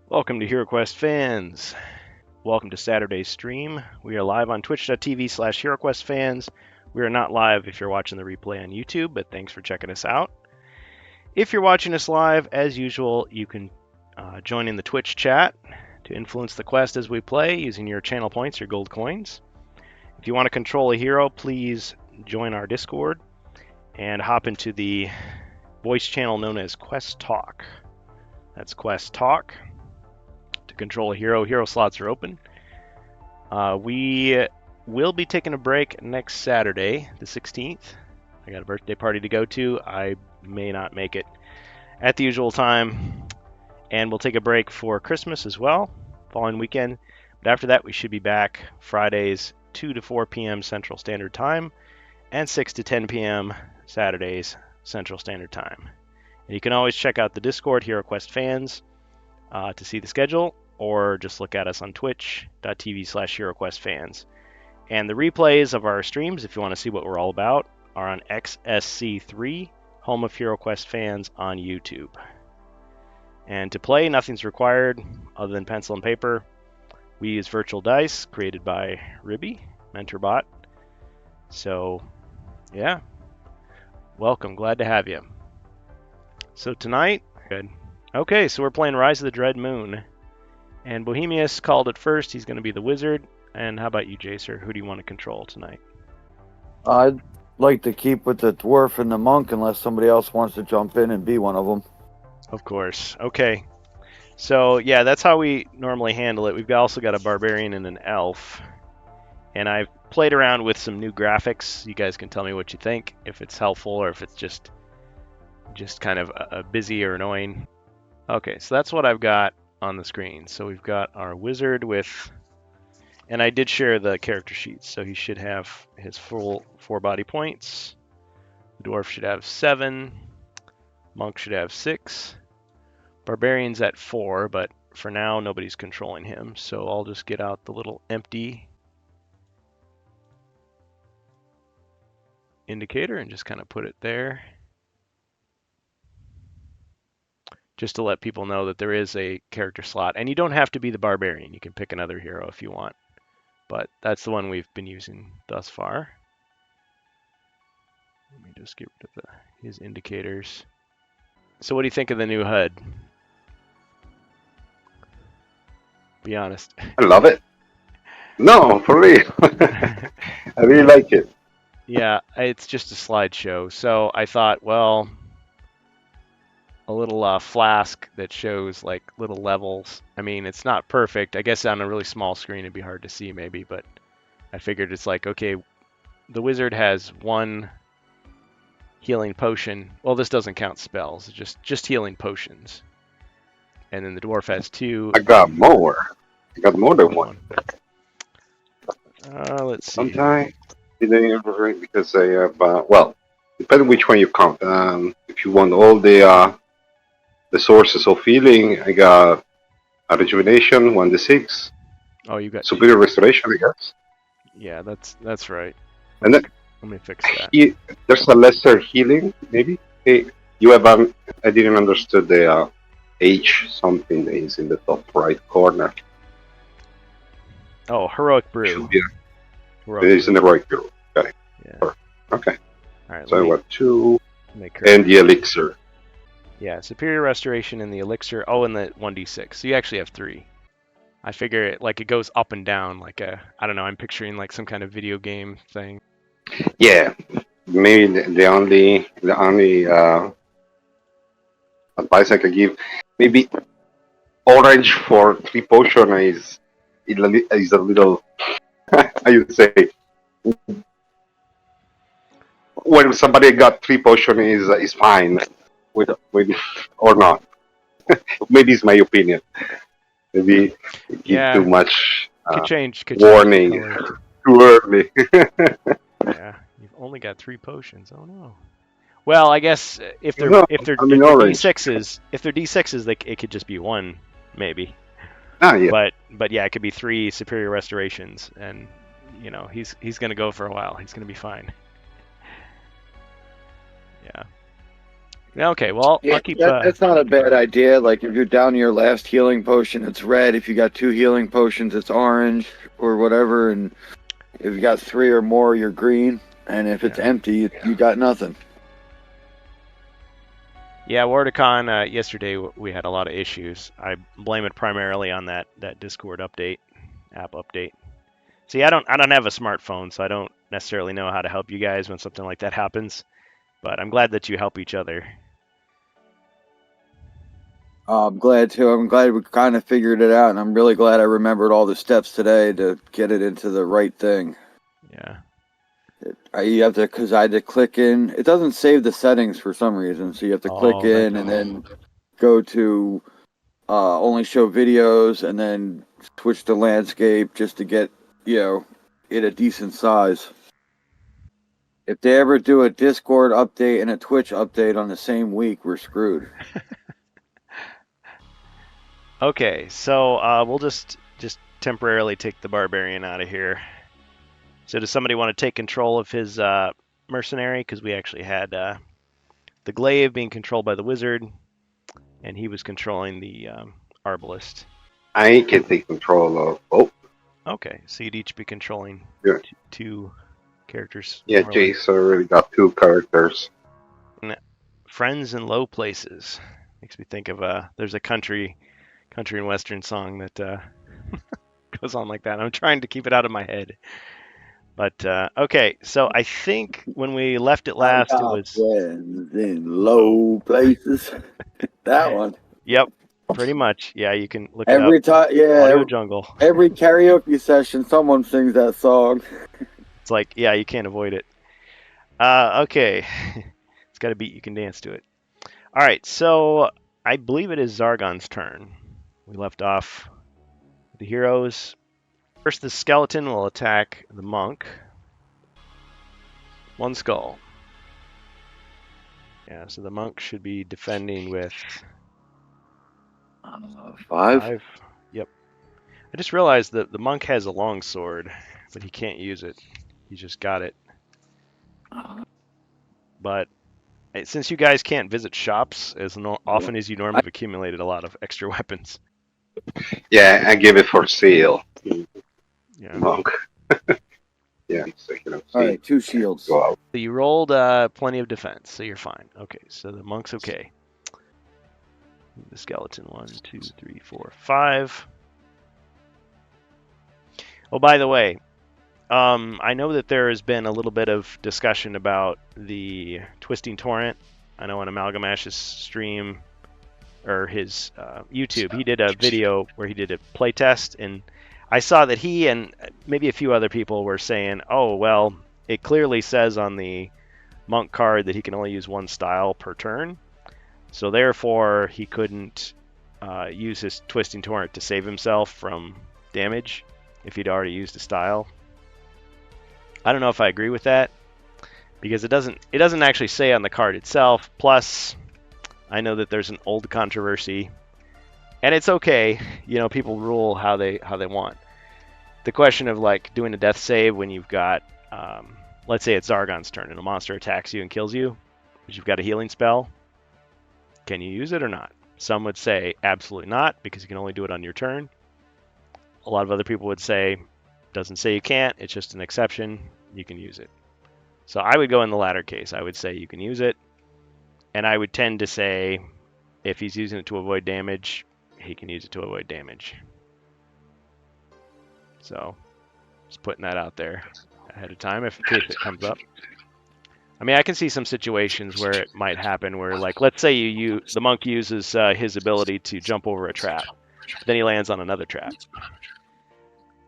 Welcome to HeroQuest fans. Welcome to Saturday's stream. We are live on twitch.tv/HeroQuest fans. We are not live if you're watching the replay on YouTube, but thanks for checking us out. If you're watching us live, as usual, you can join in the Twitch chat to influence the quest as we play using your channel points, your gold coins. If you want to control a hero, please join our Discord and hop into the voice channel known as Quest Talk. That's Quest Talk. To control a hero, hero slots are open. We will be taking a break next Saturday, the 16th. I got a birthday party to go to. I may not make it at the usual time. And we'll take a break for Christmas as well, following weekend. But after that, we should be back Fridays, 2 to 4 p.m. Central Standard Time, and 6 to 10 p.m. Saturdays, Central Standard Time. And you can always check out the Discord, HeroQuest fans, to see the schedule, or just look at us on twitch.tv/HeroQuest fans. And the replays of our streams, if you want to see what we're all about, are on XSC3, home of HeroQuest fans on YouTube. And to play, nothing's required other than pencil and paper. We use virtual dice created by Ribby, MentorBot. So, yeah, welcome. Glad to have you. So tonight, good. Okay, so we're playing Rise of the Dread Moon. And Bohemius called it first. He's going to be the wizard. And how about you, Jacer? Who do you want to control tonight? I'd like to keep with the dwarf and the monk unless somebody else wants to jump in and be one of them. Of course. Okay. So, yeah, that's how we normally handle it. We've also got a barbarian and an elf. And I've played around with some new graphics. You guys can tell me what you think, if it's helpful or if it's just kind of busy or annoying. Okay, so that's what I've got on the screen. So we've got our wizard with, and I did share the character sheets, so he should have his full 4 body points. The dwarf should have 7. Monk should have 6. Barbarian's at 4, but for now nobody's controlling him, so I'll just get out the little empty indicator and just kind of put it there, just to let people know that there is a character slot. And you don't have to be the barbarian. You can pick another hero if you want, but that's the one we've been using thus far. Let me just get rid of his indicators. So what do you think of the new HUD? Be honest. I love it. No, for real. I really like it. Yeah, it's just a slideshow. So I thought, well, a little flask that shows like little levels. I mean, it's not perfect. I guess on a really small screen it'd be hard to see maybe, but I figured it's like, okay, the wizard has 1 healing potion. Well, this doesn't count spells, it's just healing potions. And then the dwarf has 2. I got more. I got more than 1. Let's see. Sometimes it ain't right because I have well, depending which one you count. If you want all the sources of healing, I got a rejuvenation 1d6. Oh, you got superior restoration, I guess. Yeah, that's right. And then let me fix that. There's a lesser healing, maybe. Hey, you have I didn't understand the H something that is in the top right corner. Oh, heroic brew. It is in the right brew. Got it. Yeah. Okay. All right. So I got 2 and the elixir. Yeah, superior restoration and the elixir. Oh, and the 1d6. So you actually have 3. I figure it goes up and down like I don't know. I'm picturing like some kind of video game thing. Yeah, maybe the only advice I could give, maybe orange for 3 potion is a little. I would say when somebody got 3 potion is fine with or not. Maybe it's my opinion. Maybe give too much could change warning too early. Yeah, you've only got 3 potions. Oh no. Well, I guess if they're D6s, it could just be 1, maybe. Yeah. But yeah, it could be 3 superior restorations, and you know he's gonna go for a while. He's gonna be fine. Yeah. Okay, well, Yeah, I'll keep. that's not a bad idea. Like if you're down to your last healing potion, it's red. If you got 2 healing potions, it's orange or whatever. And if you got 3 or more, you're green. And if it's Yeah. empty, you got nothing. Yeah, Wordicon yesterday we had a lot of issues. I blame it primarily on that Discord app update. See, I don't have a smartphone, so I don't necessarily know how to help you guys when something like that happens. But I'm glad that you help each other. I'm glad too. I'm glad we kind of figured it out, and I'm really glad I remembered all the steps today to get it into the right thing. Yeah. You have to, because I had to click in. It doesn't save the settings for some reason, so you have to click in and then go to only show videos, and then switch to landscape just to get it a decent size. If they ever do a Discord update and a Twitch update on the same week, we're screwed. Okay, so we'll just temporarily take the barbarian out of here. So does somebody want to take control of his mercenary? Because we actually had the glaive being controlled by the wizard, and he was controlling the arbalist. I can take control of. Oh, Okay, so you'd each be controlling Yeah. two characters. yeah, normally. Jace already got 2 characters. Friends in low places makes me think of there's a country and western song that goes on like that. I'm trying to keep it out of my head. But okay, so I think when we left it last, it was friends in low places. That one. Yep, pretty much. Yeah, you can look it Every up. time, Audio Jungle. every karaoke session, someone sings that song. It's like, yeah, you can't avoid it. Okay, it's got a beat you can dance to it. All right, so I believe it is Zargon's turn. We left off the heroes. First, the skeleton will attack the monk. 1 skull. Yeah, so the monk should be defending with 5. 5. Yep. I just realized that the monk has a long sword, but he can't use it. He just got it. But since you guys can't visit shops as often as you normally have accumulated a lot of extra weapons. Yeah, I give it for sale. Yeah. Monk. Yeah, so All right, 2 shields. Go out. So you rolled plenty of defense, so you're fine. Okay, so the monk's okay. The skeleton 1, 2, 3, 4, 5. Oh, by the way, I know that there has been a little bit of discussion about the Twisting Torrent. I know on Amalgamash's stream or his YouTube, he did a video where he did a playtest, and I saw that he and maybe a few other people were saying, oh, well, it clearly says on the monk card that he can only use 1 style per turn, so therefore he couldn't use his Twisting Torrent to save himself from damage if he'd already used a style. I don't know if I agree with that, because it doesn't actually say on the card itself. Plus, I know that there's an old controversy, and it's okay. People rule how they want. The question of like doing a death save when you've got, let's say it's Zargon's turn and a monster attacks you and kills you, but you've got a healing spell. Can you use it or not? Some would say absolutely not, because you can only do it on your turn. A lot of other people would say, doesn't say you can't, it's just an exception, you can use it. So I would go in the latter case. I would say you can use it, and I would tend to say if he's using it to avoid damage, he can use it to avoid damage. So just putting that out there ahead of time in case it comes up. I mean, I can see some situations where it might happen where, like, let's say the monk uses his ability to jump over a trap, then he lands on another trap.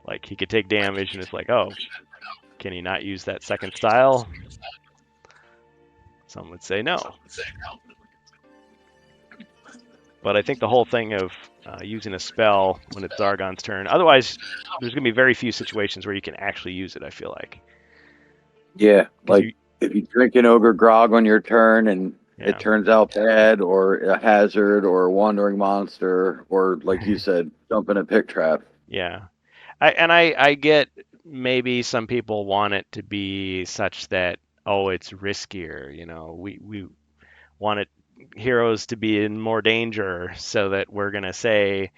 Like, he could take damage, and it's like, oh, can he not use that second style? Some would say no. But I think the whole thing of using a spell when it's Zargon's turn, otherwise there's going to be very few situations where you can actually use it, I feel like. Yeah, like if you drink an ogre grog on your turn and it turns out bad, or a hazard, or a wandering monster, or like you said, jump in a pick trap. Yeah. I get maybe some people want it to be such that, oh, it's riskier, we want it, heroes to be in more danger, so that we're going to say,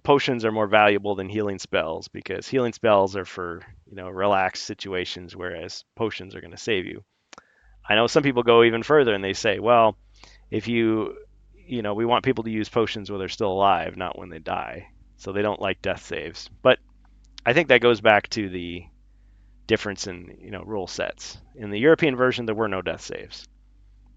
potions are more valuable than healing spells because healing spells are for, relaxed situations, whereas potions are going to save you. I know some people go even further and they say, well, if we want people to use potions when they're still alive, not when they die. So they don't like death saves. But I think that goes back to the difference in, rule sets. In the European version, there were no death saves.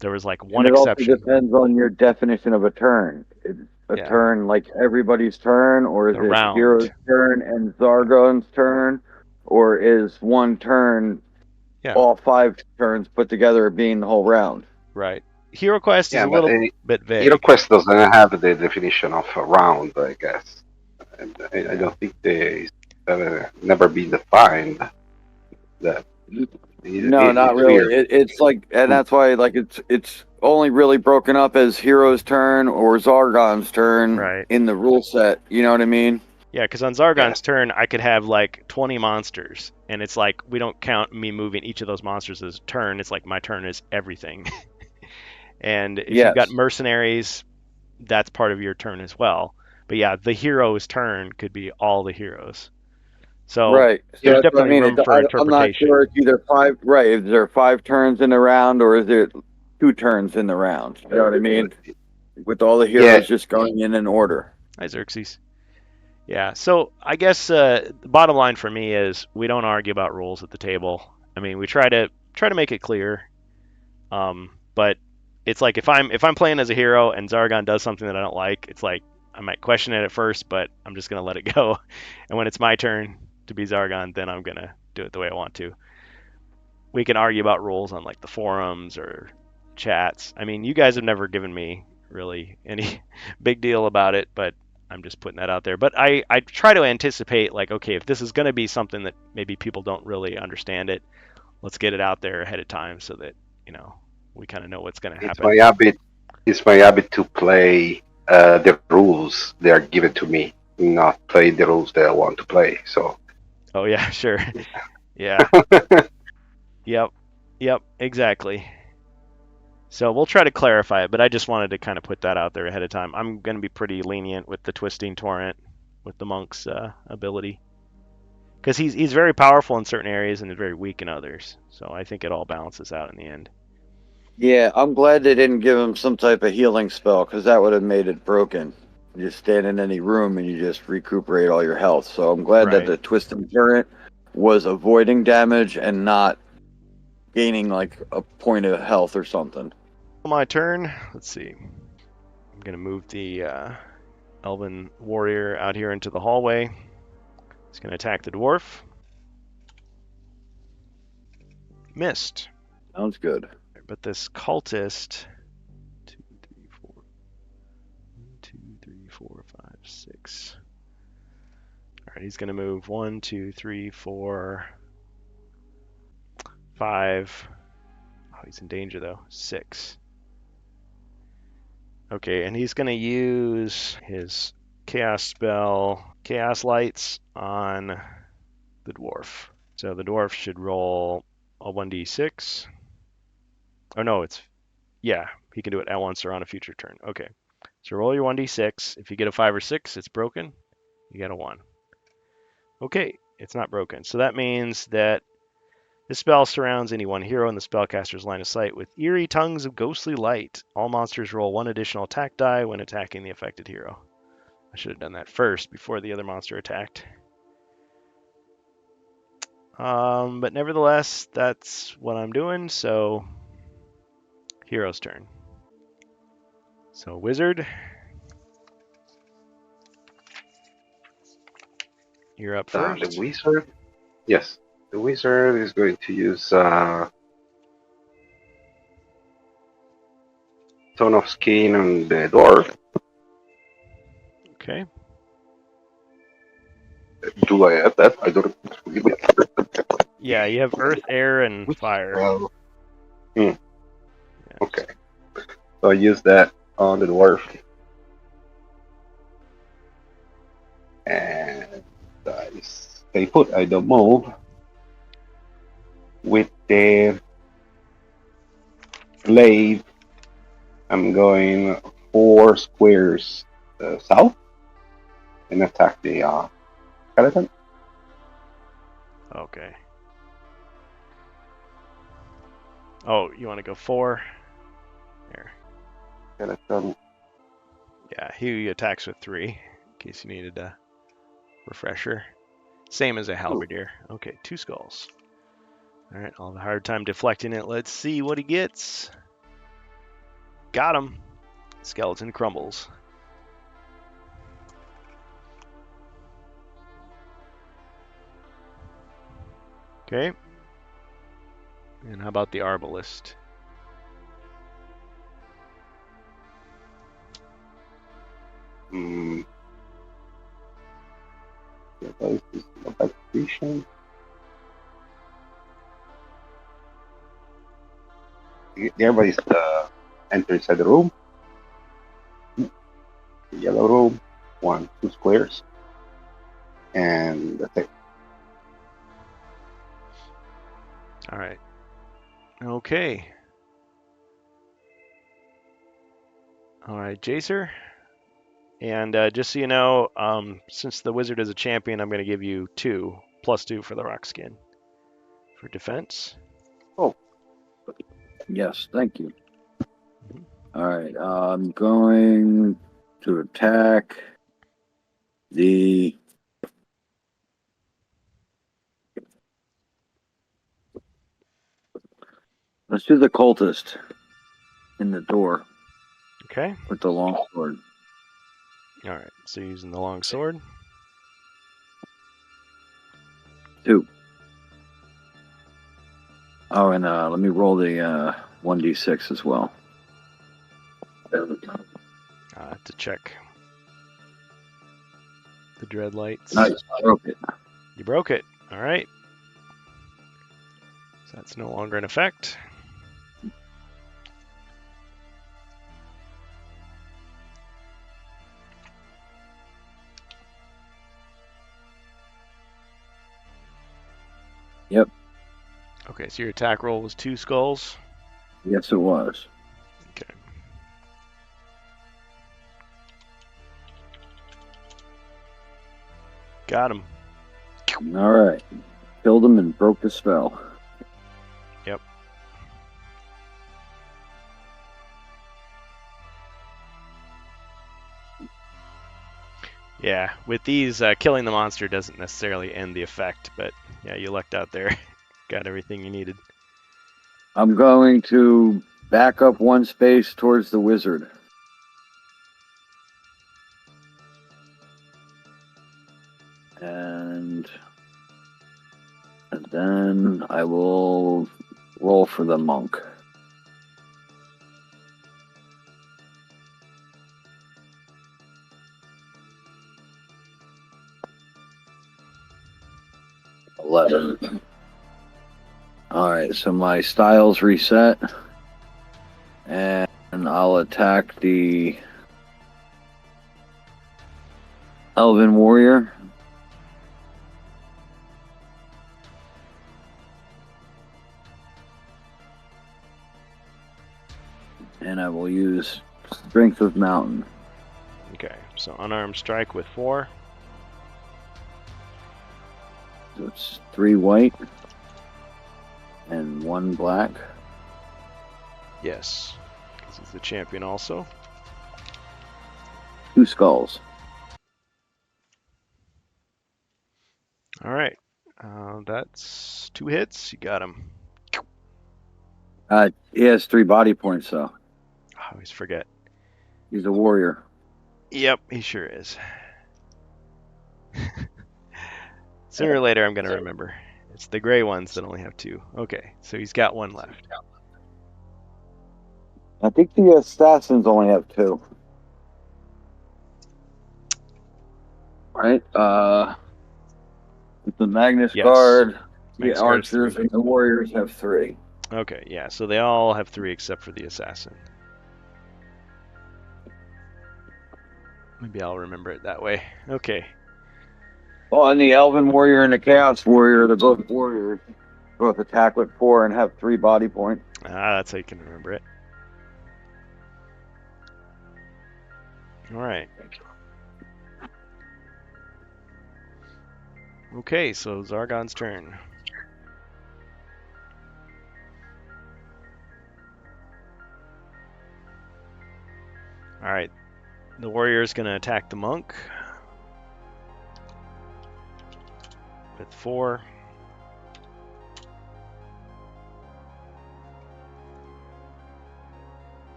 There was like one And it also exception. depends on your definition of a turn. Is a Yeah. turn like everybody's turn, or is A it round. Hero's turn and Zargon's turn, or is one turn Yeah. all 5 turns put together being the whole round? Right. Hero Quest is Yeah, a but little bit vague. Hero Quest doesn't have the definition of a round, I guess. And I don't think they never been defined. That No, not really. It's like, and that's why like it's only really broken up as Hero's turn or Zargon's turn Right. in the rule set. You know what I mean? Yeah, because on Zargon's turn, I could have like 20 monsters, and it's like we don't count me moving each of those monsters as a turn. It's like my turn is everything. And if you've got Yes. mercenaries, that's part of your turn as well. But yeah, the hero's turn could be all the heroes. So Right. So there's that's what I definitely mean. room for I'm not interpretation. sure it's either 5. Right. Is there 5 turns in the round, or is it 2 turns in the round? You know what I mean? With all the heroes just going in order. Hi, Xerxes. Yeah, so I guess the bottom line for me is we don't argue about rules at the table. I mean, we try to make it clear, but it's like if I'm playing as a hero and Zargon does something that I don't like, it's like I might question it at first, but I'm just gonna let it go. And when it's my turn to be Zargon, then I'm gonna do it the way I want to. We can argue about rules on like the forums or chats. I mean, you guys have never given me really any big deal about it, but I'm just putting that out there. But I try to anticipate, like, okay, if this is going to be something that maybe people don't really understand it, let's get it out there ahead of time so that, we kind of know what's going to happen. It's my habit to play the rules that are given to me, not play the rules that I want to play. So. Oh, yeah, sure. Yeah. Yep, exactly. So we'll try to clarify it, but I just wanted to kind of put that out there ahead of time. I'm going to be pretty lenient with the Twisting Torrent, with the Monk's ability. Because he's very powerful in certain areas and very weak in others. So I think it all balances out in the end. Yeah, I'm glad they didn't give him some type of healing spell, because that would have made it broken. You just stand in any room and you just recuperate all your health. So I'm glad that the Twisting Torrent was avoiding damage and not gaining like a point of health or something. My turn. Let's see. I'm going to move the Elven Warrior out here into the hallway. He's going to attack the Dwarf. Missed. Sounds good. But this Cultist... 2, 3, 4... 1, 2, 3, 4, 5, 6... Alright, he's going to move 1, 2, 3, 4... 5... Oh, he's in danger, though. 6... Okay, and he's going to use his Chaos spell, Chaos Lights, on the Dwarf. So the Dwarf should roll a 1d6. Oh, no, yeah, he can do it at once or on a future turn. Okay, so roll your 1d6. If you get a 5 or 6, it's broken. You get a 1. Okay, it's not broken. So that means that this spell surrounds any one hero in the spellcaster's line of sight with eerie tongues of ghostly light. All monsters roll 1 additional attack die when attacking the affected hero. I should have done that first before the other monster attacked. But nevertheless, that's what I'm doing, so hero's turn. So Wizard, you're up first. The Wizard? Yes. The Wizard is going to use Tone of Skin on the Dwarf. Okay. Do I have that? I don't forgive me. Yeah, you have Earth, Air, and Fire. Well, okay. So I use that on the Dwarf. And I stay put. I don't move. With the Glaive I'm going 4 squares south and attack the skeleton. Okay. Oh, you want to go 4? Here. Skeleton. Yeah, he attacks with 3, in case you needed a refresher. Same as a halberdier. Okay, 2 skulls. All right, I'll have a hard time deflecting it. Let's see what he gets. Got him. Skeleton crumbles. Okay. And how about the arbalist? Everybody's enter inside the room. The yellow room. 1, 2 squares. And that's it. All right. Okay. All right, Jacer. And just so you know, since the wizard is a champion, I'm going to give you 2 +2 for the rock skin for defense. Oh, yes, thank you. Mhm. All right, I'm going to attack the. Let's do the cultist in the door Okay. with the long sword. All right. So using the long sword. 2. Oh, and let me roll the 1d6 as well. To check the dread lights. Nice, I broke it. You broke it. All right. So that's no longer in effect. Yep. Okay, so your attack roll was 2 skulls. Yes, it was. Okay. Got him. All right. Killed him and broke the spell. Yep. Yeah, with these, killing the monster doesn't necessarily end the effect, but yeah, you lucked out there. Got everything you needed. I'm going to back up 1 space towards the wizard. And then I will roll for the monk. $11. All right, so my styles reset, and I'll attack the elven warrior. And I will use Strength of Mountain. Okay, so unarmed strike with 4. So it's 3 white and 1 black. Yes, because he's the champion also. 2 skulls. All right, that's 2 hits. You got him. He has 3 body points, though. I always forget. He's a warrior. Yep, he sure is. Sooner or later, I'm going to remember. It's the gray ones that only have 2. Okay, so he's got 1 left. I think the assassins only have 2. Right? With the Magnus Yes. Guard, Magnus the Guard's archers, 3. and the warriors have 3. Okay, yeah, so they all have 3 except for the assassin. Maybe I'll remember it that way. Okay. Well, and the elven warrior and the chaos warrior, they're both warriors. Both attack with 4 and have 3 body points. That's how you can remember it. All right. Okay, so Zargon's turn. All right. The warrior is going to attack the monk with 4.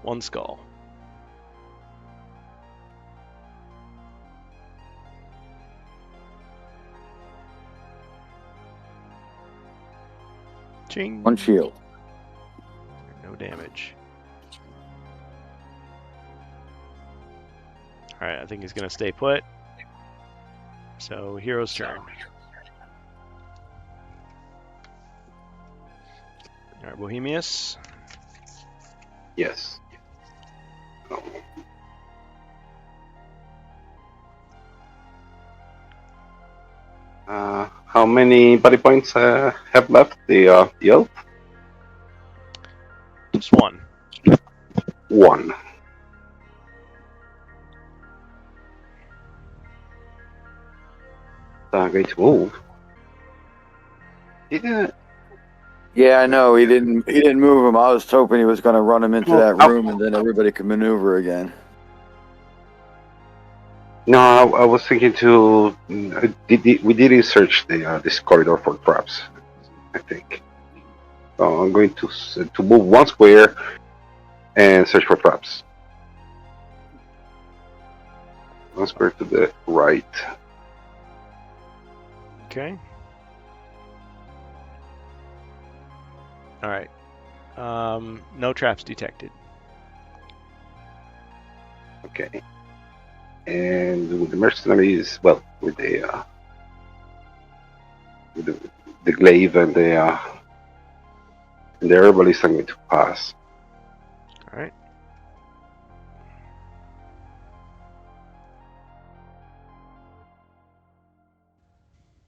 One skull. Ching. 1 shield. No damage. Alright, I think he's going to stay put. So, hero's turn. Alright, Bohemius. Yes. How many body points have left the elf? Just 1. 1. I'm going to move. Yeah. Yeah, I know. He didn't move him. I was hoping he was going to run him into that room, and then everybody could maneuver again. No, I was thinking to. We didn't search this corridor for traps, I think. So I'm going to move 1 square and search for traps. 1 square to the right. Okay. Alright. No traps detected. Okay. And with the mercenaries, well, with the glaive and the herbalist, I'm going to pass. Alright.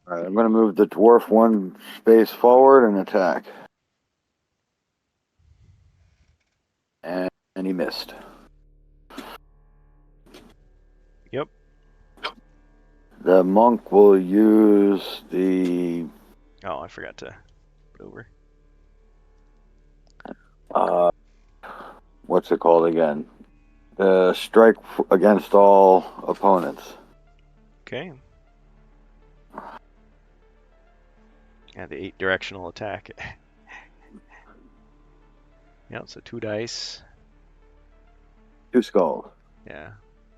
All right, I'm going to move the dwarf 1 space forward and attack. And he missed. Yep. The monk will use the... Oh, I forgot to put over. What's it called again? The strike against all opponents. Okay. Yeah, the 8 directional attack. Yeah, so 2 dice. 2 skulls. Yeah.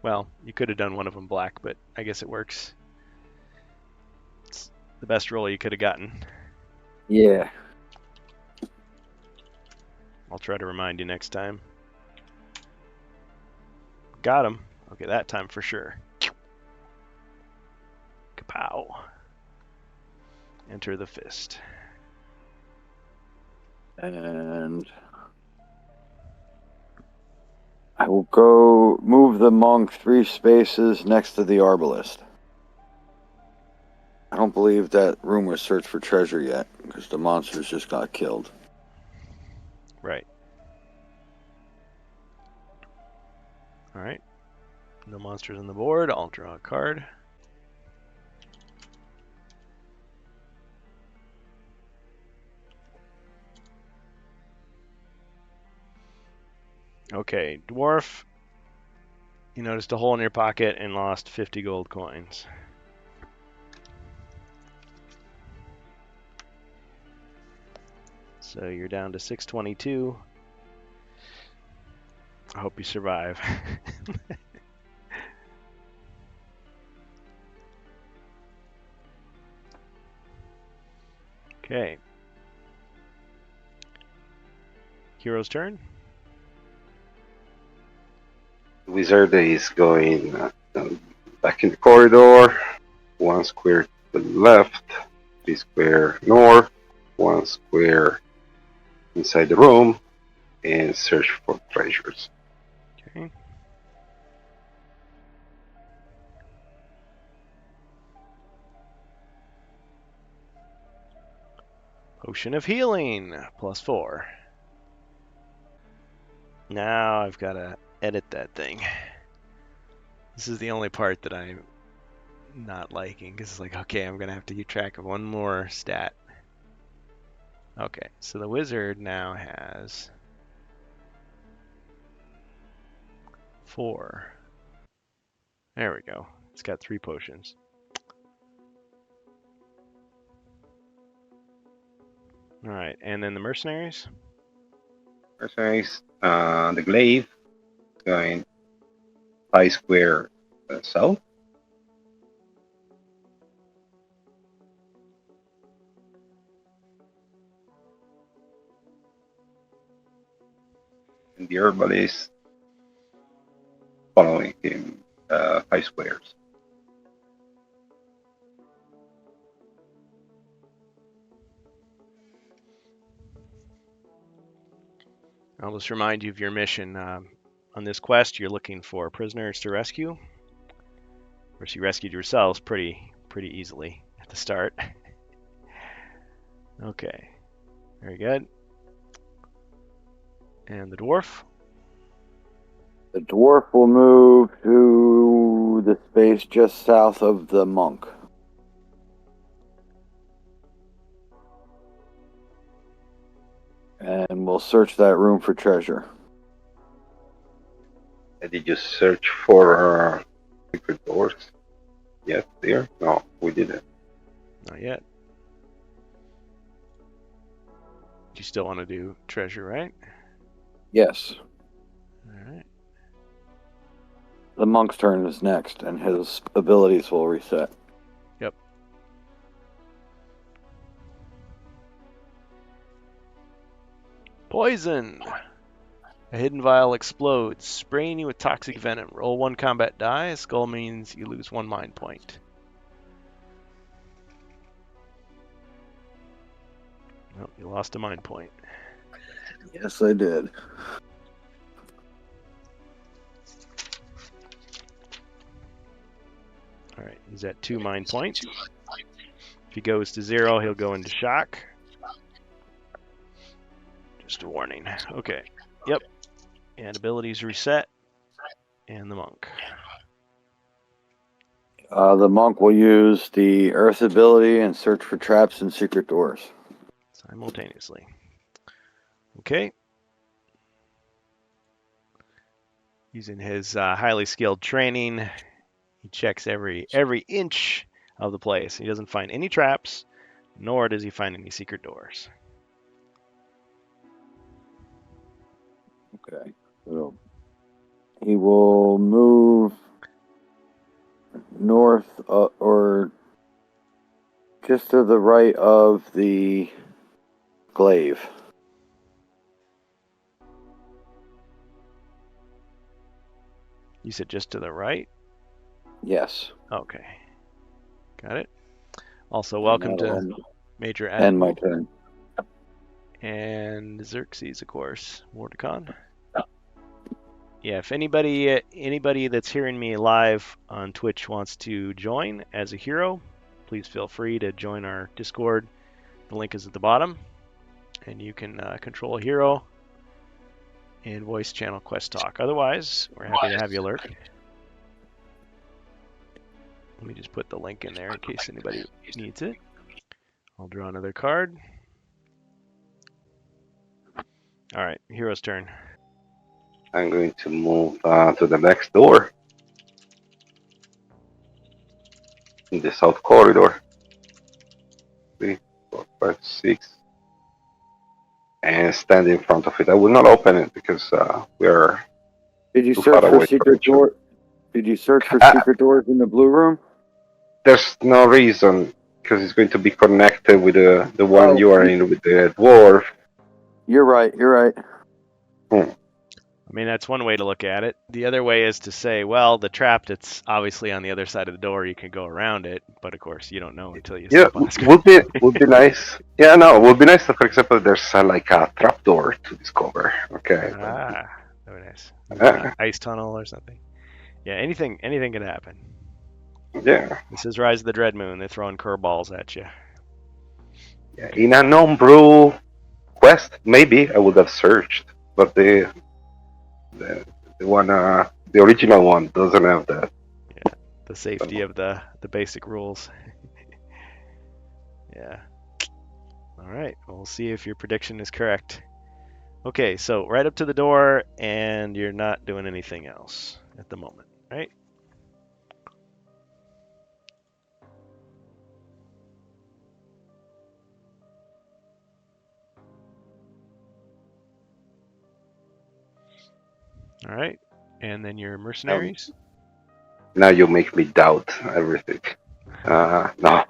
Well, you could have done one of them black, but I guess it works. It's the best roll you could have gotten. Yeah. I'll try to remind you next time. Got him. Okay, that time for sure. Kapow. Enter the fist. And I will go move the monk 3 spaces next to the arbalist. I don't believe that room was searched for treasure yet, because the monsters just got killed. Right. Alright. No monsters on the board. I'll draw a card. Okay, dwarf. You noticed a hole in your pocket and lost 50 gold coins. So you're down to 622. I hope you survive. Okay. Hero's turn. Wizard is going back in the corridor. 1 square to the left, 3 square north, 1 square inside the room, and search for treasures. Okay. Potion of Healing, +4. Now I've got to edit that thing. This is the only part that I'm not liking, because it's like, okay, I'm gonna have to keep track of one more stat. Okay, so the wizard now has 4. There we go. It's got 3 potions. All right, and then the mercenaries. Mercenaries, the glaive going pi square south. And the herbalist following him 5 squares. I'll just remind you of your mission. On this quest, you're looking for prisoners to rescue. Of course, you rescued yourselves pretty easily at the start. Okay, very good. And the dwarf? The dwarf will move to the space just south of the monk. And we'll search that room for treasure. Did you search for secret doors? Yet there? No, we didn't. Not yet. You still want to do treasure, right? Yes. All right. The monk's turn is next, and his abilities will reset. Yep. Poison! A hidden vial explodes, spraying you with toxic venom. Roll 1 combat die. Skull means you lose 1 mind point. Nope, you lost a mind point. Yes, I did. Alright, he's at 2 mind points. If he goes to 0, he'll go into shock. Just a warning. Okay. Yep. And abilities reset. And the monk. The monk will use the earth ability and search for traps and secret doors. Simultaneously. Okay. Using his highly skilled training, he checks every inch of the place. He doesn't find any traps, nor does he find any secret doors. Okay. So he will move north or just to the right of the glaive. You said just to the right? Yes. Okay. Got it. Also, welcome to Major End my Admiral. turn. And Xerxes, of course. Mordecon. Yeah, if anybody that's hearing me live on Twitch wants to join as a hero, please feel free to join our Discord. The link is at the bottom, and you can control a hero and voice channel Quest Talk. Otherwise, we're happy to have you lurk. Let me just put the link in there in case anybody needs it. I'll draw another card. All right, hero's turn. I'm going to move to the next door. In the south corridor. 3, 4, 5, 6. And stand in front of it. I will not open it because we are. Did you too search far for away secret from door? Did you search for secret doors in the blue room? There's no reason because it's going to be connected with the one you are in with the dwarf. You're right. You're right. I mean, that's one way to look at it. The other way is to say, well, the trap that's obviously on the other side of the door, you can go around it, but of course you don't know until you step on the screen. would be nice. Yeah, no, it would be nice. For example, there's like a trap door to discover. Okay. Ah, very nice. Yeah. Ice tunnel or something. Yeah, anything can happen. Yeah. This is Rise of the Dread Moon. They're throwing curveballs at you. Yeah. In a non-brew quest, maybe I would have searched, but the one, the original one doesn't have that. the safety of the basic rules. Yeah. All right. We'll see if your prediction is correct. Okay, so right up to the door, and you're not doing anything else at the moment, right? All right. And then your mercenaries. Now you make me doubt everything. No,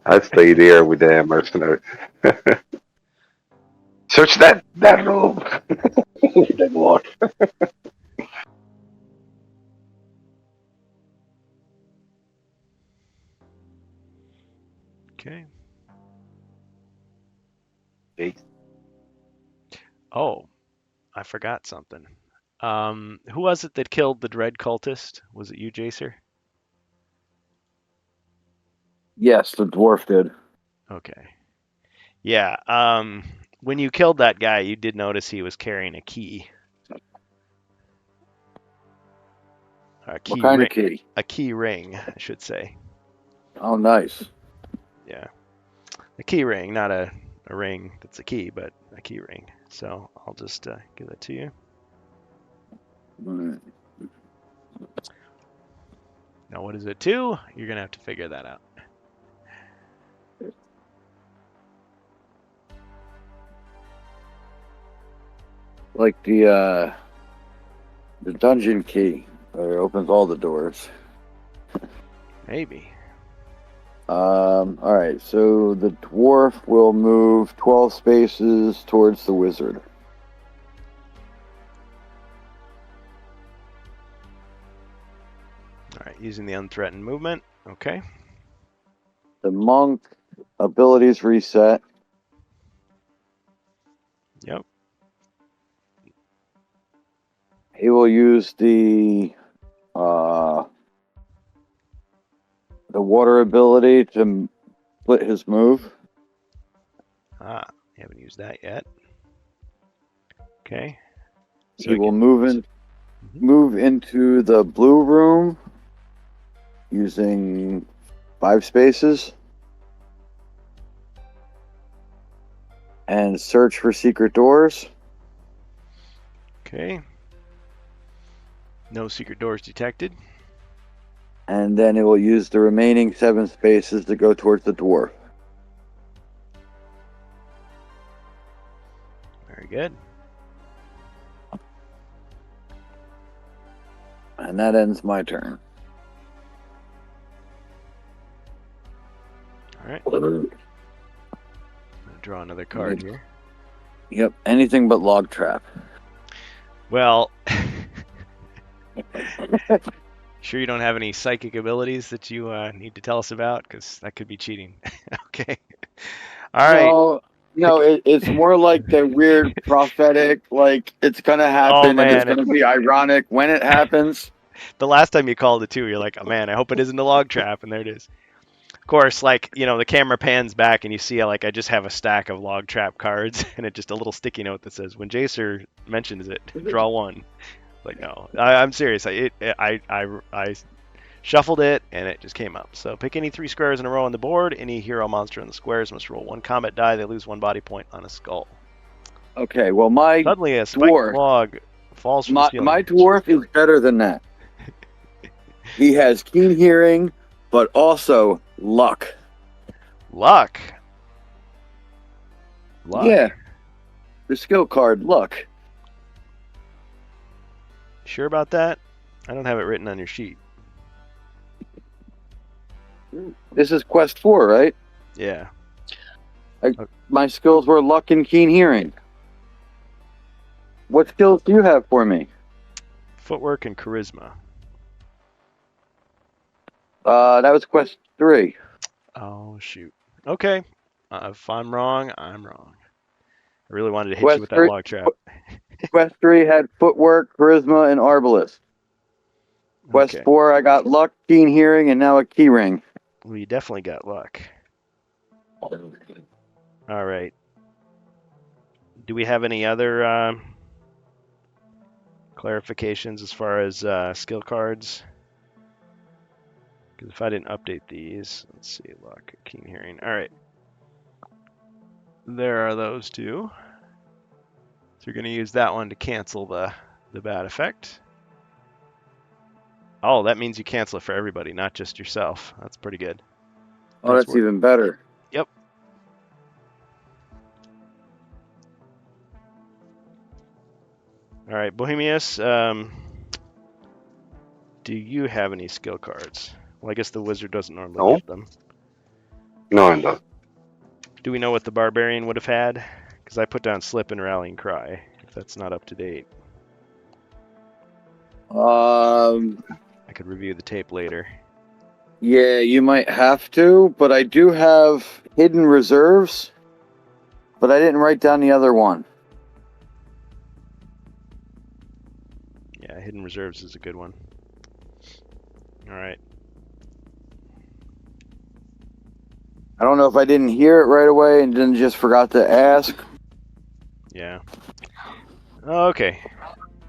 I'll stay there with the mercenary. Search that room. Then what? Okay. Okay. Oh, I forgot something. Who was it that killed the dread cultist? Was it you, Jacer? Yes, the dwarf did. Okay. Yeah. When you killed that guy, you did notice he was carrying a key. What kind of key? A key ring, I should say. Oh, nice. Yeah. A key ring, not a ring that's a key, but a key ring. So I'll just give that to you. Right. Now, what is it to? You're going to have to figure that out. Like the dungeon key. It opens all the doors. Maybe. All right, so the dwarf will move 12 spaces towards the wizard. All right, using the unthreatened movement. Okay. The monk abilities reset. Yep. He will use the water ability to split his move. Ah, you haven't used that yet. Okay. So He will move into the blue room using 5 spaces and search for secret doors. Okay. No secret doors detected. And then it will use the remaining 7 spaces to go towards the dwarf. Very good. And that ends my turn. All right. I'm gonna draw another card here. Yep, anything but log trap. Well, sure you don't have any psychic abilities that you need to tell us about? Because that could be cheating. Okay. All right. No, it's more like the weird prophetic, like it's gonna happen and it's man. gonna be ironic when it happens. The last time you called it too, you're like, oh man, I hope it isn't a log trap, and there it is. Of course, like, the camera pans back and you see like I just have a stack of log trap cards and it just a little sticky note that says when Jacer mentions it, draw one. Like, no, I'm serious. I shuffled it and it just came up. So pick any 3 squares in a row on the board. Any hero monster in the squares must roll 1 combat die. They lose 1 body point on a skull. Okay, well my Suddenly a spiked log falls from the ceiling. my dwarf is better than that. He has keen hearing, but also luck. Luck. Yeah. The skill card, luck. Sure about that? I don't have it written on your sheet. This is quest 4, right? Yeah. My skills were luck and keen hearing. What skills do you have for me? Footwork and charisma. That was quest 3. Oh, shoot. Okay. If I'm wrong, I'm wrong. I really wanted to hit you with that log trap. Quest 3 had footwork, charisma, and arbalist. Quest 4, I got luck, keen hearing, and now a key ring. Well, you definitely got luck. All right. Do we have any other clarifications as far as skill cards? Because if I didn't update these, let's see, lock, keen hearing. All right. There are those two. So you're going to use that one to cancel the bad effect. Oh, that means you cancel it for everybody, not just yourself. That's pretty good. Oh, that's even better. Yep. All right, Bohemius, do you have any skill cards? Well, I guess the wizard doesn't normally get them. No, I don't. Do we know what the barbarian would have had? Because I put down slip and rallying cry, if that's not up to date. I could review the tape later. Yeah, you might have to, but I do have hidden reserves, but I didn't write down the other one. Yeah, hidden reserves is a good one. All right. I don't know if I didn't hear it right away and then just forgot to ask. Yeah. Okay.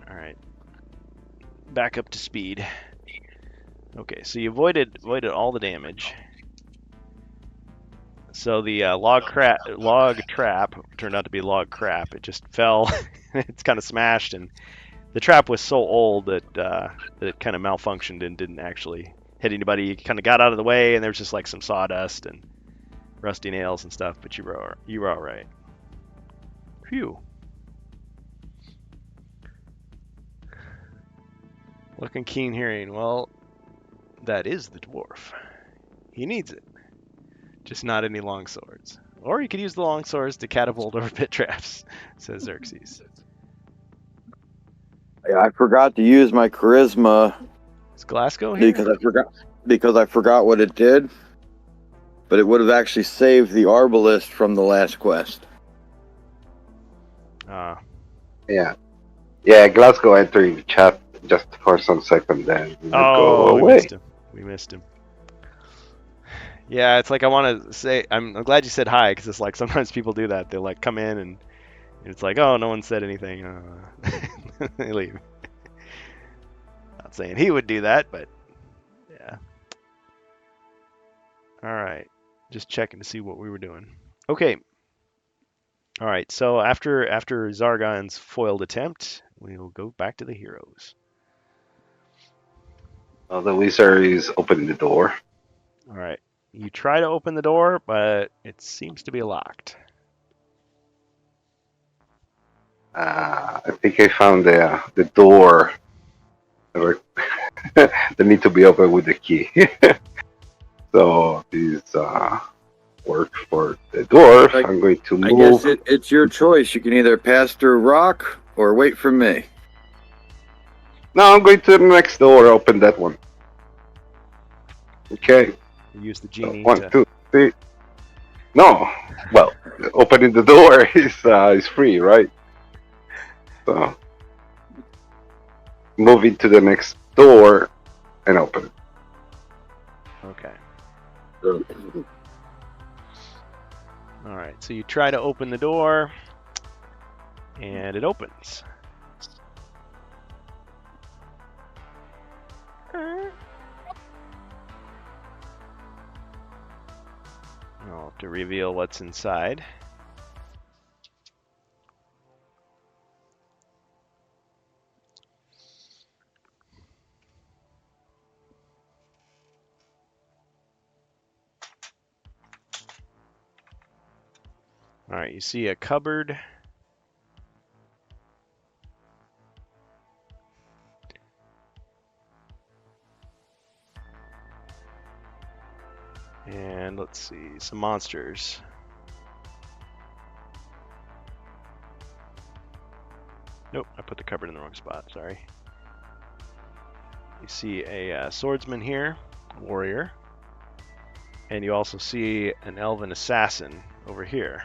All right. Back up to speed. Okay, so you avoided all the damage. So the log trap turned out to be log crap. It just fell. It's kind of smashed, and the trap was so old that it kind of malfunctioned and didn't actually hit anybody. You kind of got out of the way, and there was just like some sawdust and rusty nails and stuff. But you were all right. Phew. Looking keen hearing. Well, that is the dwarf. He needs it. Just not any long swords. Or you could use the long swords to catapult over pit traps, says Xerxes. Yeah, I forgot to use my charisma. Is Glasgow here? Because I forgot what it did. But it would have actually saved the Arbalist from the last quest. Yeah. Yeah, Glasgow entering the chat just for some second then. Go away. We missed him. Yeah, it's like I want to say, I'm glad you said hi, because it's like sometimes people do that. They'll like come in and it's like, oh, no one said anything. They leave. Not saying he would do that, but yeah. All right. Just checking to see what we were doing. Okay. All right. So after Zargon's foiled attempt, we'll go back to the heroes. Well, the wizard is opening the door. All right. You try to open the door, but it seems to be locked. I think I found the door that need to be opened with the key. So this work for the door. I'm going to move. I guess it's your choice. You can either pass through rock or wait for me. No, I'm going to the next door. Open that one. Okay. Use the genie. 1, 2, 3. No. Well, opening the door is free, right? So moving to the next door and open it. Okay. All right. So you try to open the door, and it opens. I'll have to reveal what's inside. All right, you see a cupboard. And let's see, some monsters. Nope, I put the cupboard in the wrong spot, sorry. You see a swordsman here, warrior. And you also see an elven assassin over here.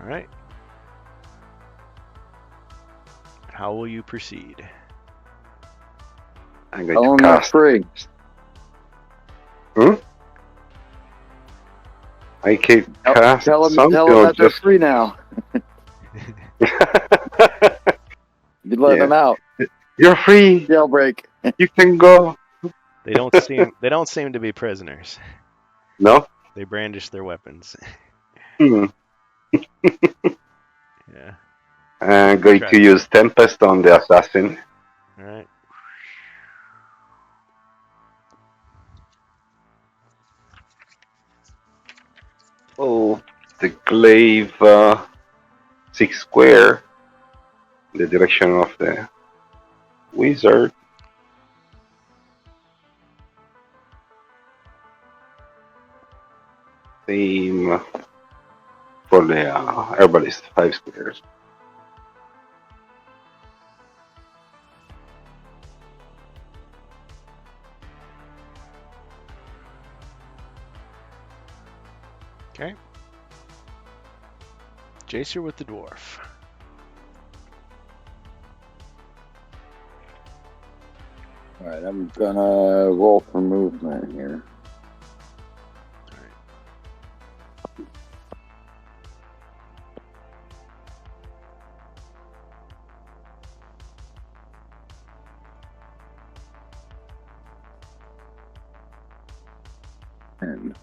All right. How will you proceed? I'm going to cast. Free. I can cast Tell them something. that they're free now. let them out. You're free. Jailbreak. You can go. They don't seem to be prisoners. No. They brandish their weapons. Hmm. Yeah. Going to use Tempest on the assassin. All right. Oh, the glaive 6 square. The direction of the wizard. Same for the herbalist 5 squares. Okay. Jacer with the dwarf. All right, I'm gonna roll for movement here. And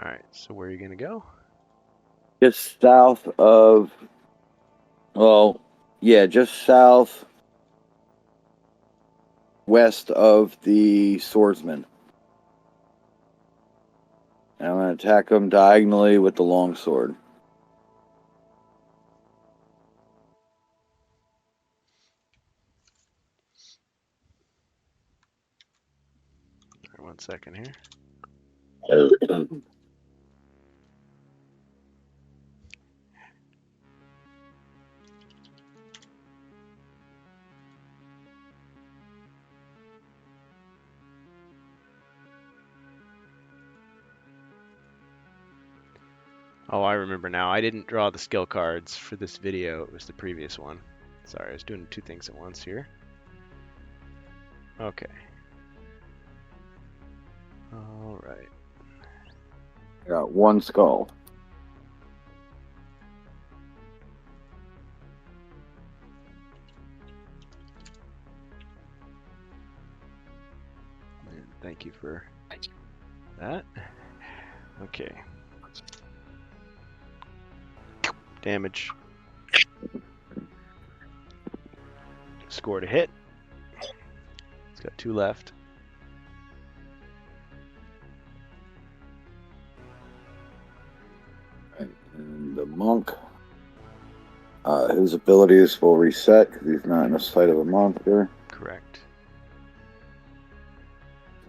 All right. So where are you gonna go? just south of, just south west of the swordsman. And I'm going to attack him diagonally with the longsword. All right, 1 second here. Oh, I remember now. I didn't draw the skill cards for this video. It was the previous one. Sorry, I was doing 2 things at once here. Okay. All right. I got 1 skull. And thank you for that. Okay. Damage. Score to hit. It's got 2 left. And the monk, his abilities will reset because he's not in the sight of a monster. Correct.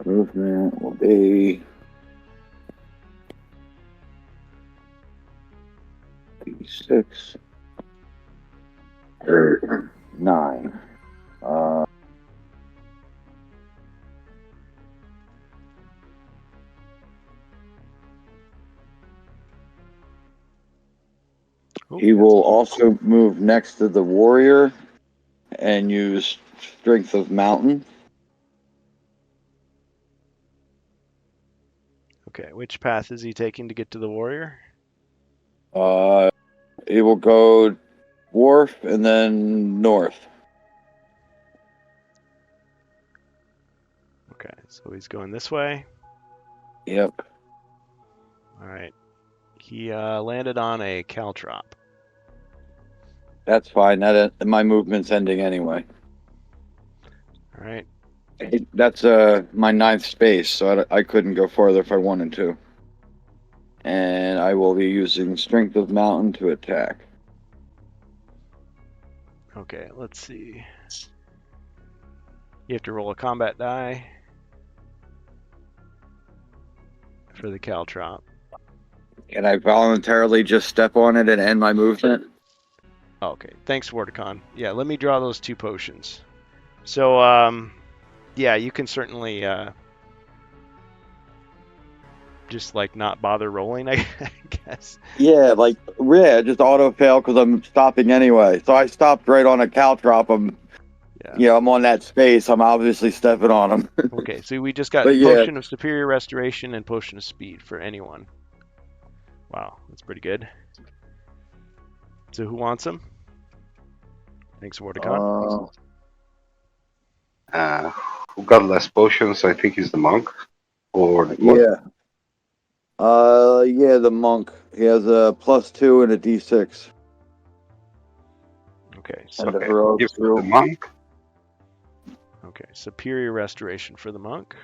Movement will be 6 or 9. He will also move next to the warrior and use Strength of Mountain. Okay, which path is he taking to get to the warrior? He will go dwarf and then north. Okay, so he's going this way. Yep. All right. He landed on a caltrop. That's fine. My movement's ending anyway. All right. That's my 9th space, so I couldn't go farther if I wanted to. And I will be using Strength of Mountain to attack. Okay, let's see. You have to roll a combat die for the caltrop. Can I voluntarily just step on it and end my movement? Okay, thanks, Wardicon. Yeah, let me draw those 2 potions. So, yeah, you can certainly just like not bother rolling, I guess. Yeah, just auto fail because I'm stopping anyway. So I stopped right on a caltrop. Yeah, I'm on that space. I'm obviously stepping on them. Okay, so we just got But yeah. Potion of Superior Restoration and Potion of Speed for anyone. Wow, that's pretty good. So who wants them? Thanks, Mordecon. Who got less potions? I think is the monk. Or the monk. Yeah. Yeah, the monk. He has a +2 and a D6. Okay, so And the heroic give it to the through. monk. okay, Superior Restoration for the monk.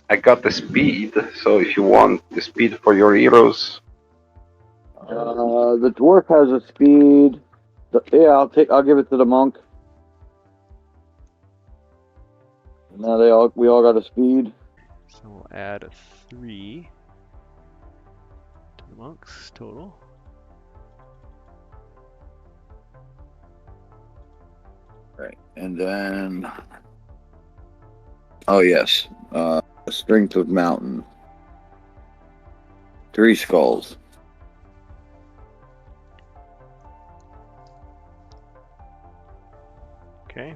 I got the speed, so if you want the speed for your heroes, The dwarf has a speed. Yeah, I'll give it to the monk. Now we all got a speed. So we'll add a 3 to the monks total. Right. And then yes. Strength of Mountain. 3 skulls. Okay.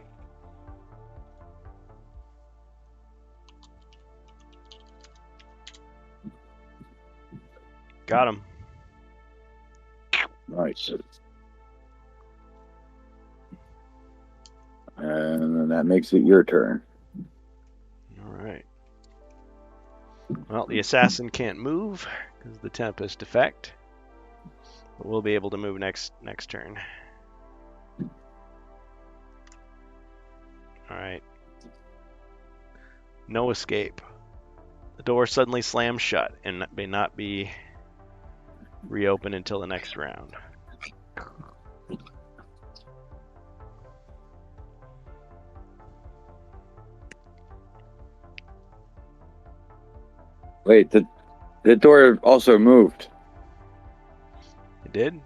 Got him. Nice. And then that makes it your turn. All right. Well, the assassin can't move because of the Tempest effect, but we'll be able to move next turn. All right. No escape. The door suddenly slams shut and may not be reopened until the next round. Wait, the door also moved. It did?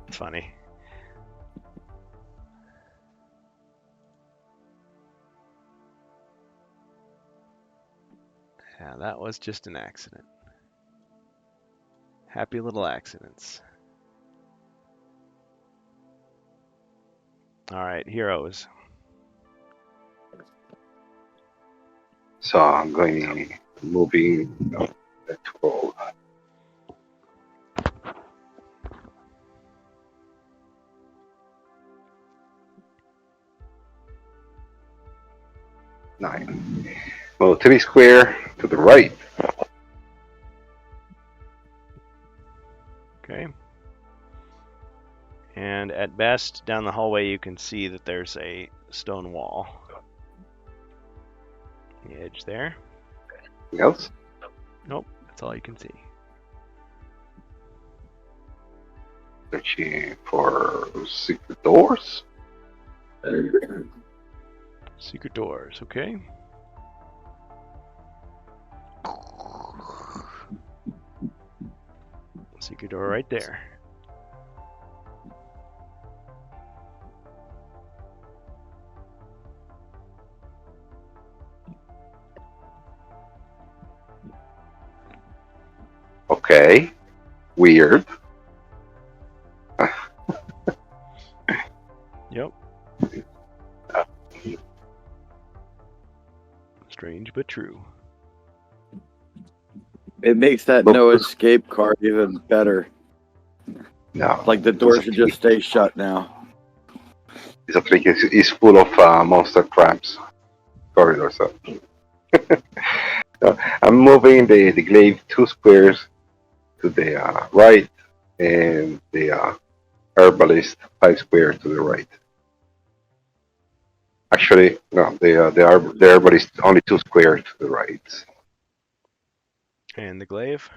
It's funny. Yeah, that was just an accident. Happy little accidents. All right, heroes. so I'm moving. Let's go. Nine. Well, 3 square to the right. Okay. And at best, down the hallway, you can see that there's a stone wall. The edge there. Anything else? Nope, that's all you can see. Searching for secret doors. Secret doors, okay. Secret door right there. Okay. Weird. Yep. Strange but true. It makes that no escape card even better. No. Like the door should just stay shut now. It's a trick. It's full of monster traps. Corridors. So. I'm moving the glaive 2 squares to the right, and the herbalist 5 squares to the right. Actually, no, the herbalist only 2 squares to the right. And the glaive?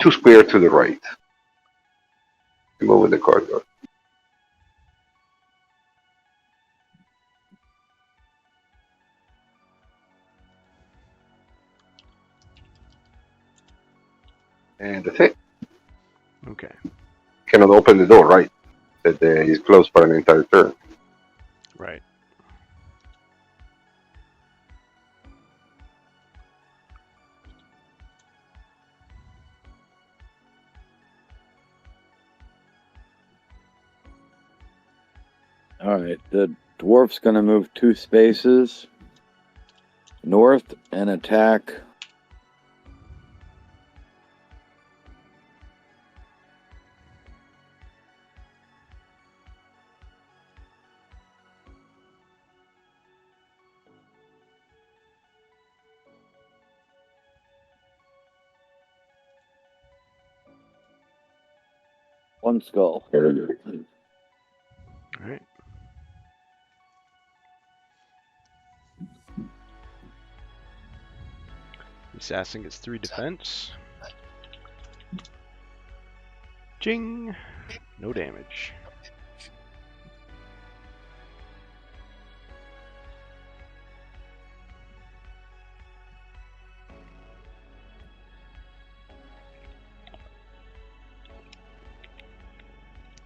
2 squares to the right. Move in the corridor. And that's it. Okay. Cannot open the door, right? That is closed for an entire turn. Right. All right, the dwarf's going to move 2 spaces north and attack. One skull. All right. The assassin gets 3 defense. Jing! No damage.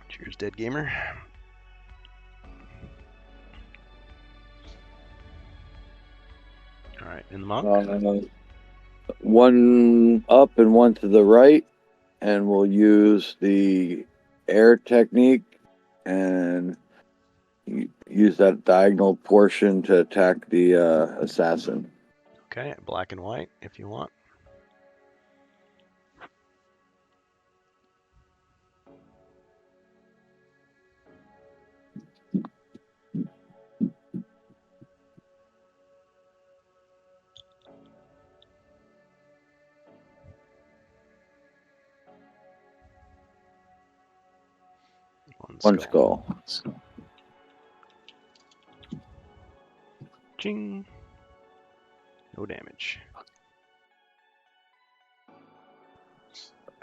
Cheers, dead gamer. All right, and the monk. One up and one to the right, and we'll use the air technique and use that diagonal portion to attack the assassin. Okay, black and white if you want. One skull. Ching. No damage.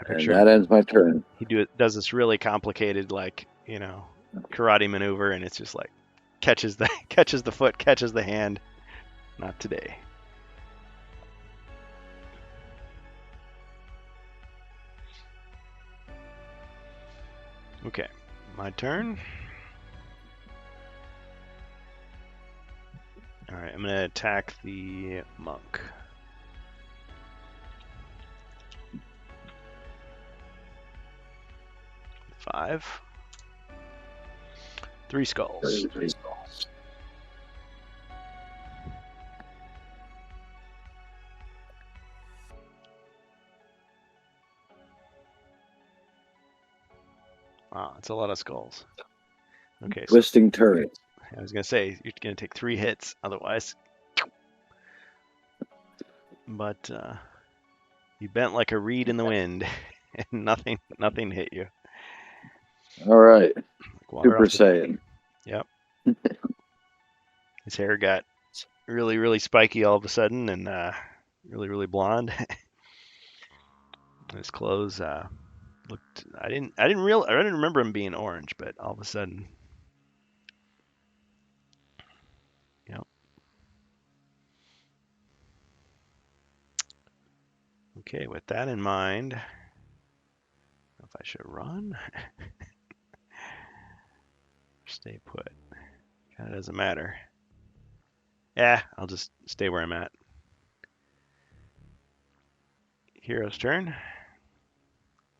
And that ends my turn. He does this really complicated, like, you know, karate maneuver, and it's just like catches the foot, catches the hand. Not today. Okay, my turn. All right, I'm gonna attack the monk. Five. 3 skulls. Wow, that's a lot of skulls. Okay, Twisting turret. I was gonna say you're gonna take 3 hits otherwise. But you bent like a reed in the wind, and nothing hit you. All right. Like Super Saiyan. Yep. His hair got really, really spiky all of a sudden, and really, really blonde. His clothes looked. I didn't remember him being orange, but all of a sudden. Yep. Okay, with that in mind, I don't know if I should run. Stay put. Kind of doesn't matter. Yeah, I'll just stay where I'm at. Hero's turn.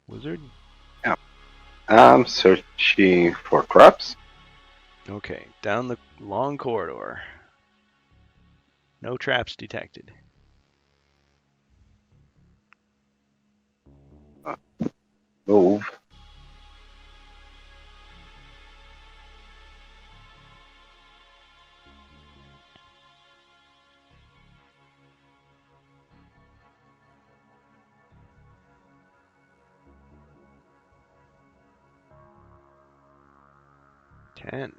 Wizard. Yeah. I'm searching for traps. Okay, down the long corridor. No traps detected. Move. Ten.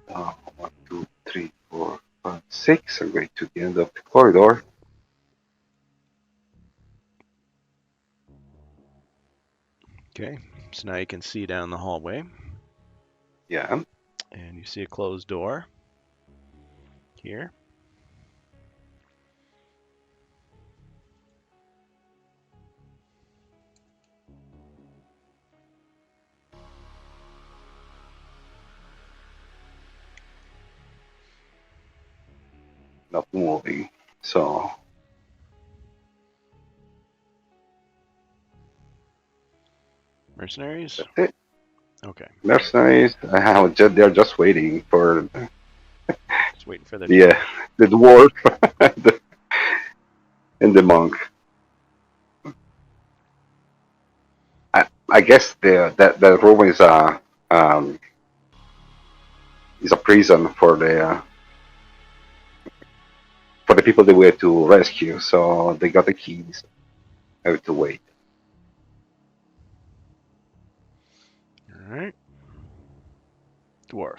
1, 2, 3, 4, 5, 6. I'm going to the end of the corridor. Okay, so now you can see down the hallway. Yeah. And you see a closed door. Here. Not moving. So. Mercenaries? That's it. Okay. Mercenaries, they're just waiting for Just waiting for the the dwarf. the dwarf and the monk. I guess that room um, is a prison for the people they were to rescue. So they got the keys. Have to wait. All right. Dwarf.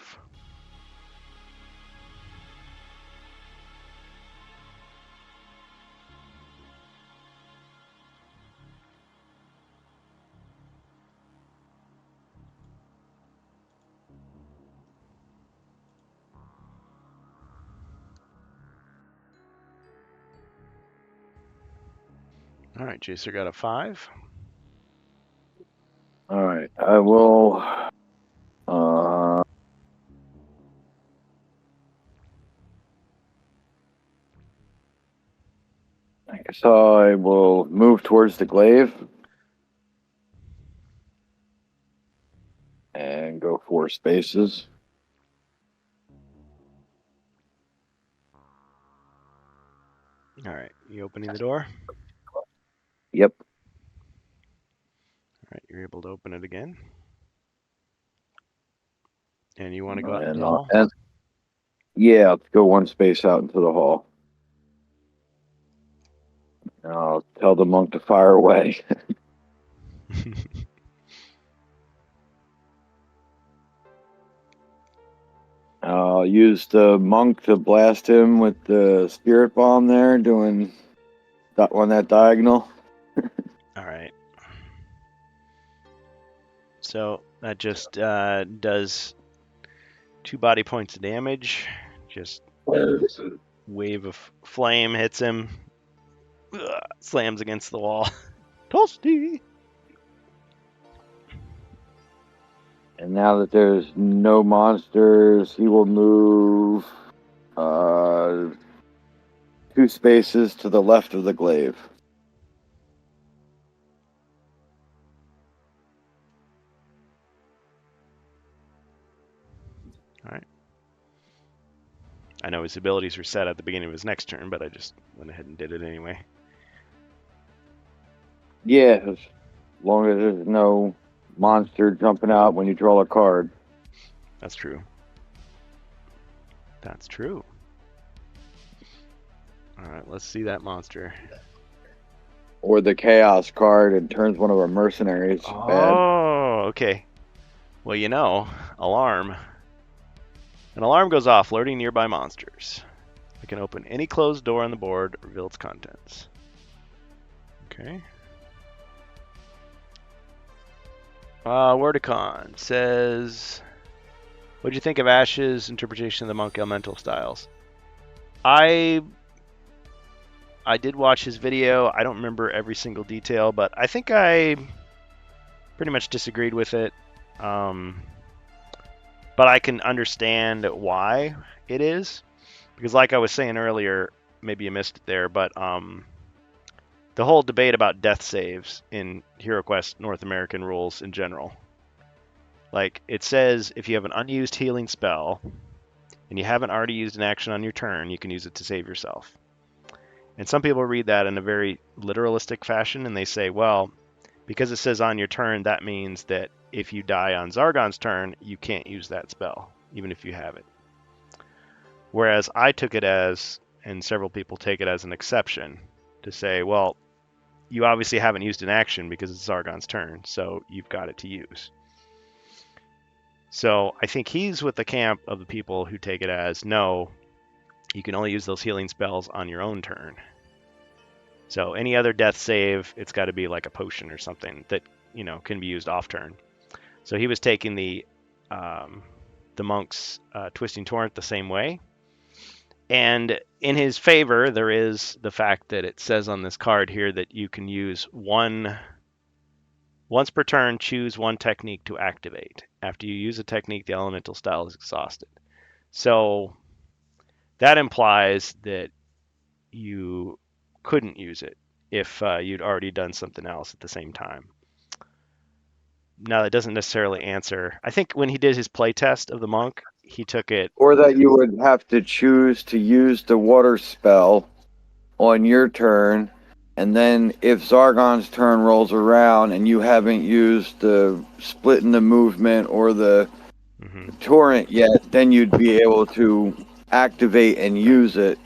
All right, Jacer got a 5. All right, I will. Uh, I guess I will move towards the glaive and go 4 spaces. All right, you opening the door? Yep. All right, you're able to open it again. And you want to go out into And, the hall? and yeah, let's go 1 space out into the hall. And I'll tell the monk to fire away. I'll use the monk to blast him with the spirit bomb there, doing that one, that diagonal. All right. So that just does 2 body points of damage. Just wave of flame hits him. Ugh, slams against the wall. Toasty. And now that there's no monsters, he will move 2 spaces to the left of the glaive. All right. I know his abilities were set at the beginning of his next turn, but I just went ahead and did it anyway. Yeah, as long as there's no monster jumping out when you draw a card. That's true. That's true. All right, let's see that monster. Or the chaos card and turns one of our mercenaries bad. Oh, okay. Well, you know, alarm. An alarm goes off, alerting nearby monsters. I can open any closed door on the board, reveal its contents. Okay. Wordicon says, "What'd you think of Ash's interpretation of the monk elemental styles?" I did watch his video. I don't remember every single detail, but I think I pretty much disagreed with it. But I can understand why it is, because like I was saying earlier, maybe you missed it there, but the whole debate about death saves in HeroQuest North American rules in general. Like, it says if you have an unused healing spell and you haven't already used an action on your turn, you can use it to save yourself. And some people read that in a very literalistic fashion, and they say, well, because it says on your turn, that means that if you die on Zargon's turn, you can't use that spell, even if you have it. Whereas I took it as, and several people take it as an exception, to say, well, you obviously haven't used an action because it's Zargon's turn, so you've got it to use. So I think he's with the camp of the people who take it as, no, you can only use those healing spells on your own turn. So any other death save, it's got to be like a potion or something that, you know, can be used off turn. So he was taking the monk's Twisting Torrent the same way. And in his favor, there is the fact that it says on this card here that you can use once per turn, choose one technique to activate. After you use a technique, the elemental style is exhausted. So that implies that you couldn't use it if you'd already done something else at the same time. No, that doesn't necessarily answer. I think when he did his play test of the monk, he took it. Or that you would have to choose to use the water spell on your turn, and then if Zargon's turn rolls around and you haven't used the split in the movement or the Mhm. torrent yet, then you'd be able to activate and use it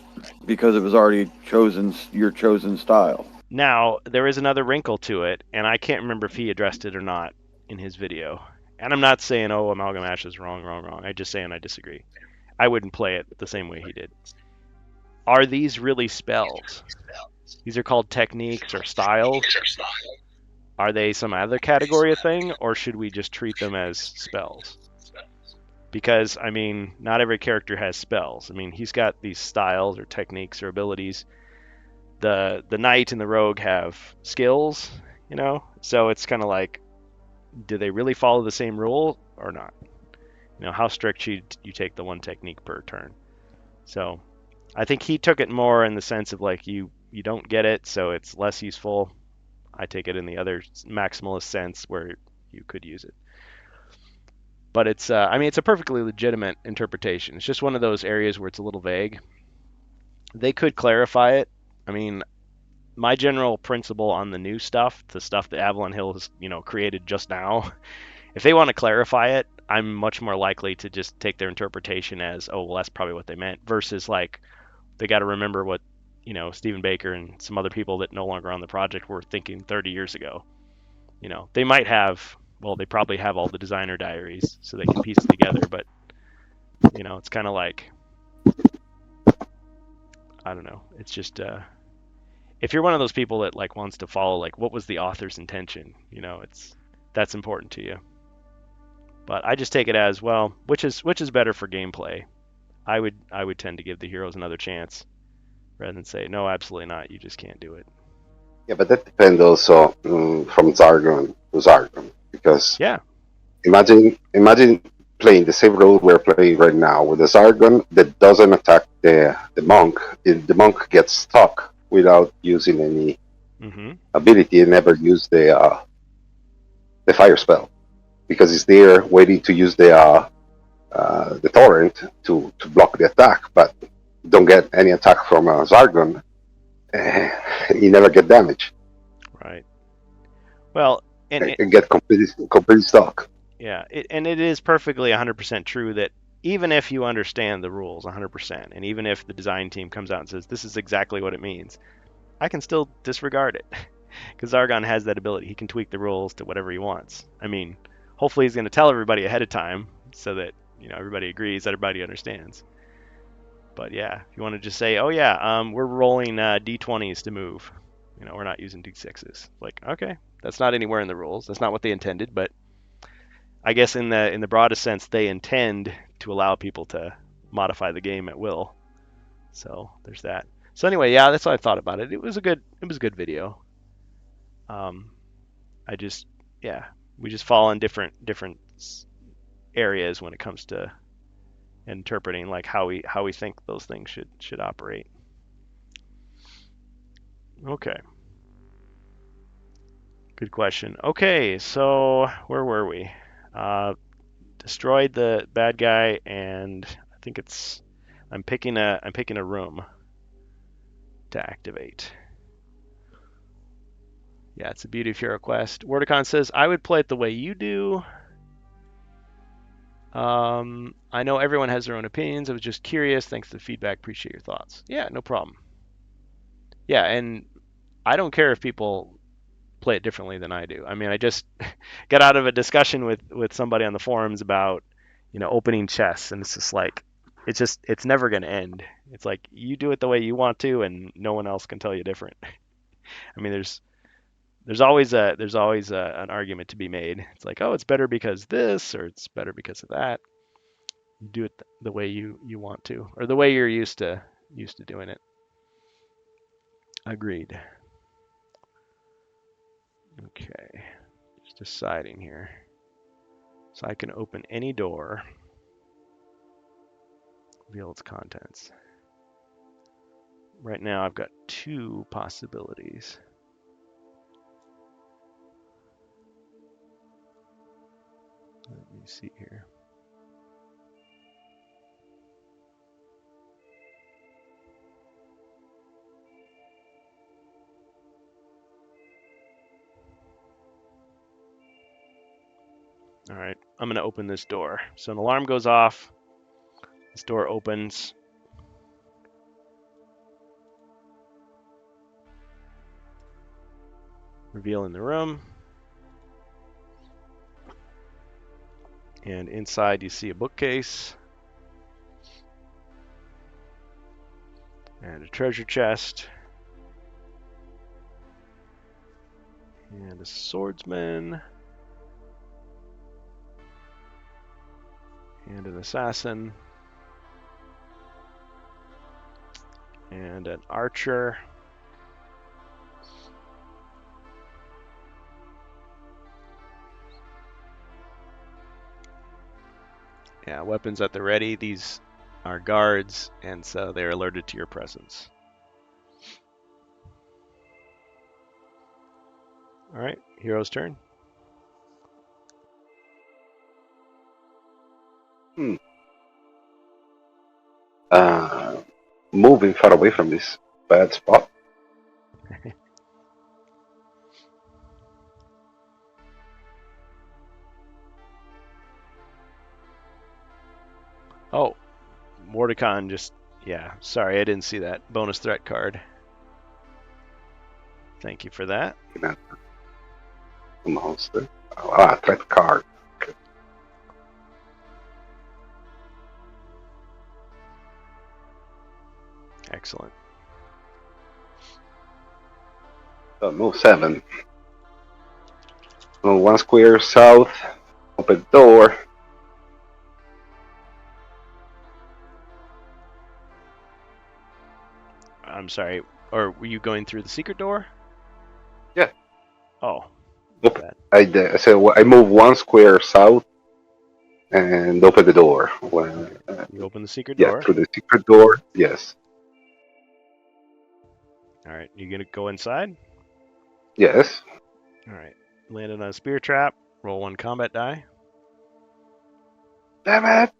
because it was already chosen your chosen style. Now, there is another wrinkle to it, and I can't remember if he addressed it or not in his video. And I'm not saying, oh, Amalgam Ash is wrong, wrong, wrong. I'm just saying I disagree. I wouldn't play it the same way he did. Are these really spells? These are called techniques or styles. Are they some other category of thing, or should we just treat them as spells? Because, I mean, not every character has spells. I mean, he's got these styles or techniques or abilities. The knight and the rogue have skills, you know? So it's kind of like, do they really follow the same rule or not? You know, how strict you take the one technique per turn. So I think he took it more in the sense of like you don't get it, so it's less useful. I take it in the other maximalist sense where you could use it. But it's I mean it's a perfectly legitimate interpretation. It's just one of those areas where it's a little vague. They could clarify it. I mean, my general principle on the new stuff, the stuff that Avalon Hill has, created just now, if they want to clarify it, I'm much more likely to just take their interpretation as, oh, well, that's probably what they meant, versus like they got to remember what, Stephen Baker and some other people that no longer on the project were thinking 30 years ago. They might have, well, they probably have all the designer diaries so they can piece it together, but it's kind of like, I don't know. It's just if you're one of those people that like wants to follow like what was the author's intention, that's important to you. But I just take it as, well, which is better for gameplay. I would tend to give the heroes another chance rather than say no, absolutely not. You just can't do it. Yeah, but that depends also from Zargon to Zargon, because Yeah. imagine playing the same role we're playing right now with a Zargon that doesn't attack the monk. The monk gets stuck without using any Mm-hmm. ability and never use the fire spell because it's there waiting to use the torrent to block the attack, but don't get any attack from a Zargon. You never get damage. Right. Well, and And get completely stuck. yeah, and it is perfectly 100% true that even if you understand the rules 100%, and even if the design team comes out and says this is exactly what it means, I can still disregard it because Zargon has that ability. He can tweak the rules to whatever he wants. I mean, hopefully he's going to tell everybody ahead of time so that everybody agrees, everybody understands. But yeah, if you want to just say, oh yeah, we're rolling d20s to move, we're not using d6s. Like, okay, that's not anywhere in the rules. That's not what they intended, but I guess in the broadest sense, they intend to allow people to modify the game at will. So there's that. So anyway, yeah, that's what I thought about it. It was a good video. Um, I just, yeah, we just fall in different areas when it comes to interpreting like how we think those things should operate. Okay. Good question. Okay, so where were we? Destroyed the bad guy, and I think I'm picking a room to activate. Yeah, it's the beauty of HeroQuest. Wordicon says, I would play it the way you do. I know everyone has their own opinions. I was just curious. Thanks for the feedback. Appreciate your thoughts. Yeah, no problem. Yeah, and I don't care if people play it differently than I do. I mean, I just got out of a discussion with somebody on the forums about, opening chests, and it's just like, it's never going to end. It's like you do it the way you want to, and no one else can tell you different. I mean, there's always an argument to be made. It's like, oh, it's better because this, or it's better because of that. You do it the way you want to, or the way you're used to doing it. Agreed. Okay, just deciding here. So I can open any door, reveal its contents. Right now I've got two possibilities. Let me see here. All right, I'm going to open this door. So an alarm goes off. This door opens. Revealing the room. And inside you see a bookcase. And a treasure chest. And a swordsman. And an assassin. And an archer. Yeah, weapons at the ready. These are guards, and so they're alerted to your presence. All right, hero's turn. Moving far away from this bad spot. Oh, Mordecon just, yeah, sorry, I didn't see that bonus threat card. Thank you for that. Monster. Threat card. Okay. Excellent. So move 7. Move 1 square south. Open the door. I'm sorry, or were you going through the secret door? Yeah. Oh. Open. I move 1 square south and open the door. You open the secret Yeah, door. through the secret door. Yes. All right, you gonna go inside? Yes. All right, landed on a spear trap. Roll 1 combat die. Damn it!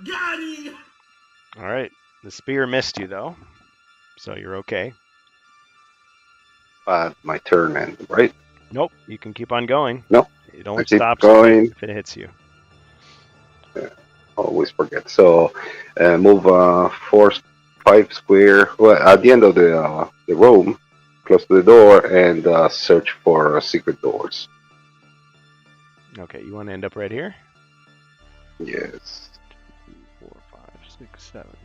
Got him! All right, the spear missed you though, so you're okay. My turn end, right? Nope, you can keep on going. Nope. It only I keep stops going. if it hits you. Always forget. So move 5 square. Well, at the end of the room, close to the door, and search for secret doors. Okay, you want to end up right here? Yes. 2, 4, 5, 6, 7.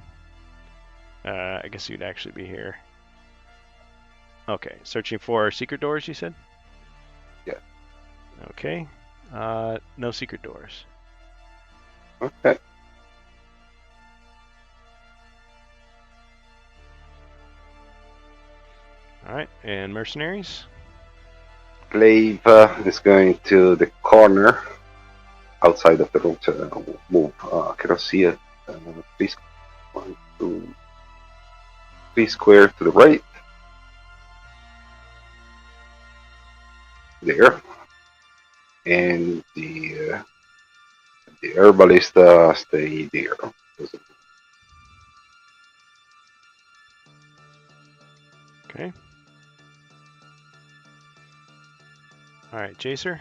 I guess you'd actually be here. Okay, searching for secret doors, you said? Yeah. Okay. No secret doors. Okay. Alright, and mercenaries? Glaive is going to the corner outside of the room to move. Cannot see it. Please, 1, 2, 3 square to the right. There. And the herbalist stay there. Okay. Alright, Jacer?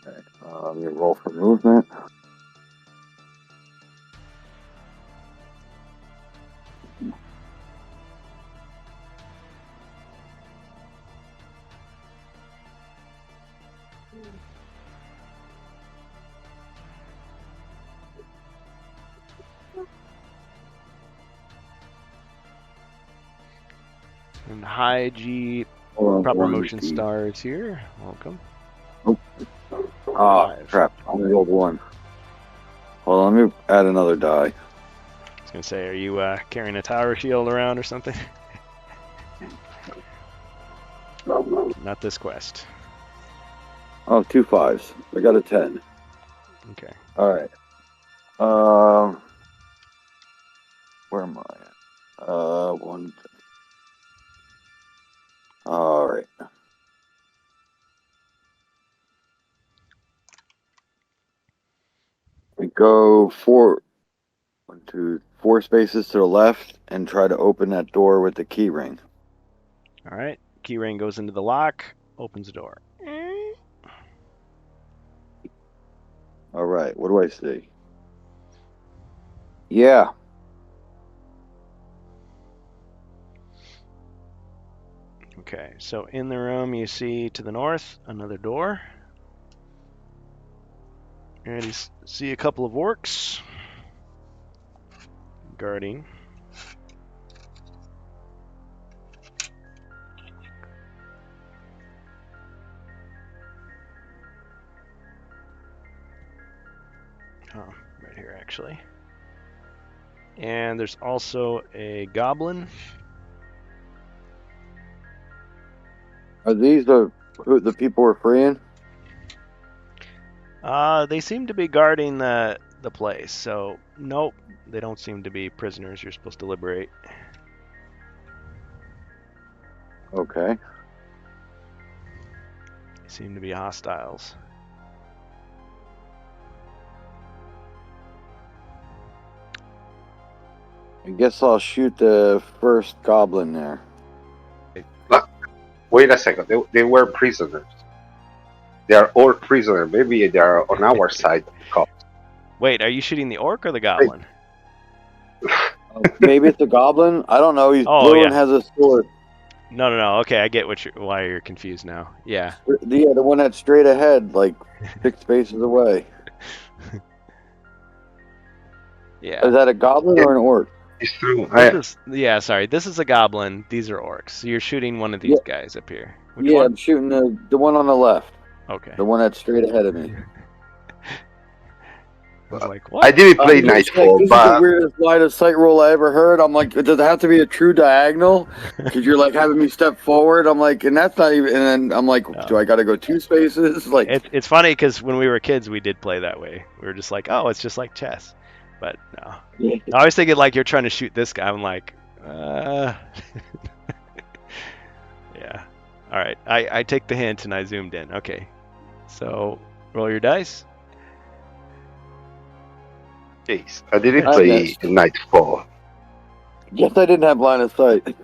Okay. Let me roll for movement. And hi, G. Hold Proper on, motion 1D. stars here. Welcome. Oh, 5. crap. I only rolled 1. Hold on, let me add another die. I was gonna say, are you carrying a tower shield around or something? not this quest. Oh, 2 5s. I got a 10. Okay. All right. Where am I at? 1. All right. We go 4 spaces to the left and try to open that door with the key ring. All right. Key ring goes into the lock, opens the door. All right. What do I see? Yeah. Okay, so in the room you see to the north another door. And you see a couple of orcs guarding. Oh, right here actually. And there's also a goblin. Are these the people we're freeing? They seem to be guarding the place, so nope, they don't seem to be prisoners you're supposed to liberate. Okay. They seem to be hostiles. I guess I'll shoot the first goblin there. Wait a second. They were prisoners. They are all prisoners. Maybe they are on our side. Wait, are you shooting the orc or the goblin? Maybe it's a goblin. I don't know. He's Oh, blue yeah. and has a sword. No. Okay, I get why you're confused now. Yeah. Yeah, the one that's straight ahead, like 6 spaces away. Yeah. Is that a goblin or an orc? It's true. Sorry. This is a goblin. These are orcs. So you're shooting one of these guys up here. Which Yeah, one? I'm shooting the one on the left. Okay. The one that's straight ahead of me. I was like, what? I didn't play This is Nightfall, the but weirdest line of sight roll I ever heard. I'm like, does it have to be a true diagonal? Because you're like having me step forward. I'm like, and that's not even. And then I'm like, No. do I got to go 2 spaces? Like, It's funny because when we were kids, we did play that way. We were just like, oh, it's just like chess. But no. I was thinking like you're trying to shoot this guy. I'm like, yeah. All right. I take the hint and I zoomed in. Okay. So roll your dice. jeez, I didn't I play missed. Nightfall. Yes, I didn't have line of sight.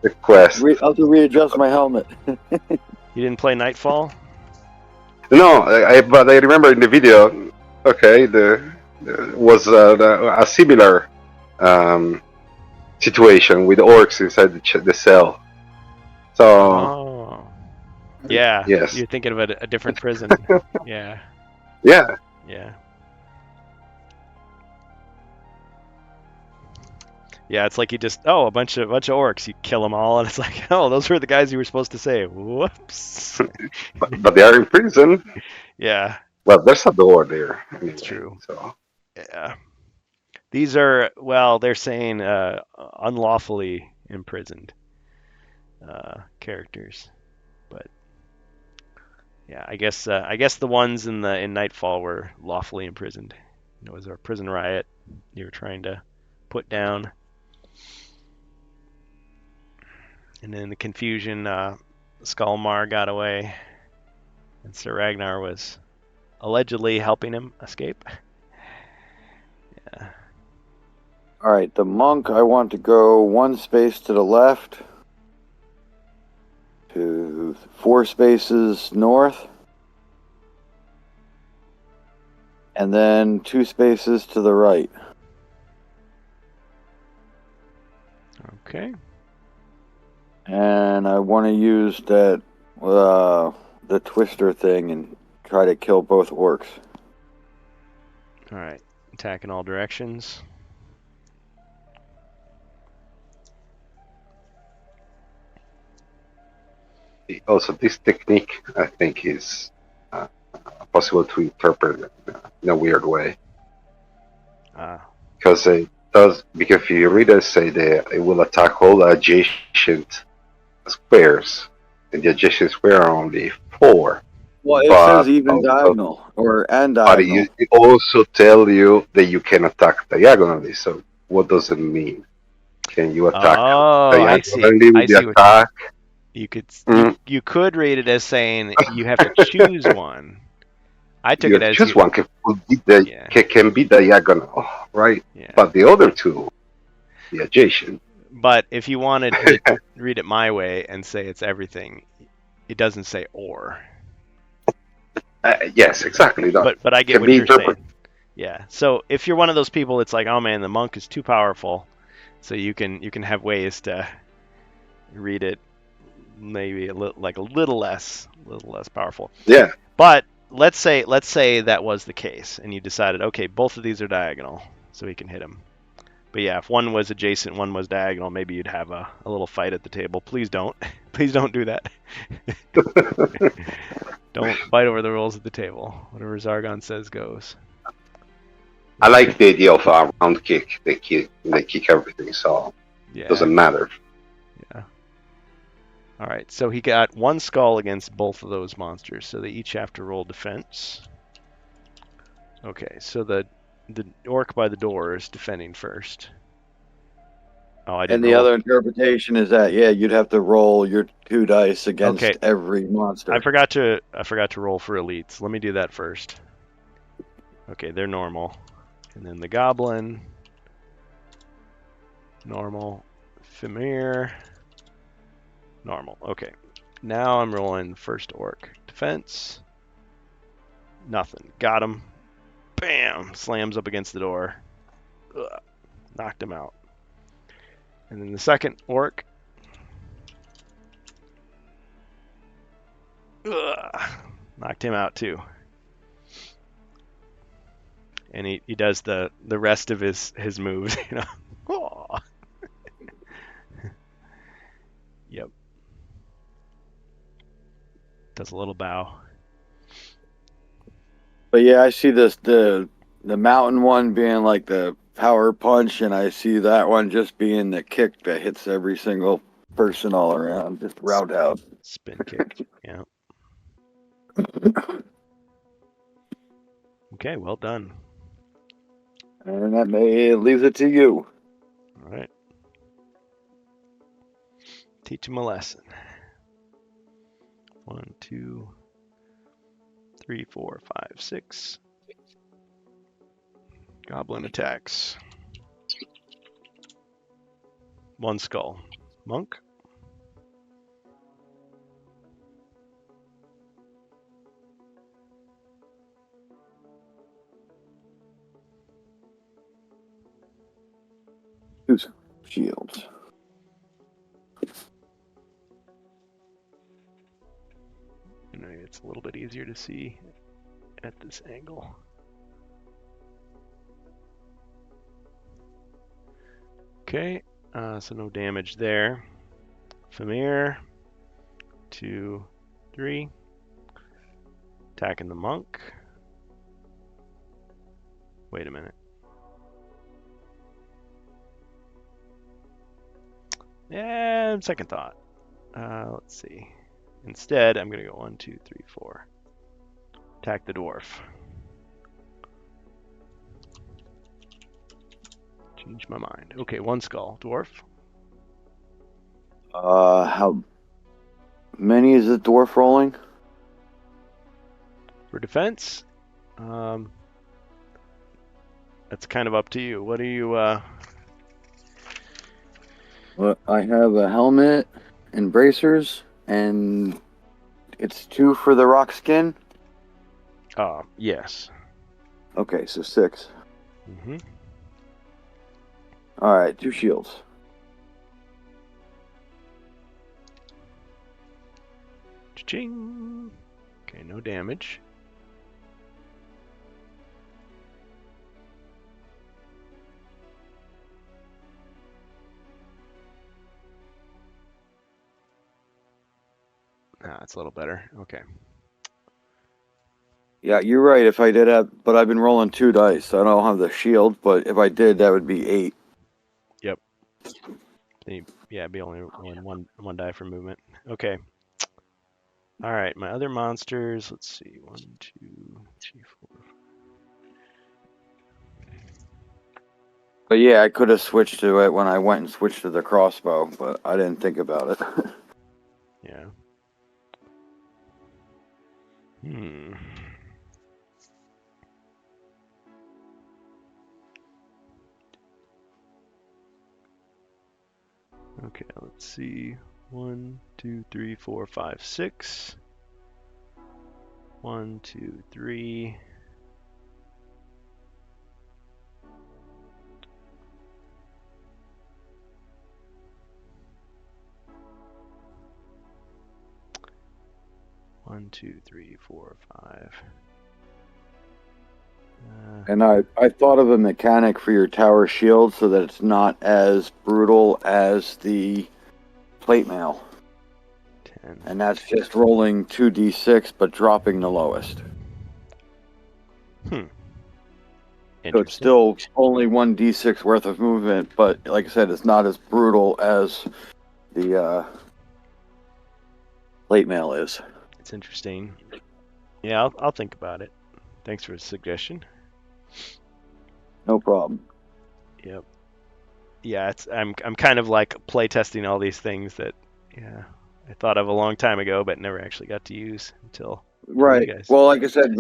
The quest. I'll have to readjust my helmet. You didn't play Nightfall? No, but I remember in the video. Okay, there was a similar situation with orcs inside the cell. So Oh. Yeah. Yes. You're thinking of a different prison. Yeah. yeah, Yeah. Yeah, it's like you just a bunch of orcs. You kill them all, and it's like, oh, those were the guys you were supposed to save. Whoops. but they are in prison. Yeah, Well, there's a door there. Anyway, it's true. So Yeah, these are they're saying unlawfully imprisoned characters, but yeah, I guess the ones in Nightfall were lawfully imprisoned. It was a prison riot you were trying to put down. And in the confusion, Skullmar got away, and Sir Ragnar was allegedly helping him escape. Yeah. All right, the monk, I want to go 1 space to the left, to 4 spaces north, and then 2 spaces to the right. Okay. And I want to use that the twister thing and try to kill both orcs. All right. Attack in all directions. also this technique, I think, is possible to interpret in a weird way. Because if you read it, say that it will attack all adjacent squares, and the adjacent square are only 4. Well, it But says even also, diagonal or and but diagonal. it also tell you that you can attack diagonally. So what does it mean? Can you attack Oh, I see. diagonally I with the see what attack? you could. Mm, You could read it as saying you have to choose one. I took you it have to as choose you. one. Yeah, Can be diagonal, right? yeah. But the other two, the adjacent. But if you wanted to read it my way and say it's everything, it doesn't say or. Yes, exactly. That But I get can what be you're interpreted. saying. Yeah. So if you're one of those people, it's like, oh man, the monk is too powerful. So you can have ways to read it maybe a little less powerful. Yeah. But let's say that was the case, and you decided, okay, both of these are diagonal, so he can hit him. But yeah, if one was adjacent, one was diagonal, maybe you'd have a little fight at the table. Please don't. Please don't do that. Don't fight over the rules at the table. Whatever Zargon says goes. I like the idea of a round kick. They kick everything, so it Yeah. doesn't matter. Yeah. All right, so he got one skull against both of those monsters, so they each have to roll defense. Okay, so the orc by the door is defending first. Oh, I And didn't the roll. other interpretation is that you'd have to roll your 2 dice against Okay. every monster. I forgot to roll for elites. Let me do that first. Okay, they're normal. And then the goblin, normal. Fimir, normal. Okay. Now I'm rolling first orc. Defense. Nothing. Got him. Bam! Slams up against the door. Ugh. Knocked him out. And then the second orc. Ugh. Knocked him out too. And he does the rest of his moves, you know. Oh. Yep. Does a little bow. But yeah, I see the mountain one being like the power punch, and I see that one just being the kick that hits every single person all around, just roundhouse. Spin kick. Yeah. Okay, well done. And that leaves it to you. All right. Teach him a lesson. 1, 2, 3, 4, 5, 6. Goblin attacks. One skull. Monk. Who's shields? You know, it's a little bit easier to see at this angle. Okay, so no damage there. Fimir. 2, 3. Attacking the monk. Wait a minute. And second thought. Let's see. Instead, I'm going to go 1, 2, 3, 4. Attack the dwarf. Change my mind. Okay, one skull. Dwarf. How many is the dwarf rolling? For defense, that's kind of up to you. What are you? Well, I have a helmet and bracers, and it's 2 for the rock skin. Yes. Okay, so 6. Mm-hmm. All right, 2 shields. Cha-ching. Okay, no damage. It's a little better. Okay. Yeah, you're right. If I did have, but I've been rolling 2 dice. So I don't have the shield, but if I did, that would be 8. Yep. It'd be only one die for movement. Okay. All right, my other monsters. Let's see. 1, 2, 3, 4. But yeah, I could have switched to it when I went and switched to the crossbow, but I didn't think about it. Yeah. Hmm. Okay, let's see. 1, 2, 3, 4, 5, 6. 1, 2, 3. One, 2, 3, 4, 5. And I thought of a mechanic for your tower shield so that it's not as brutal as the plate mail. 10. And that's just rolling 2d6 but dropping the lowest. Hmm. So it's still only 1d6 worth of movement, but like I said, it's not as brutal as the plate mail is. It's interesting. Yeah, I'll think about it. Thanks for the suggestion. No problem. Yep. Yeah, I'm kind of like play testing all these things that I thought of a long time ago, but never actually got to use until Right. you guys. Well, like I said,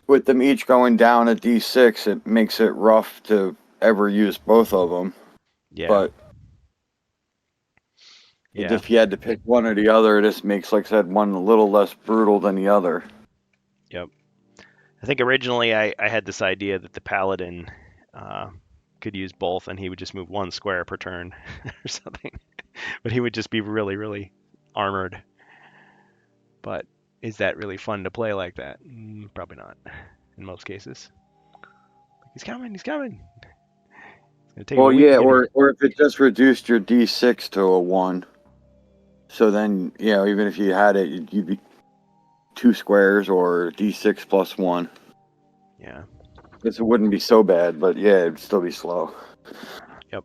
with them each going down a d6, it makes it rough to ever use both of them. Yeah. But if you had to pick one or the other, this makes, like I said, one a little less brutal than the other. Yep. I think originally I had this idea that the paladin could use both, and he would just move 1 square per turn or something. But he would just be really, really armored. But is that really fun to play like that? Probably not in most cases. He's coming. He's coming. Well, yeah, or if it just reduced your d6 to a 1. So then, even if you had it, you'd be 2 squares or d6 plus 1. Yeah. Because it wouldn't be so bad, but yeah, it'd still be slow. Yep.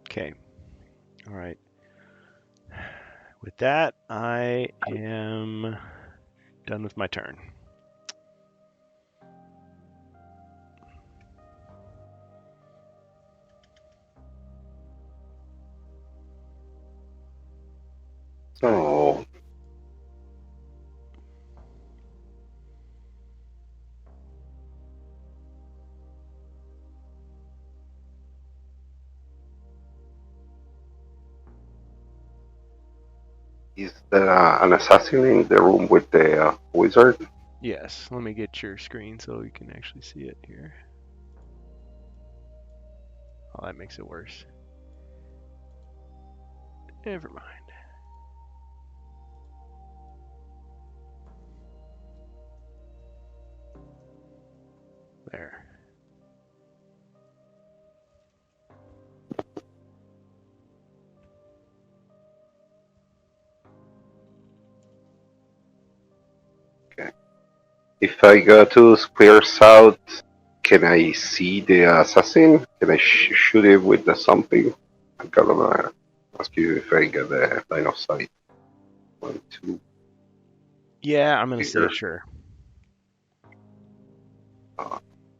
Okay. All right. With that, I am done with my turn. So, is there an assassin in the room with the wizard? Yes. Let me get your screen so you can actually see it here. Oh, that makes it worse. Never mind. There. Okay. If I go to square south, can I see the assassin? Can I shoot it with the something? I'm gonna ask you if I get the line of sight. 1, 2. Yeah, I'm gonna say sure.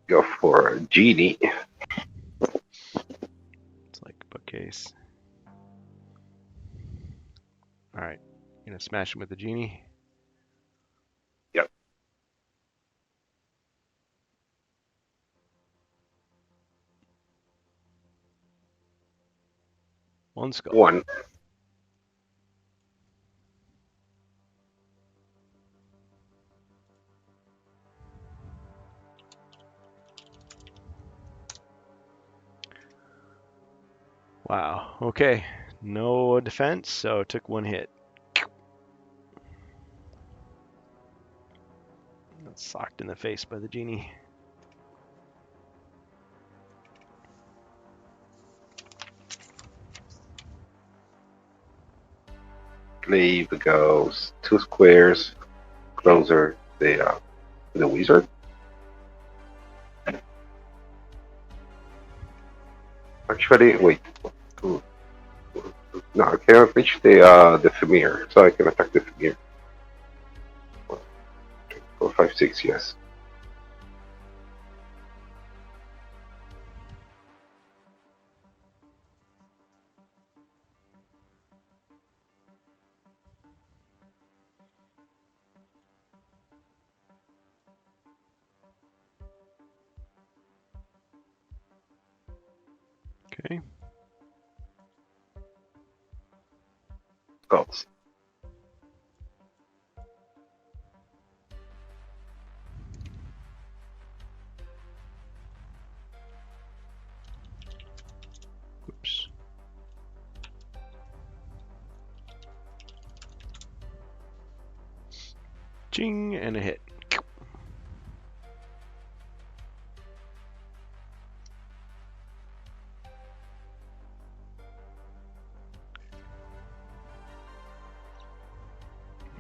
Go for Genie. It's like a bookcase. All right. You gonna smash him with the genie? Yep. 1 skull. 1. Wow. Okay. No defense, so it took 1 hit. Got socked in the face by the genie. Glaive goes 2 squares closer to the wizard. Actually, wait. Ooh. No, I cannot reach the Femir, so I can attack the Femir. 4, 5, 6, yes. Okay. Skulls. Oops. Ching, and a hit.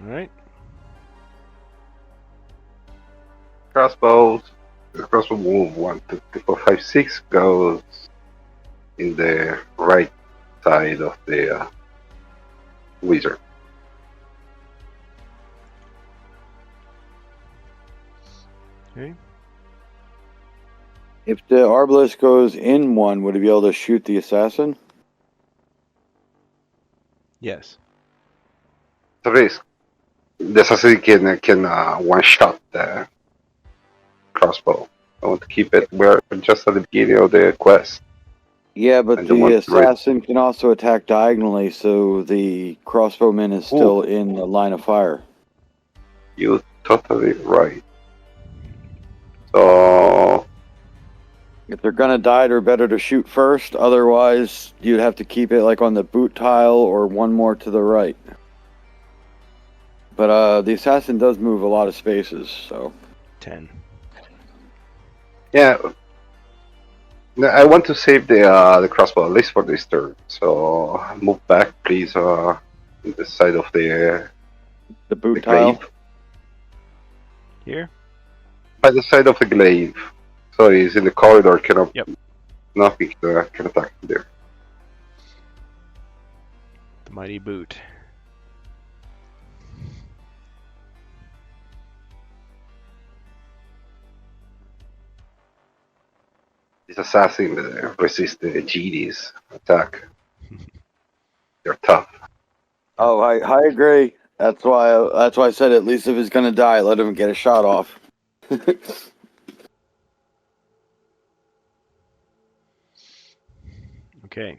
Alright. Crossbows. The crossbow move 1, 2, 3, 4, 5, 6 goes in the right side of the wizard. Okay. If the Arbalest goes in one, would he be able to shoot the assassin? Yes. It's a risk. The assassin can one shot the crossbow. I want to keep it where just at the beginning of the quest. Yeah, but I don't the want to risk. assassin can also attack diagonally, so the crossbowman is still in the line of fire. You're totally right. So If they're gonna die, they're better to shoot first. Otherwise, you'd have to keep it like on the boot tile or one more to the right. But the assassin does move a lot of spaces, so 10. yeah, no, I want to save the crossbow at least for this turn. So move back, please. In the side of the boot tile. glaive. Here? By the side of the glaive. So he's in the corridor. Cannot. Yep. Nothing can attack him there. The mighty boot. This assassin resists the GD's attack. They're tough. Oh, I agree. That's why I said at least if he's gonna die, let him get a shot off. Okay.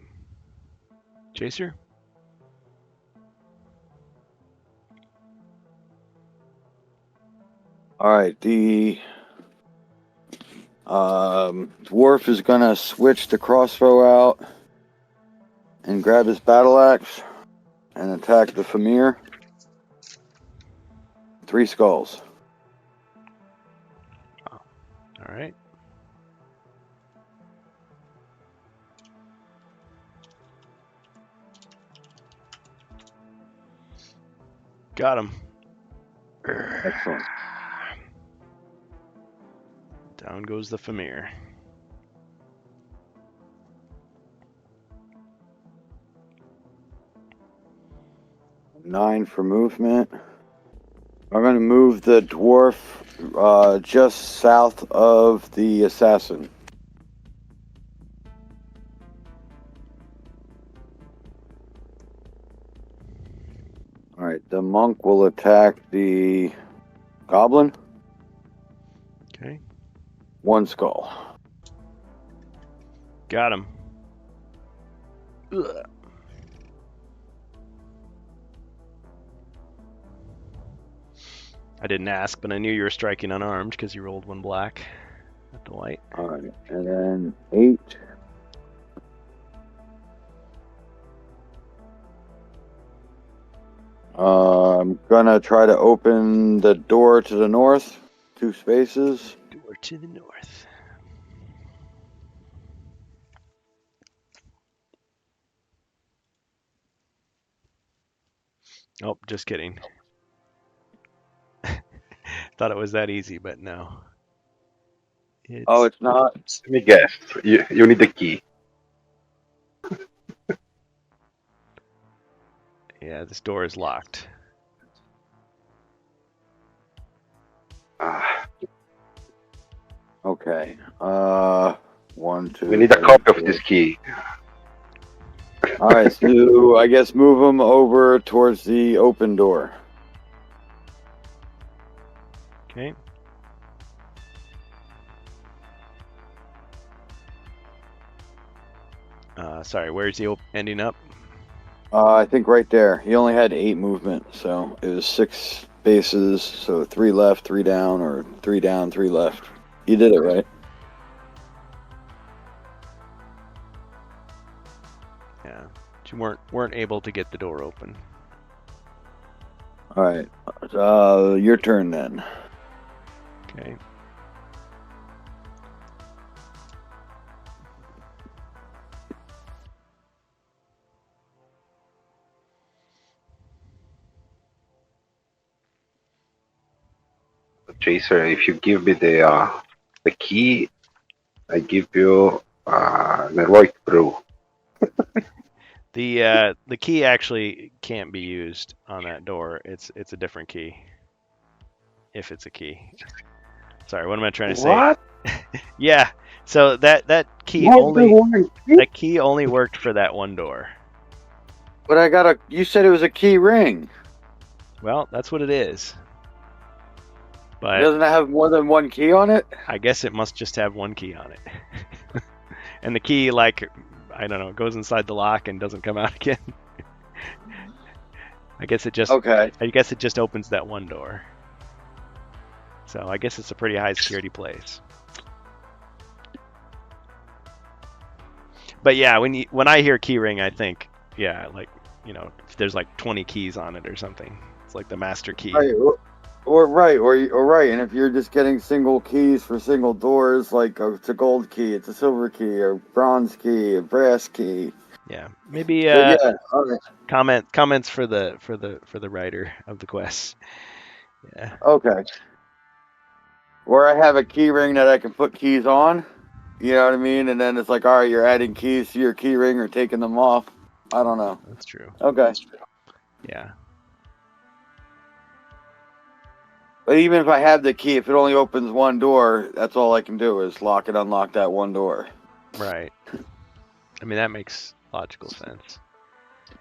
Chaser? All right, the dwarf is gonna switch the crossbow out and grab his battle axe and attack the Femir. 3 skulls. Alright. Got him. Excellent. Down goes the Femir. Nine for movement. I'm going to move the dwarf just south of the assassin. All right, the monk will attack the goblin. Okay. 1 skull. Got him. Ugh. I didn't ask, but I knew you were striking unarmed because you rolled 1 black at the white. All right, and then 8. I'm gonna try to open the door to the north. 2 spaces. Door to the north. Oh, just kidding. Thought it was that easy, but no. Oh, it's not. Let me guess. You need the key. Yeah, this door is locked. Ah, Okay. 1, 2. we need a 3, copy of 4. this key. All right, so I guess move them over towards the open door. Okay. Sorry, where's he ending up? I think right there. He only had 8 movement, so it was 6 bases. So 3 left, 3 down, or 3 down, 3 left. You did it right. Yeah, but you weren't able to get the door open. All right. Your turn then. Okay. Chaser, if you give me the key, I give you an heroic brew. The key actually can't be used on that door. It's a different key. If it's a key. Sorry, what am I trying to say? What? Yeah. So that key What the only one? that key only worked for that one door. But you said it was a key ring. Well, that's what it is. But Doesn't it have more than one key on it? I guess it must just have one key on it. And the key, like, I don't know, goes inside the lock and doesn't come out again. I guess it just opens that one door. So I guess it's a pretty high security place. But yeah, when I hear key ring, I think, yeah, like, you know, if there's like 20 keys on it or something. It's like the master key. Right. Or right, and if you're just getting single keys for single doors, like it's a gold key, it's a silver key, a bronze key, a brass key. Yeah, maybe So yeah, all right. comments for the writer of the quest. Yeah. Okay. Or I have a key ring that I can put keys on. You know what I mean? And then it's like, all right, you're adding keys to your key ring or taking them off. I don't know. That's true. Okay. Yeah. But even if I have the key, if it only opens one door, that's all I can do is lock and unlock that one door. Right. I mean, that makes logical sense.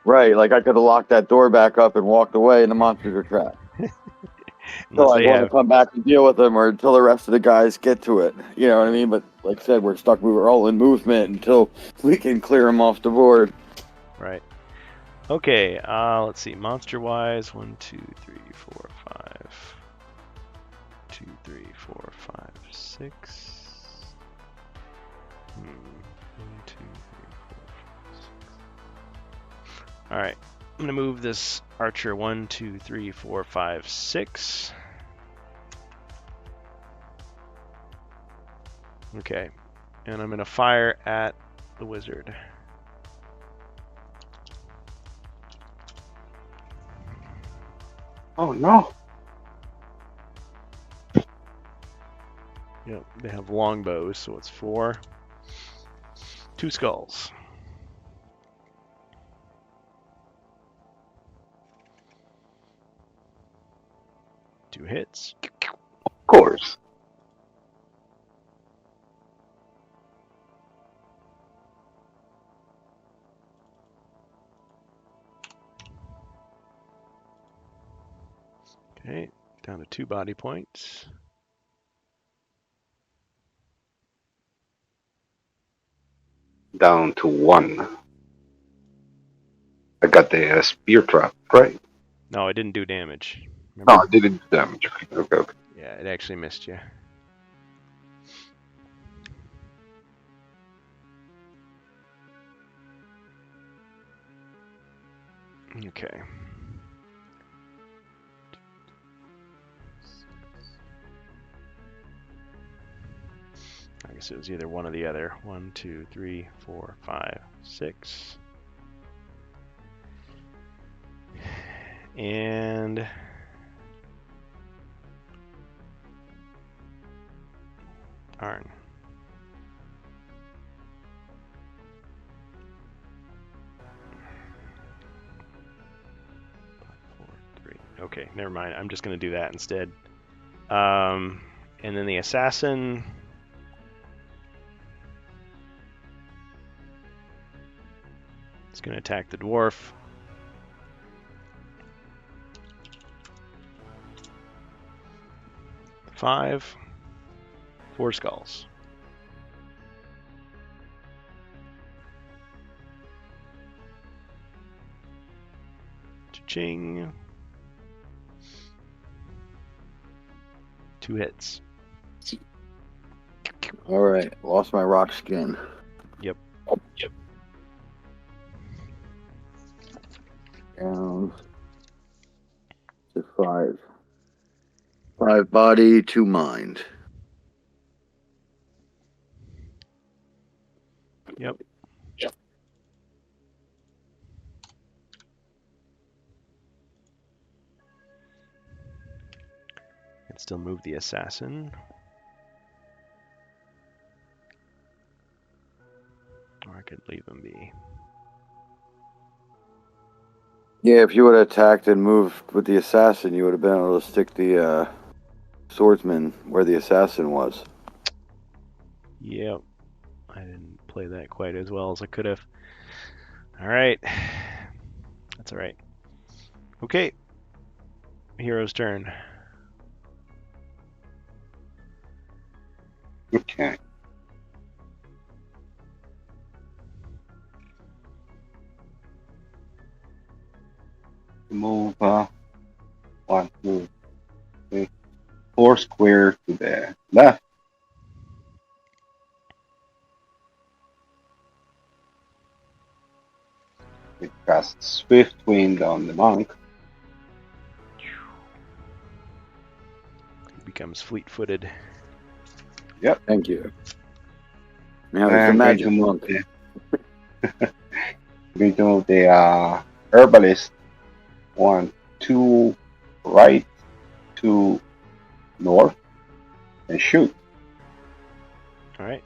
Right, like I could have locked that door back up and walked away and the monsters are trapped. Unless So I they want to have. come back and deal with them or until the rest of the guys get to it. You know what I mean? But like I said, we're stuck. We were all in movement until we can clear them off the board. Right. Okay. Let's see. Monster wise, 1, 2, 3, 4, 5. 2, 3, 4, 5, 6. 1, 2, 3, 4, 5, 6. All right. I'm gonna move this archer 1, 2, 3, 4, 5, 6. Okay. And I'm gonna fire at the wizard. Oh no! Yep, they have longbows, so it's 4. 2 skulls. Two hits. Of course. Okay, down to 2 body points. Down to 1. I got the spear trap, right? No, it didn't do damage. No, Remember? I didn't do damage. Okay. Yeah, it actually missed you. Okay. I guess it was either one or the other. 1, 2, 3, 4, 5, 6. And Arn. okay, never mind. I'm just going to do that instead. And then the assassin. It's going to attack the dwarf. Five. 4 skulls. Cha-ching. 2 hits. All right, lost my rock skin. Yep. Down to 5. 5 body, 2 mind. Yep. Can still move the assassin. Or I could leave him be. Yeah, if you would have attacked and moved with the assassin, you would have been able to stick the swordsman where the assassin was. Yep. I didn't play that quite as well as I could have. Alright. That's alright. Okay. Hero's turn. Okay. Move 1, 2, 3, 4 square to the left. It casts Swift Wind on the monk. He becomes fleet-footed. Thank you. Now it's a And magic going to monk. move going to move the herbalist 1, 2 right, 2 north, and shoot. Alright.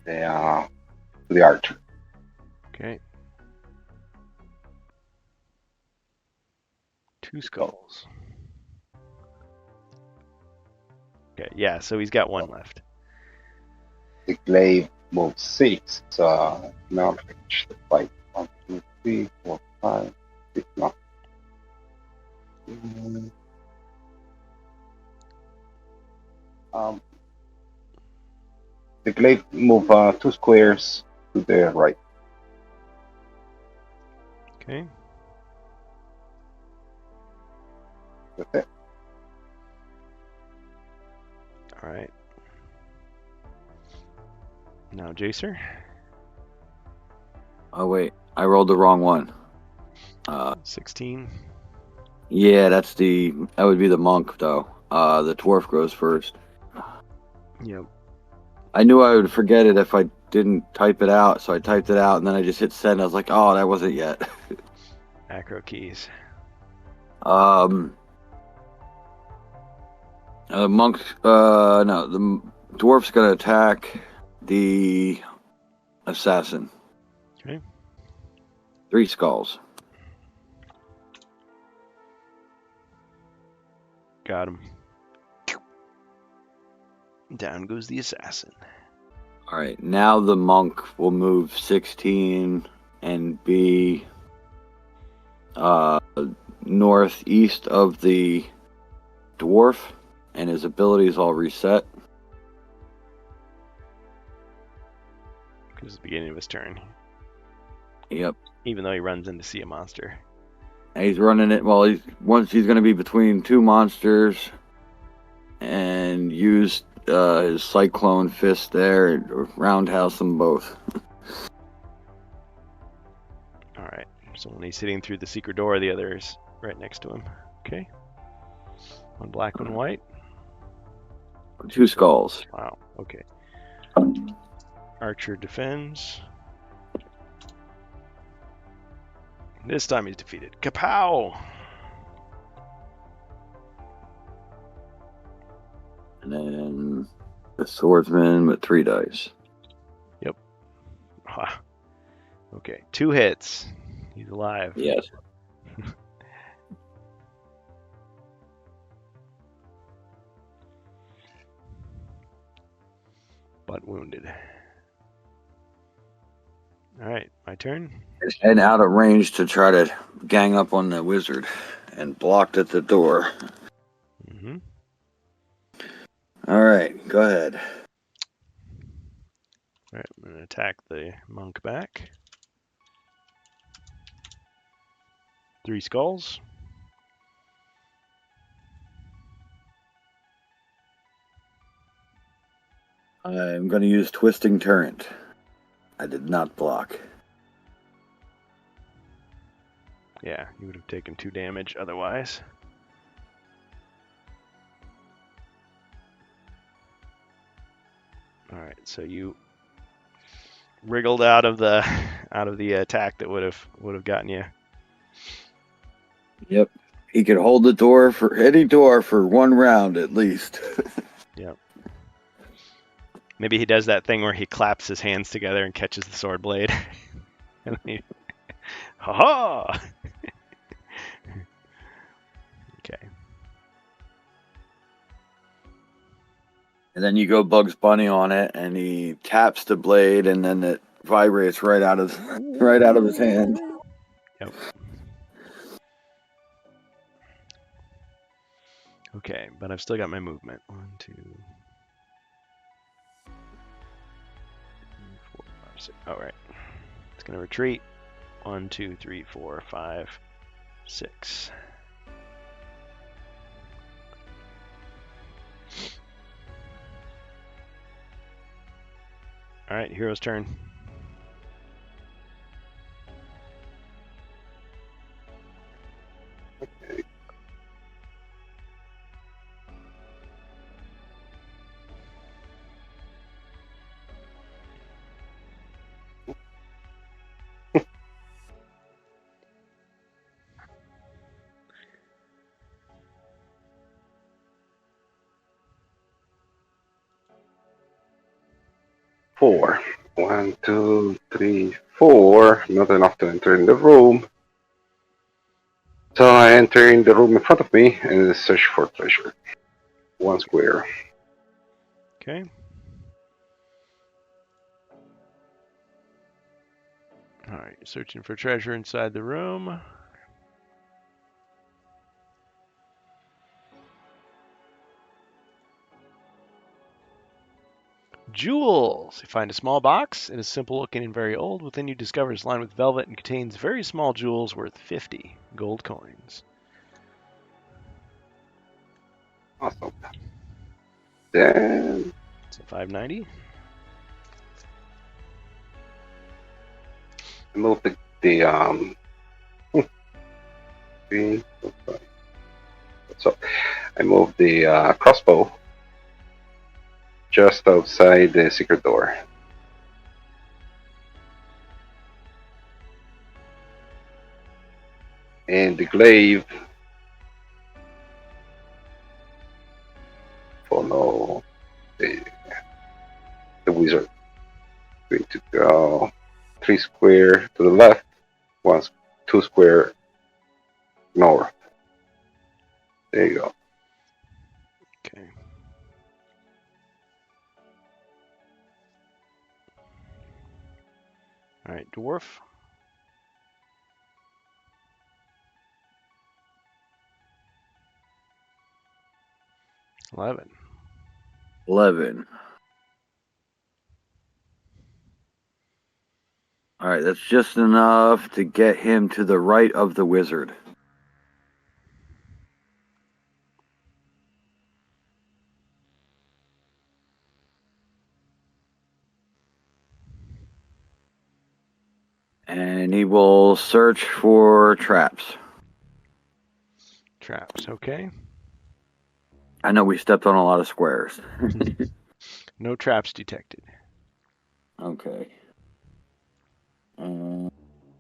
The archer. Okay. 2 skulls. Okay, yeah, so he's got 1 left. The glaive moves 6, so now reach the fight. 1, 2, 3, 4, 5, 6, no. The glaive move 2 squares to the right. Okay. That's it. Alright. Now Jacer. Oh wait, I rolled the wrong one. 16. Yeah, that would be the monk though. The dwarf goes first. Yep. I knew I would forget it if I didn't type it out, so I typed it out and then I just hit send. I was like, oh, that wasn't yet. Macro keys. Monk. No, the dwarf's gonna attack the assassin. Okay. 3 skulls. Got him. Down goes the assassin. All right, now the monk will move 16 and be northeast of the dwarf, and his abilities all reset. Because it's the beginning of his turn. Yep. Even though he runs in to see a monster. And he's running it. Well, he's going to be between 2 monsters, and use his cyclone fist there and roundhouse them both. Alright. So when he's hitting through the secret door, the other is right next to him. Okay. 1 black, 1 white. 2 skulls. Wow. Okay. Archer defends. This time he's defeated. Kapow! And then the swordsman with 3 dice. Yep. Okay, 2 hits. He's alive. Yes. But wounded. Alright, my turn. And out of range to try to gang up on the wizard and blocked at the door. Mm-hmm. All right, go ahead. Alright, I'm going to attack the monk back. 3 skulls. I'm going to use Twisting Turret. I did not block. Yeah, you would have taken 2 damage otherwise. Alright, so you wriggled out of the attack that would have gotten you. Yep. He could hold the door for any door for 1 round at least. Yep. Maybe he does that thing where he claps his hands together and catches the sword blade. And he, ha ha! Okay. And then you go Bugs Bunny on it, and he taps the blade, and then it vibrates right out of his hand. Yep. Okay, but I've still got my movement. 1, 2, 3, 4, 5, 6. All right. It's gonna retreat. 1, 2, 3, 4, 5, 6. All right, hero's turn. Four. 1, 2, 3, 4. Not enough to enter in the room. So I enter in the room in front of me and search for treasure. 1 square. Okay. All right, searching for treasure inside the room. Jewels! You find a small box. It is simple looking and very old. Within you discover it's lined with velvet and contains very small jewels worth 50 gold coins. Awesome. Then So 590. I move the three, four, five. So I move the crossbow just outside the secret door. And the glaive follow the wizard. Going to go 3 square to the left, 2 square north. There you go. Okay. All right, dwarf. $11. 11. All right, that's just enough to get him to the right of the wizard. And he will search for traps. Traps, okay. I know we stepped on a lot of squares. No traps detected. Okay.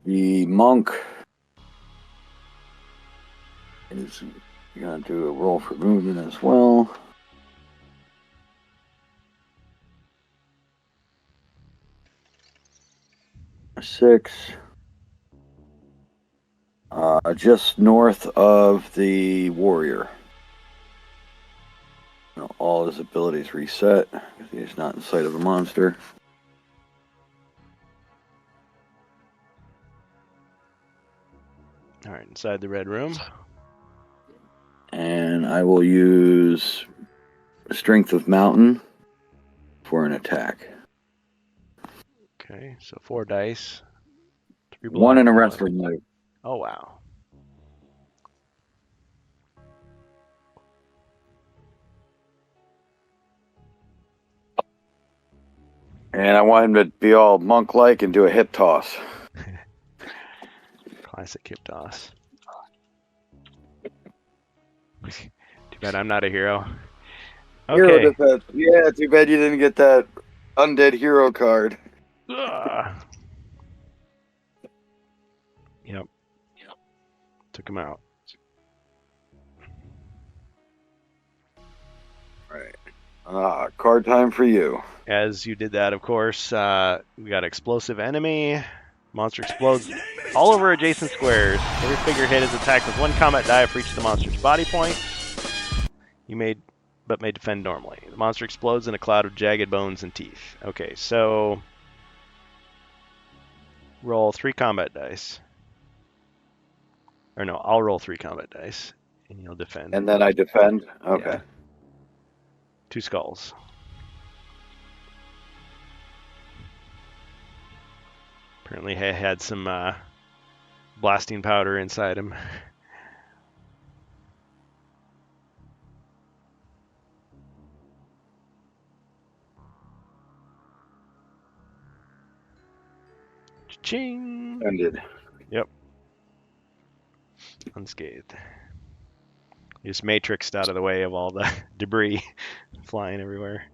The monk is going to do a roll for movement as well. 6. Just north of the warrior. All his abilities reset because he's not in sight of a monster. All right, inside the red room. And I will use Strength of Mountain for an attack. Okay, so 4 dice. 3 One in a block, wrestling move. Oh, wow. And I want him to be all monk-like and do a hip toss. Classic hip toss. Too bad I'm not a hero. Hero Okay. defense. Yeah, too bad you didn't get that undead hero card. Yep. Took him out. Right. Card time for you. As you did that, of course, we got explosive enemy. Monster explodes all over adjacent squares. Every figurehead is attacked with 1 combat die for each of the monster's body points. You may defend normally. The monster explodes in a cloud of jagged bones and teeth. Okay, so roll 3 combat dice. Or no, I'll roll 3 combat dice, and you'll defend. And then I defend? Okay. Yeah. 2 skulls. Apparently he had some blasting powder inside him. Ching! Ended. Yep. Unscathed. Just matrixed out of the way of all the debris flying everywhere.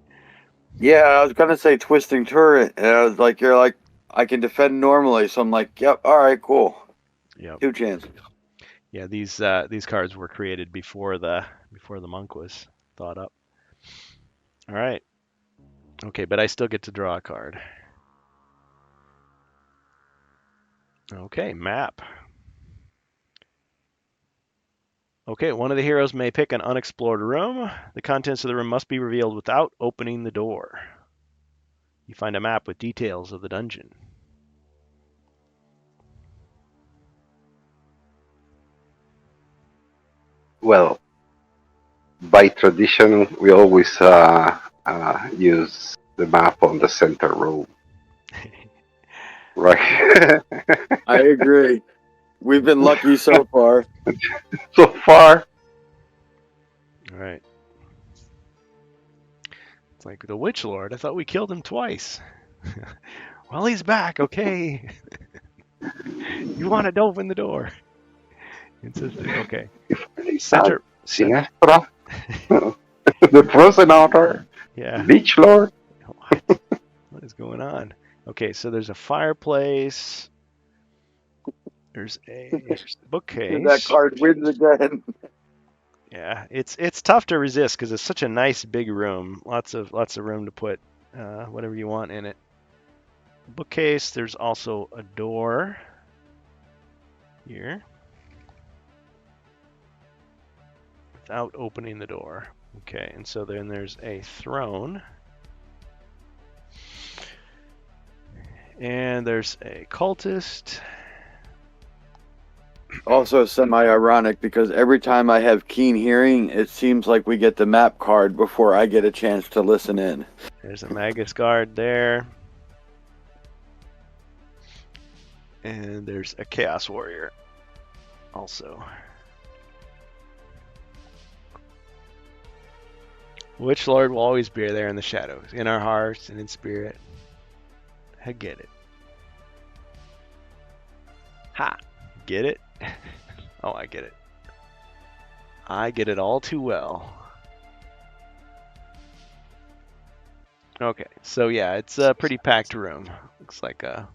Yeah, I was gonna say twisting turret, and I was like, "You're like, I can defend normally," so I'm like, "Yep, all right, cool." Yep. 2 chances. Yeah, these cards were created before the monk was thought up. All right. Okay, but I still get to draw a card. Okay, map. Okay, one of the heroes may pick an unexplored room. The contents of the room must be revealed without opening the door. You find a map with details of the dungeon. Well, by tradition, we always use the map on the center row. Right. I agree. We've been lucky so far. So far. All right. It's like the Witch Lord. I thought we killed him twice. Well, he's back. Okay. You wanted to open the door. Insisted. Okay. Center. Sinestra. The Frozen Outer. Yeah. Beach Lord. What is going on? Okay, so there's a fireplace. There's a bookcase. That card wins again. Yeah, it's tough to resist because it's such a nice big room. Lots of room to put whatever you want in it. Bookcase. There's also a door here without opening the door. Okay, and so then there's a throne. And there's a cultist. Also semi-ironic because every time I have keen hearing, it seems like we get the map card before I get a chance to listen in. There's a Magus Guard there. And there's a Chaos Warrior also. Witch Lord will always be there in the shadows, in our hearts and in spirit. I get it. Ha! Get it? Oh, I get it. I get it all too well. Okay, so yeah, it's a pretty packed room. Looks like a...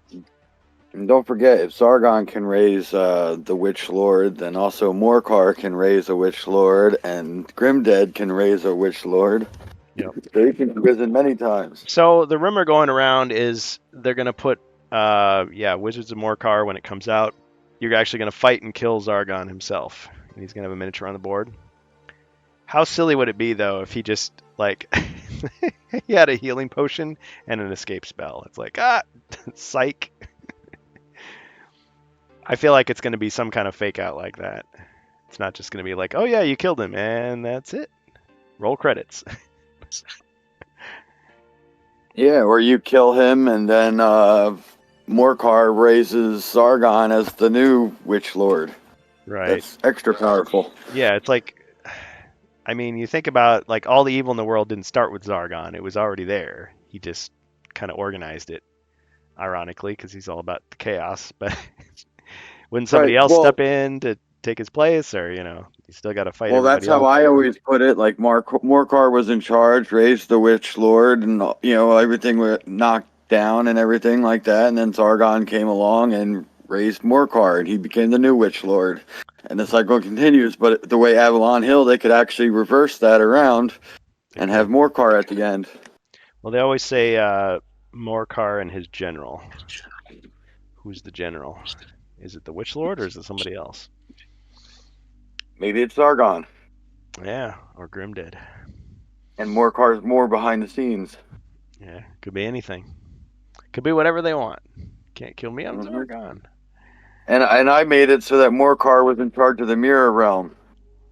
And don't forget, if Sargon can raise the Witch Lord, then also Morcar can raise a Witch Lord, and Grimdead can raise a Witch Lord. Yep. They can be risen many times. So the rumor going around is they're going to put Yeah, Wizards of Morcar, when it comes out, you're actually going to fight and kill Zargon himself. And he's going to have a miniature on the board. How silly would it be, though, if he just, like, he had a healing potion and an escape spell? It's like, psych. I feel like it's going to be some kind of fake out like that. It's not just going to be like, oh, yeah, you killed him, and that's it. Roll credits. Yeah, or you kill him, and then Morcar raises Zargon as the new Witch Lord. Right. That's extra powerful. Yeah, it's like, I mean, you think about, like, all the evil in the world didn't start with Zargon. It was already there. He just kind of organized it, ironically, because he's all about the chaos. But wouldn't somebody else step in to take his place, or, you still got to fight everybody that's how else? I always put it. Like, Morcar was in charge, raised the Witch Lord, and, everything was knocked down and everything like that. And then Zargon came along and raised Morcar, and he became the new Witch Lord. And the cycle continues, but the way Avalon Hill, they could actually reverse that around and have Morcar at the end. Well, they always say Morcar and his general. Who's the general? Is it the Witch Lord, or is it somebody else? Maybe it's Zargon. Yeah, or Grimdead. And Morcar's more behind the scenes. Yeah, could be anything. Could be whatever they want. Can't kill me, I'm Zargon. And I made it so that Morcar was in charge of the Mirror Realm.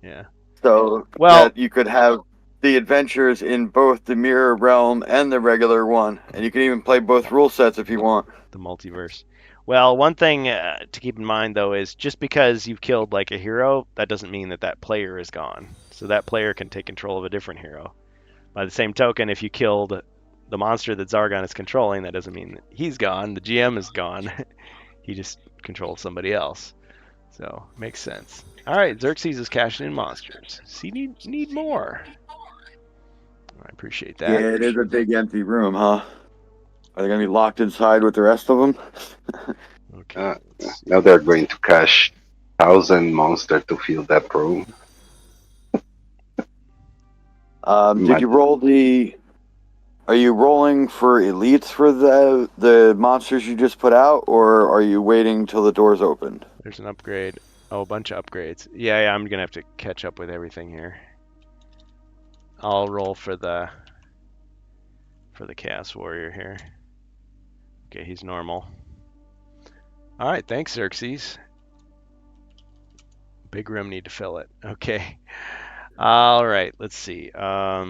Yeah. So that you could have the adventures in both the Mirror Realm and the regular one. And you can even play both rule sets if you want. The multiverse. Well, one thing to keep in mind, though, is just because you've killed, like, a hero, that doesn't mean that player is gone. So that player can take control of a different hero. By the same token, if you killed the monster that Zargon is controlling, that doesn't mean that he's gone. The GM is gone. He just controls somebody else. So, makes sense. All right, Xerxes is cashing in monsters. See, need more. I appreciate that. Yeah, it is a big empty room, huh? Are they going to be locked inside with the rest of them? Okay. Now they're going to cash 1,000 monsters to fill that room. Did you roll the... Are you rolling for elites for the monsters you just put out, or are you waiting till the doors opened? There's an upgrade. Oh, a bunch of upgrades. Yeah, I'm gonna have to catch up with everything here. I'll roll for the Chaos Warrior here. Okay, he's normal. All right, thanks, Xerxes. Big room, need to fill it. Okay. All right, let's see. Okay.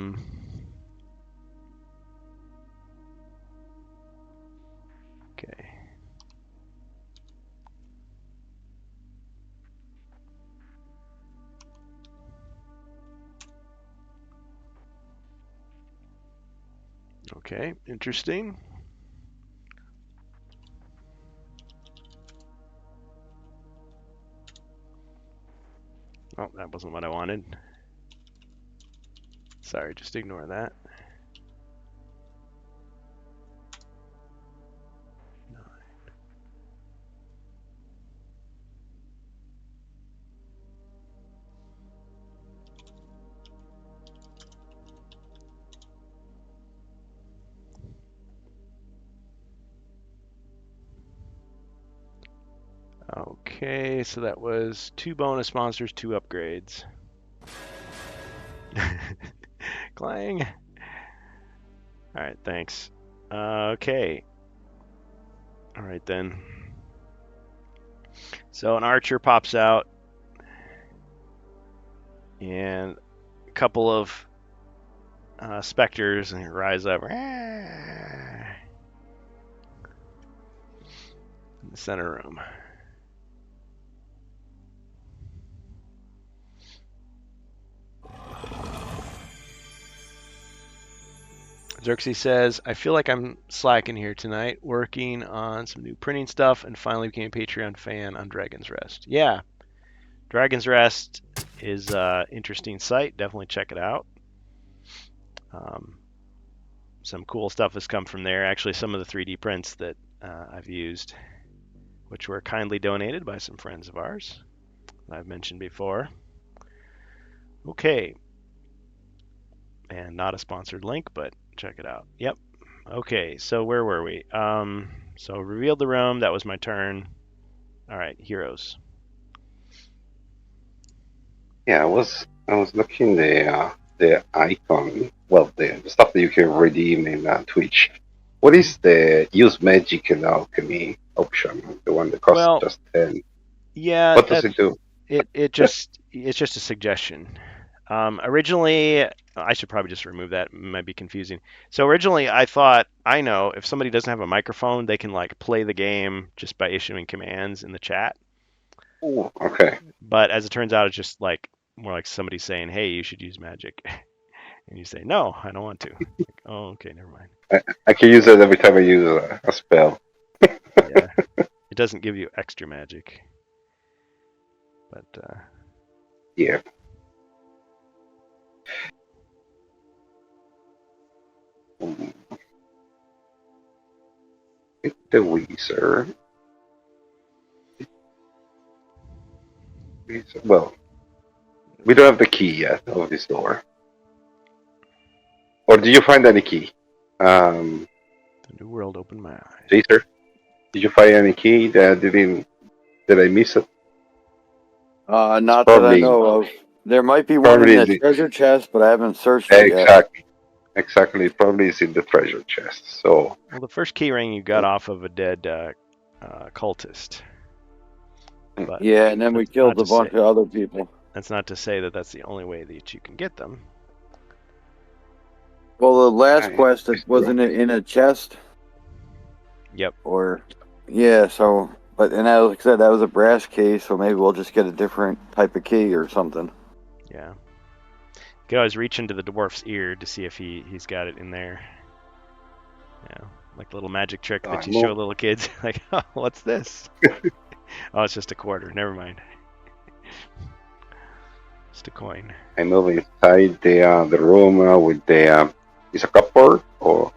Okay, interesting. Oh, that wasn't what I wanted. Sorry, just ignore that. Okay, so that was 2 bonus monsters, 2 upgrades. Clang. All right, thanks. Okay. All right then. So an archer pops out, and a couple of specters and rise up in the center room. Xerxes says, I feel like I'm slacking here tonight, working on some new printing stuff, and finally became a Patreon fan on Dragon's Rest. Yeah, Dragon's Rest is an interesting site. Definitely check it out. Some cool stuff has come from there. Actually, some of the 3D prints that I've used, which were kindly donated by some friends of ours that I've mentioned before. Okay. And not a sponsored link, but check it out. Yep. Okay, so where were we? So revealed the room. That was my turn. All right, heroes. Yeah, I was looking the icon. Well, the stuff that you can redeem in Twitch. What is the use magic and alchemy option? The one that costs Well, just 10. yeah, What does it do? it's just a suggestion. Originally, I should probably just remove that. It might be confusing. So originally, I thought I know if somebody doesn't have a microphone, they can like play the game just by issuing commands in the chat. Oh, okay. But as it turns out, it's just like more like somebody saying, "Hey, you should use magic," and you say, "No, I don't want to." Like, oh, okay, never mind. I can use it every time I use a spell. Yeah, it doesn't give you extra magic, but Yeah. Mm, the wizard. Well, we don't have the key yet of this door. Or did you find any key? the new world opened my eyes. Jaser, did you find any key that did I miss it? It's Not that I probably know of. There might be one in probably the is it, treasure chest, but I haven't searched it yet. exactly it probably is in the treasure chest. So Well, the first key ring you got off of a dead cultist, but Yeah, and then we that's not killed a to say bunch of other people. that's not to say that that's the only way that you can get them. Well, the last I, quest, wasn't it in a chest? Yep. Or, yeah, so, but, and like I said, that was a brass key, so maybe we'll just get a different type of key or something. Yeah. You can always reach into the dwarf's ear to see if he's got it in there. Yeah. Like the little magic trick that you show little kids. Like, oh, what's this? Oh, it's just a quarter. Never mind. Just a coin. I move inside the room with the is a cupboard or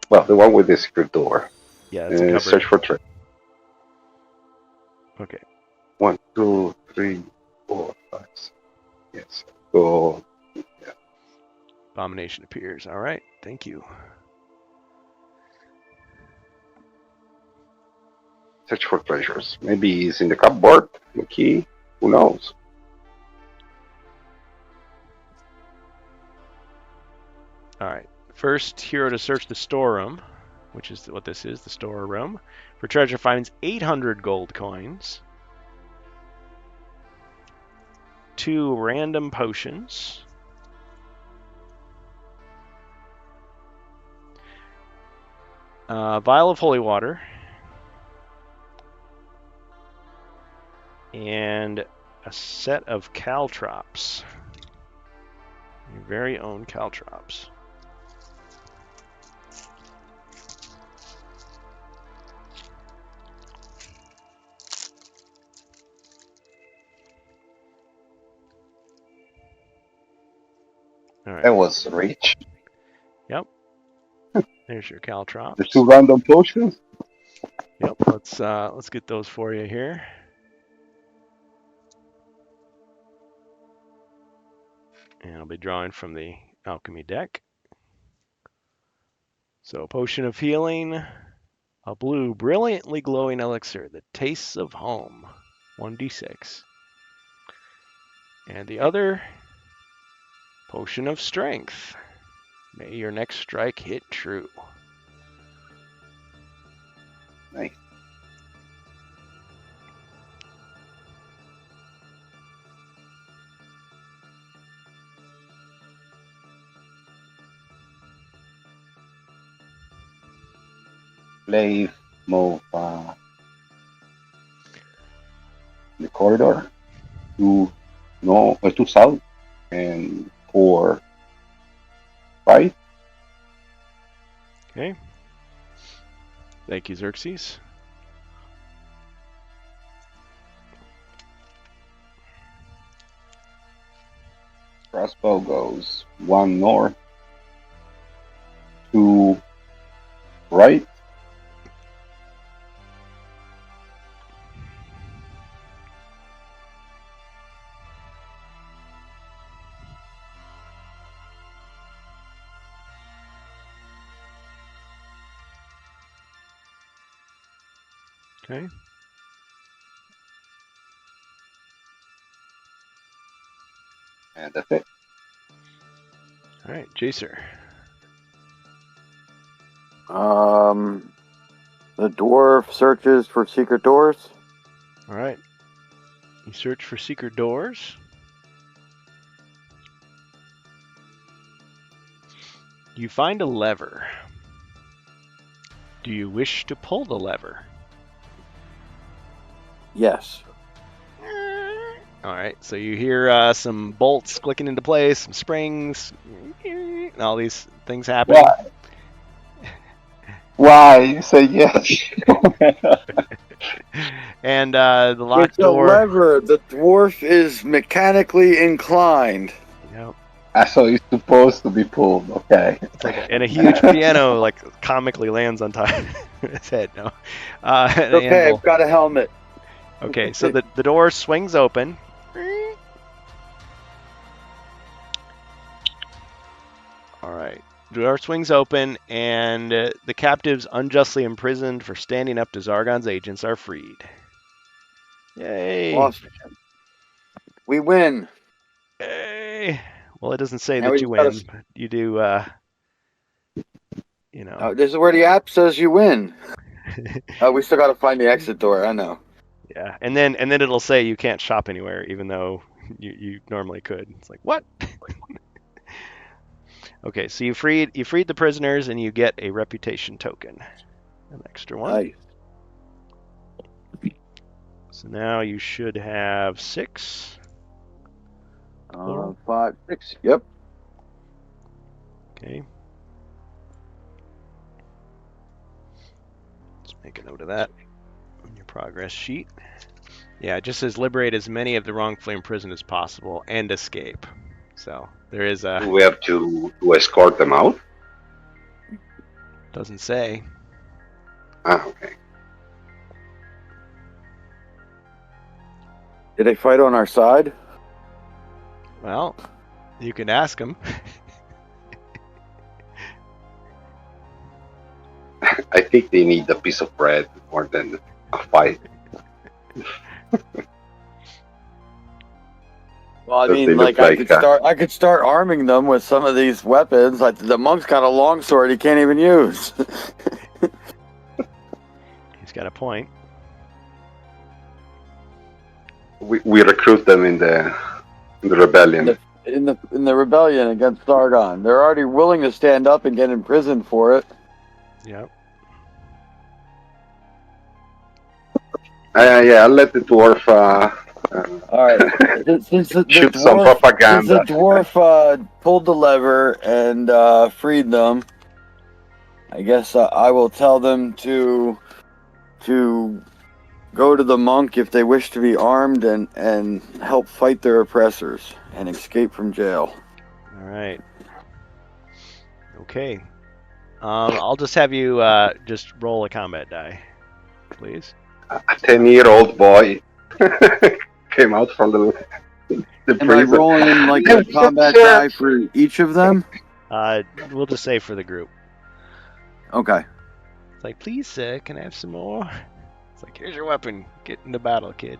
well the one with the secret door. Yeah, it's a cupboard. Search for treasure. Okay. 1, 2, 3, 4, 5, 6. Yes. Go. Abomination appears. All right. Thank you. Search for treasures. Maybe it's in the cupboard. The key. Who knows? All right. First hero to search the storeroom, which is what this is, the storeroom, for treasure finds 800 gold coins, 2 random potions, a vial of holy water, and a set of caltrops. Your very own caltrops. All right. That was rich. Yep. There's your caltrops. The 2 random potions. Yep. Let's get those for you here. And I'll be drawing from the alchemy deck. So, potion of healing, a blue, brilliantly glowing elixir that tastes of home, 1d6. And the other, potion of strength. May your next strike hit true. Nice. Play move the corridor to to south and 4 right. Okay. Thank you, Xerxes. Crossbow goes 1 north, 2 right. Okay. And that's it. All right, Jacer. The dwarf searches for secret doors. All right. You search for secret doors. You find a lever. Do you wish to pull the lever? Yes. All right, so you hear some bolts clicking into place, some springs, and all these things happening. Why? You say yes. And the locked It's a door. lever. The dwarf is mechanically inclined. Yep. So it's supposed to be pulled. Okay. It's like and a huge piano like comically lands on top of his head. No. An Okay, anvil. I've got a helmet. Okay, so the door swings open. All right. The door swings open, and the captives unjustly imprisoned for standing up to Zargon's agents are freed. Yay! Awesome. We win. Yay! Well, it doesn't say Now that we you just gotta win. But you do, you know. This is where the app says you win. We still got to find the exit door. I know. Yeah, and then it'll say you can't shop anywhere, even though you normally could. It's like what? Okay, so you freed the prisoners, and you get a reputation token, an extra one. Nice. So now you should have 6. 5, 6. Yep. Okay. Let's make a note of that on your progress sheet. Yeah, it just says liberate as many of the wrongfully imprisoned as possible and escape. So there is a. Do we have to escort them out? Doesn't say. Ah, okay. Did they fight on our side? Well, you can ask them. I think they need a piece of bread more than a fight. Well, I Does mean, they look I could start arming them with some of these weapons. Like the monk's got a long sword he can't even use. He's got a point. We recruit them in the rebellion. in the rebellion against Sargon. They're already willing to stand up and get imprisoned for it. Yep. Yeah, I'll let the dwarf All right. Since the shoot some dwarf propaganda. pulled the lever and freed them, I guess I will tell them to go to the monk if they wish to be armed and help fight their oppressors and escape from jail. All right. Okay. I'll just have you just roll a combat die, please. A 10-year-old boy came out from the Am I prison. rolling like a combat die for each of them? We'll just say for the group. Okay. It's like, please, sir, can I have some more? It's like, here's your weapon. Get into battle, kid.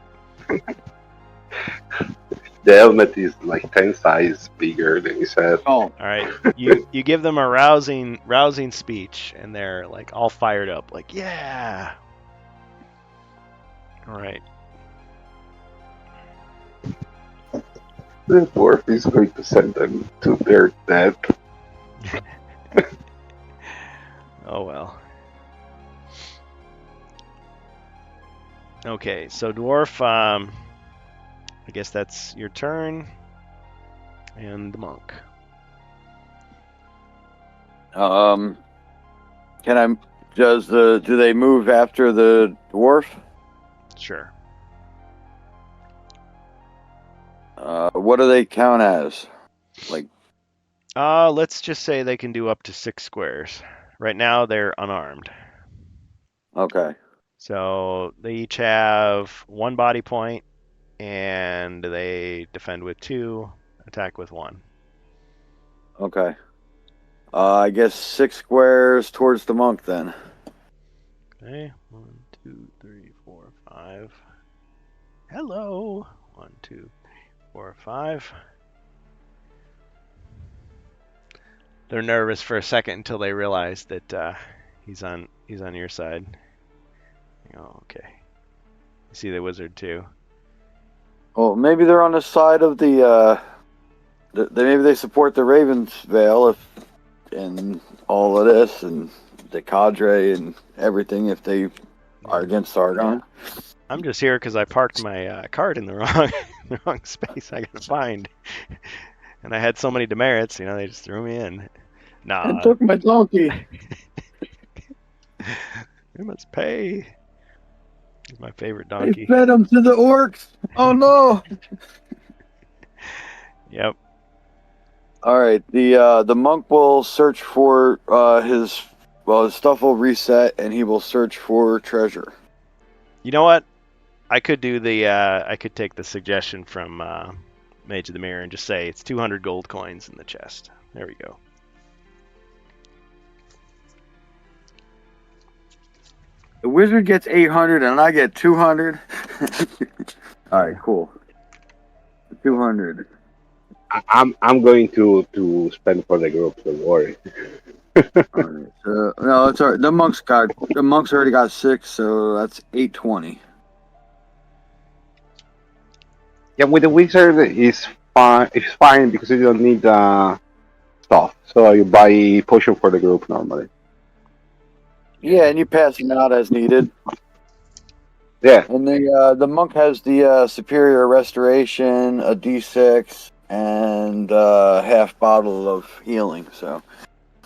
The helmet is like 10 size bigger than his head. Oh, All right. You give them a rousing speech, and they're like all fired up, like, yeah. All right. The dwarf is going to send them to their death. Oh well. Okay, so dwarf. I guess that's your turn, and the monk. can I? Do they move after the dwarf? Sure. What do they count as? Like, Let's just say they can do up to 6 squares. Right now they're unarmed. okay. So they each have 1 body point, and they defend with 2, attack with 1. Okay. I guess 6 squares towards the monk then. Okay, 1, 2, 2, 3, 4, 5. Hello. 1, 2, 4, 5. They're nervous for a second until they realize that he's on your side. Oh, okay. You see the wizard too. Well, maybe they're on the side of maybe they support the Ravens Veil in all of this and the cadre and everything if they are against Sargon. I'm just here because I parked my cart in the wrong space. I gotta find, and I had so many demerits. They just threw me in. Nah. And took my donkey. We must pay. He's my favorite donkey. They fed him to the orcs. Oh no. Yep. All right. The monk will search for his stuff will reset and he will search for treasure. You know what? I could do I could take the suggestion from Mage of the Mirror and just say it's 200 gold coins in the chest. There we go. The wizard gets 800 and I get 200. All right, cool. 200. I'm going to spend for the group. Don't worry. All right, so, no, it's all right. The monks already got 6, so that's 820. Yeah, with the wizard is fine. It's fine because you don't need stuff. So you buy potion for the group normally. Yeah, and you pass them out as needed. Yeah. And the monk has the superior restoration, a D6, and half bottle of healing, so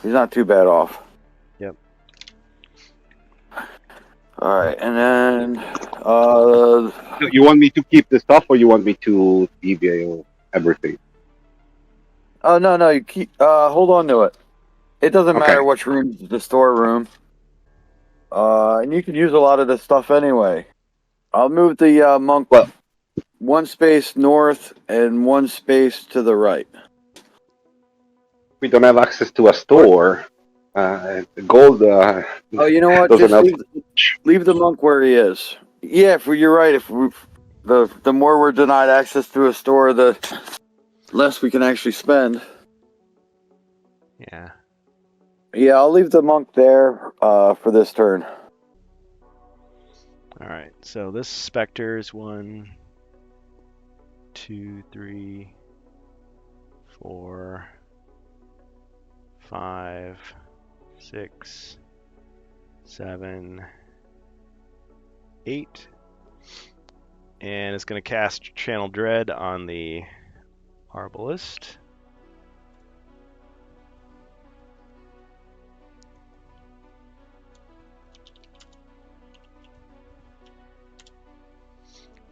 he's not too bad off. Yep. All right, and then You want me to keep the stuff, or you want me to give you everything? oh no, you keep hold on to it. It doesn't Okay. matter which room is the storeroom. And you can use a lot of this stuff anyway. I'll move the monk one space north and one space to the right. We don't have access to a store. Gold. Oh, you know what? Doesn't Just help. leave the monk where he is. Yeah, you're right. The more we're denied access to a store, the less we can actually spend. Yeah. Yeah, I'll leave the monk there for this turn. All right. So this specter is 1, 2, 3, 4, 5, 6, 7, 8. And it's going to cast Channel Dread on the Arbalist.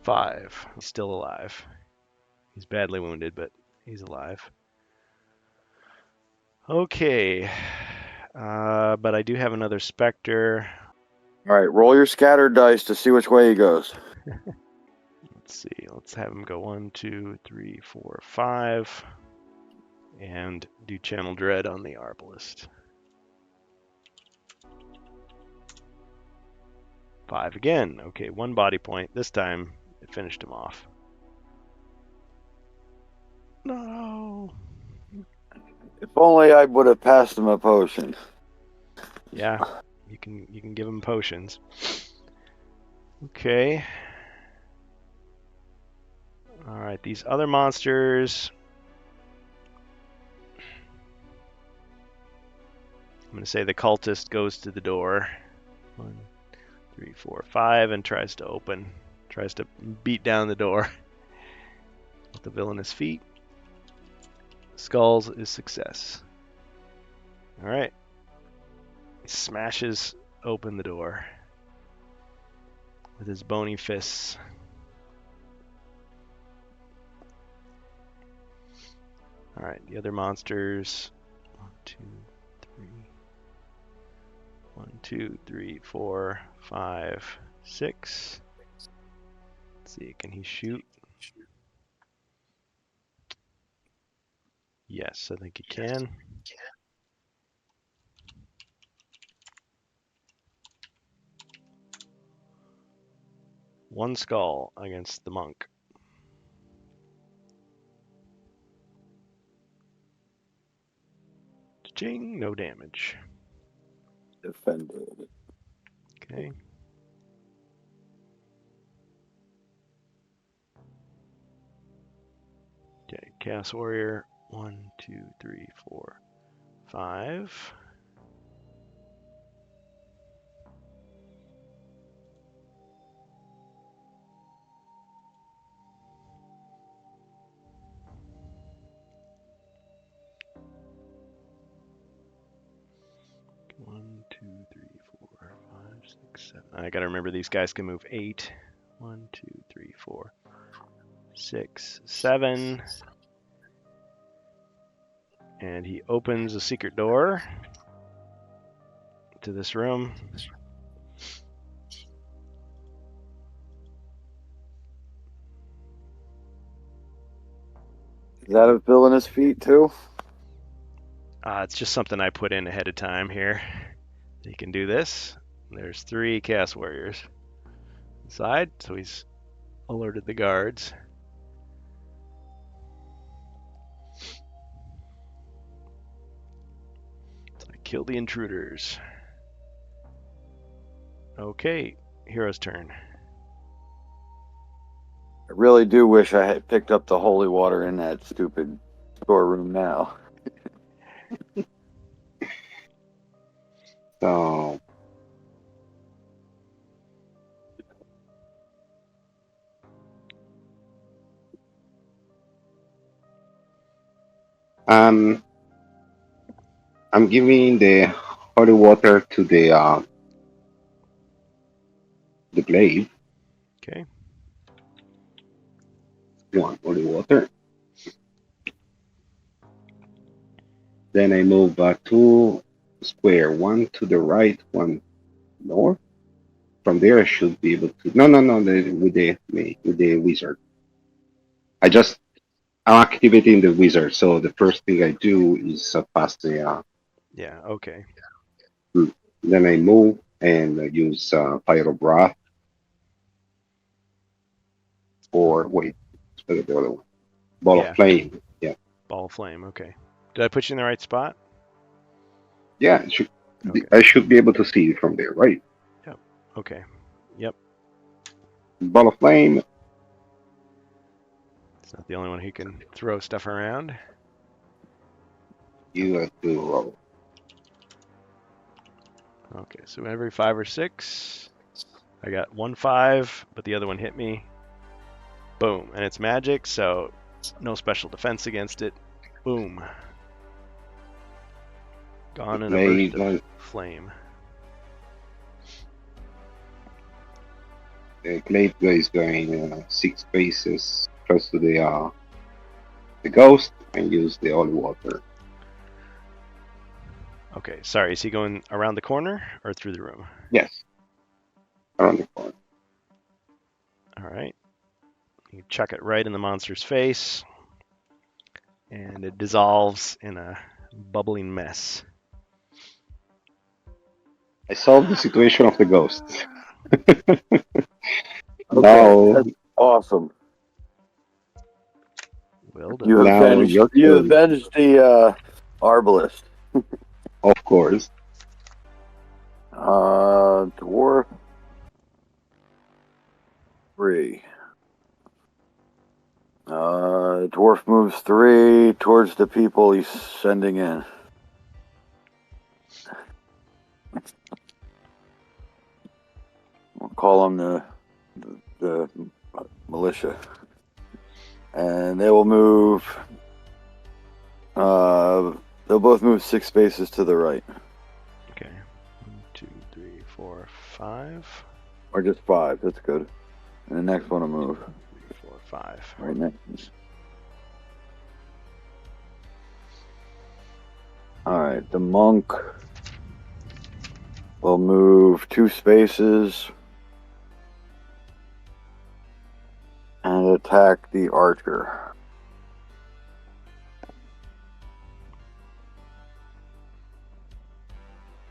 Five. He's still alive. He's badly wounded, but he's alive. Okay. But I do have another Spectre. All right, roll your scattered dice to see which way he goes. Let's see. Let's have him go 1, 2, 3, 4, 5. And do Channel Dread on the Arbalist. 5 again. Okay, 1 body point. This time it finished him off. No. If only I would have passed him a potion. Yeah, you can give him potions. Okay. All right, these other monsters. I'm gonna say the cultist goes to the door. 1, 3, 4, 5, and tries to open. Tries to beat down the door with the villainous feet. Skulls is success. All right. He smashes open the door with his bony fists. All right, the other monsters. 1, 2, 3. 1, 2, 3, 4, 5, 6. Let's see, can he shoot? Yes, I think he can. 1 skull against the monk. Ching, no damage. Defended. Okay. Okay, Chaos Warrior. 1, 2, 3, 4, 5. One, 2, 3, 4, 5, 6, 7. I gotta remember these guys can move 8. 1, 2, 3, 4, 6, 7. And he opens a secret door to this room. Is that a villainous feat too? It's just something I put in ahead of time here. He can do this. There's 3 Chaos Warriors inside, so he's alerted the guards. So I kill the intruders. Okay, hero's turn. I really do wish I had picked up the holy water in that stupid storeroom now. So, I'm giving the holy water to the glaive. Okay. One holy water. Then I move 2 square, 1 to the right, 1 north. From there, I should be able to. No, with the wizard. I'm activating the wizard. So the first thing I do is pass the. Yeah, okay. Then I move and use fire of wrath. Or wait, let's the other one. Ball Yeah. of flame. Yeah. Ball of flame, okay. Did I put you in the right spot? Yeah. Okay. I should be able to see it from there, right? Yep. Okay. Yep. Ball of flame. It's not the only one who can throw stuff around. You have to roll. Okay, so every 5 or 6, I got 1 5, but the other one hit me. Boom, and it's magic, so no special defense against it. Boom. Gone in a burst of flame. The glaive is going 6 spaces close to the ghost and use the holy water. Okay, sorry, is he going around the corner or through the room? Yes. Around the corner. All right. You chuck it right in the monster's face, and it dissolves in a bubbling mess. I solved the situation of the ghost. Okay, that's awesome. Well done. You avenged the Arbalest. Of course. Dwarf 3. Dwarf moves 3 towards the people he's sending in. We'll call them the militia. And they will move. They'll both move 6 spaces to the right. Okay. 1, 2, 3, 4, 5. Or just 5. That's good. And the next one will move. 3, 4, 5. Right next. Alright, the monk will move 2 spaces and attack the archer.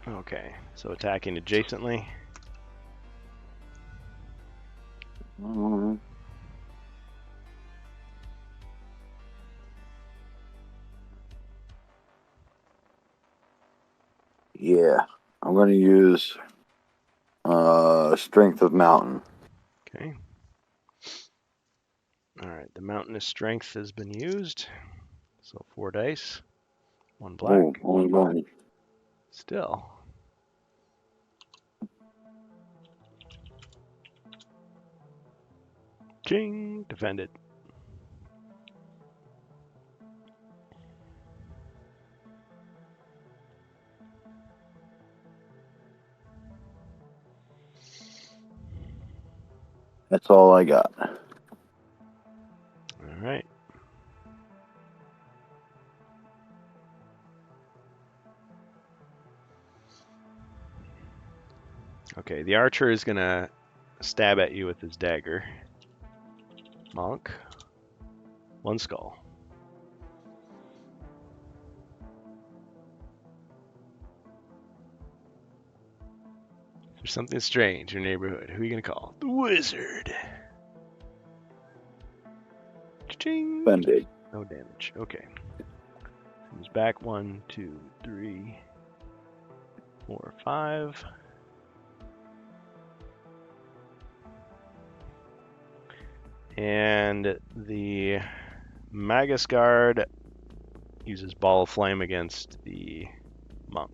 Okay, so attacking adjacently. Yeah, I'm going to use Strength of Mountain. Okay. All right, the Mountainous Strength has been used. So 4 dice, 1 black. Oh, only one. Still. Ching, defended. That's all I got. All right. Okay, the archer is gonna stab at you with his dagger. Monk. 1 skull. There's something strange in your neighborhood. Who are you gonna call? The wizard. Ching. Defended. No damage. Okay. Comes back 1, 2, 3, 4, 5. And the Magus Guard uses Ball of Flame against the monk.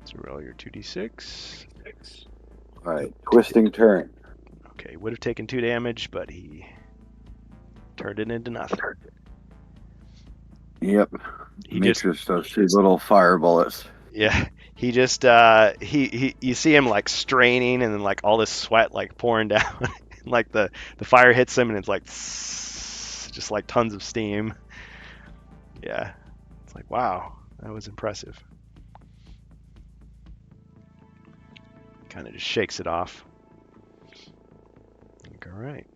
So roll your 2d6. All right, Twisting Turn. Okay, would have taken 2 damage, but he turned it into nothing. Yep. He Makes just, those 2 little fire bullets. yeah, he just, he you see him like straining and then like all this sweat like pouring down. Like the fire hits him and it's like just like tons of steam. Yeah, it's like, wow, that was impressive. Kind of just shakes it off. Like, all right.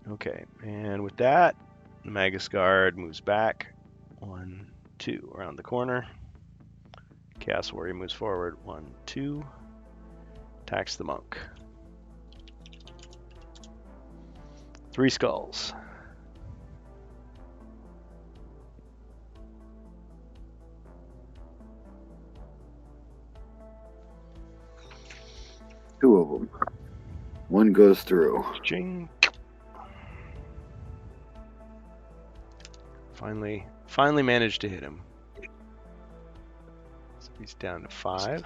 Okay, and with that, the Magus Guard moves back 1, 2 around the corner. Chaos Warrior moves forward 1, 2. Attacks the monk. 3 skulls. Two of them. One goes through. Ching. Finally managed to hit him. So he's down to 5.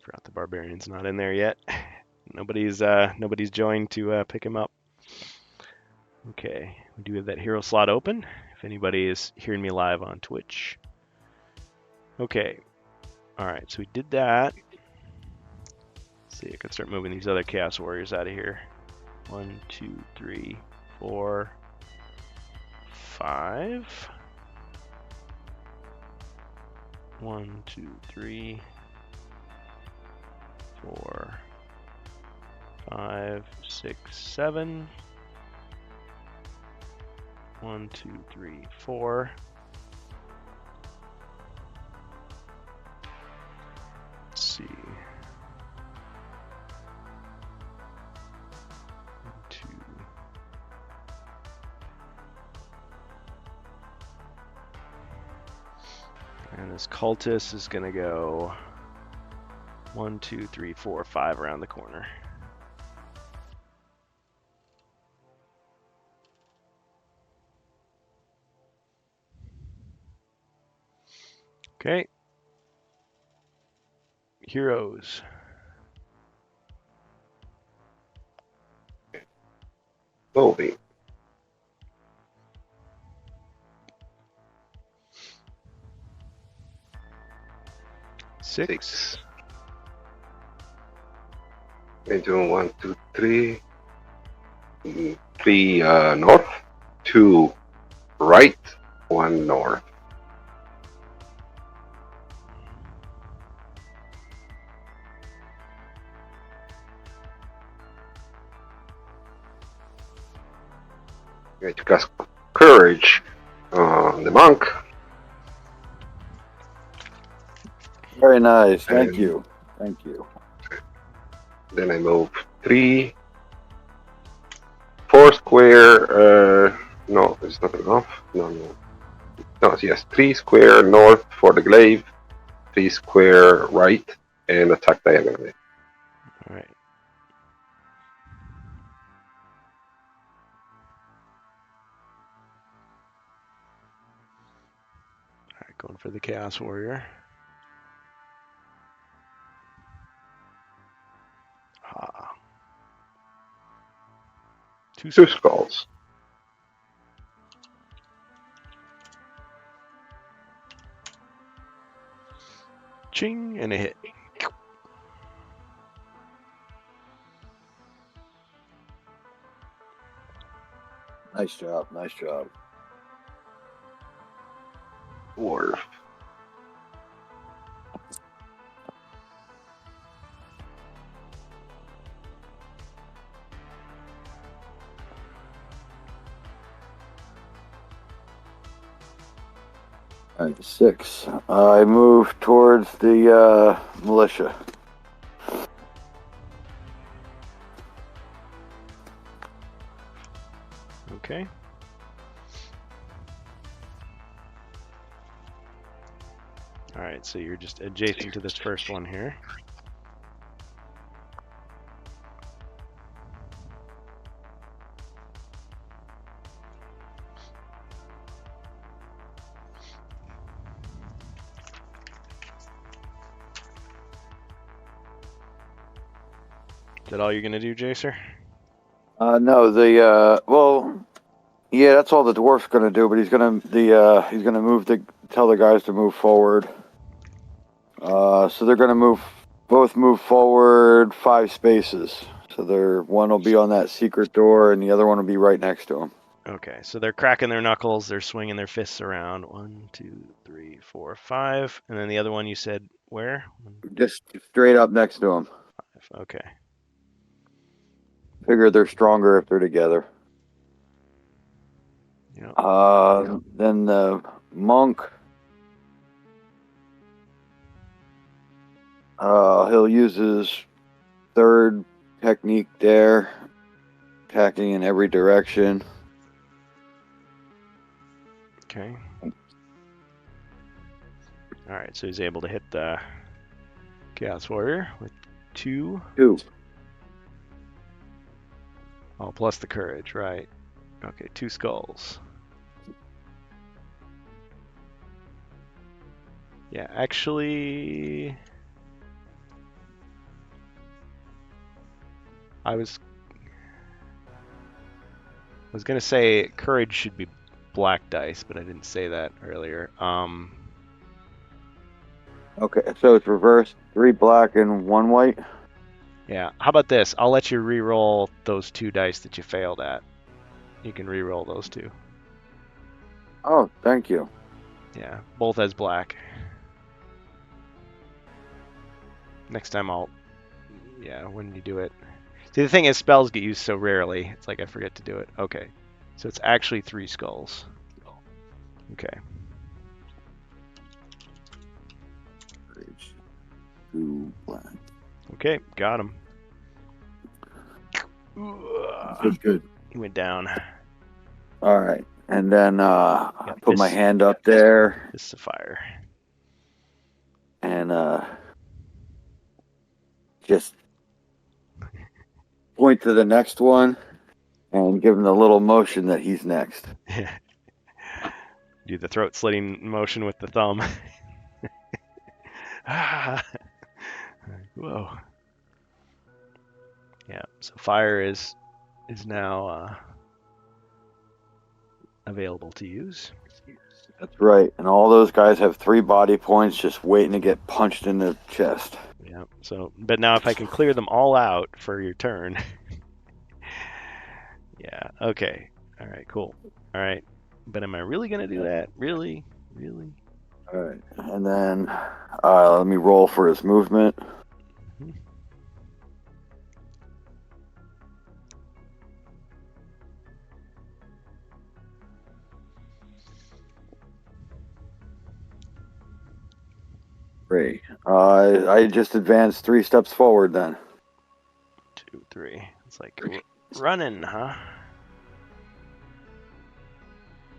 Forgot the barbarian's not in there yet. Nobody's joined to pick him up. Okay, we do have that hero slot open. If anybody is hearing me live on Twitch. Okay, all right. So we did that. Let's see, I can start moving these other Chaos Warriors out of here. 1, 2, 3, 4, 5. 1, 2, 3, 4, 5, 6, 7. 1, 2, 3, 4. Let's see. 1, 2. And this cultist is gonna go 1, 2, 3, 4, 5 around the corner. Okay. Heroes. Bobby. 6. We're doing 1, 2, 3. 3 north, 2 right, 1 north. Going to cast Courage on the monk. Very nice. Thank And- you. Thank you. Then I move 3, 4 square. No, it's not enough. No. Yes, 3 square north for the glaive, 3 square right, and attack diagonally. All right. All right, going for the Chaos Warrior. Ah. 2 2 skulls. Ching, and a hit. Nice job. Nice job. Dwarf. All right, 6. I move towards the militia. Okay. All right, so you're just adjacent to this first one here. Is that all you're gonna do, Jacer? No, yeah, that's all the dwarf's gonna do. But he's gonna move tell the guys to move forward. So they're gonna both move forward 5 spaces. So one will be on that secret door, and the other one will be right next to him. Okay, so they're cracking their knuckles, they're swinging their fists around. 1, 2, 3, 4, 5, and then the other one you said where? 1, Just straight up next to him. 5. Okay. Figure they're stronger if they're together. Yep. Then the monk. He'll use his third technique there, attacking in every direction. Okay. All right, so he's able to hit the Chaos Warrior with 2. 2. Oh, plus the courage, right. Okay, 2 skulls. Yeah, actually... I was gonna say courage should be black dice, but I didn't say that earlier. Okay, so it's reversed. 3 black and 1 white. Yeah, how about this? I'll let you re-roll those 2 dice that you failed at. You can re-roll those 2. Oh, thank you. Yeah, both as black. Next time when you do it. See, the thing is, spells get used so rarely. It's like I forget to do it. Okay, so it's actually 3 skulls. Okay. 2 black. Okay, got him. Good. He went down. All right, and then I put my fist- hand up there Fists of fire. and just point to the next one and give him the little motion that he's next. Do the throat slitting motion with the thumb. Whoa. Yeah, so fire is now available to use. That's right. And all those guys have 3 body points just waiting to get punched in the chest. Yeah. So, but now if I can clear them all out for your turn. Yeah. Okay. All right. Cool. All right. But am I really gonna do that? Really? Really? All right. And then let me roll for his movement. Mhm. Great. I just advanced 3 steps forward then. 2, 3. It's like running, huh?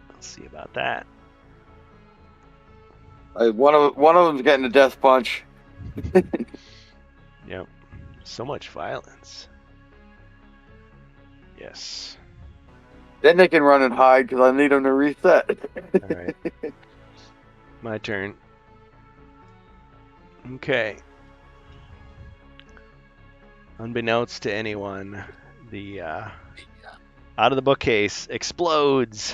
Let's see about that. One of them's getting a death punch. Yep. So much violence. Yes. Then they can run and hide because I need them to reset. All right. My turn. Okay. Unbeknownst to anyone, the out of the bookcase explodes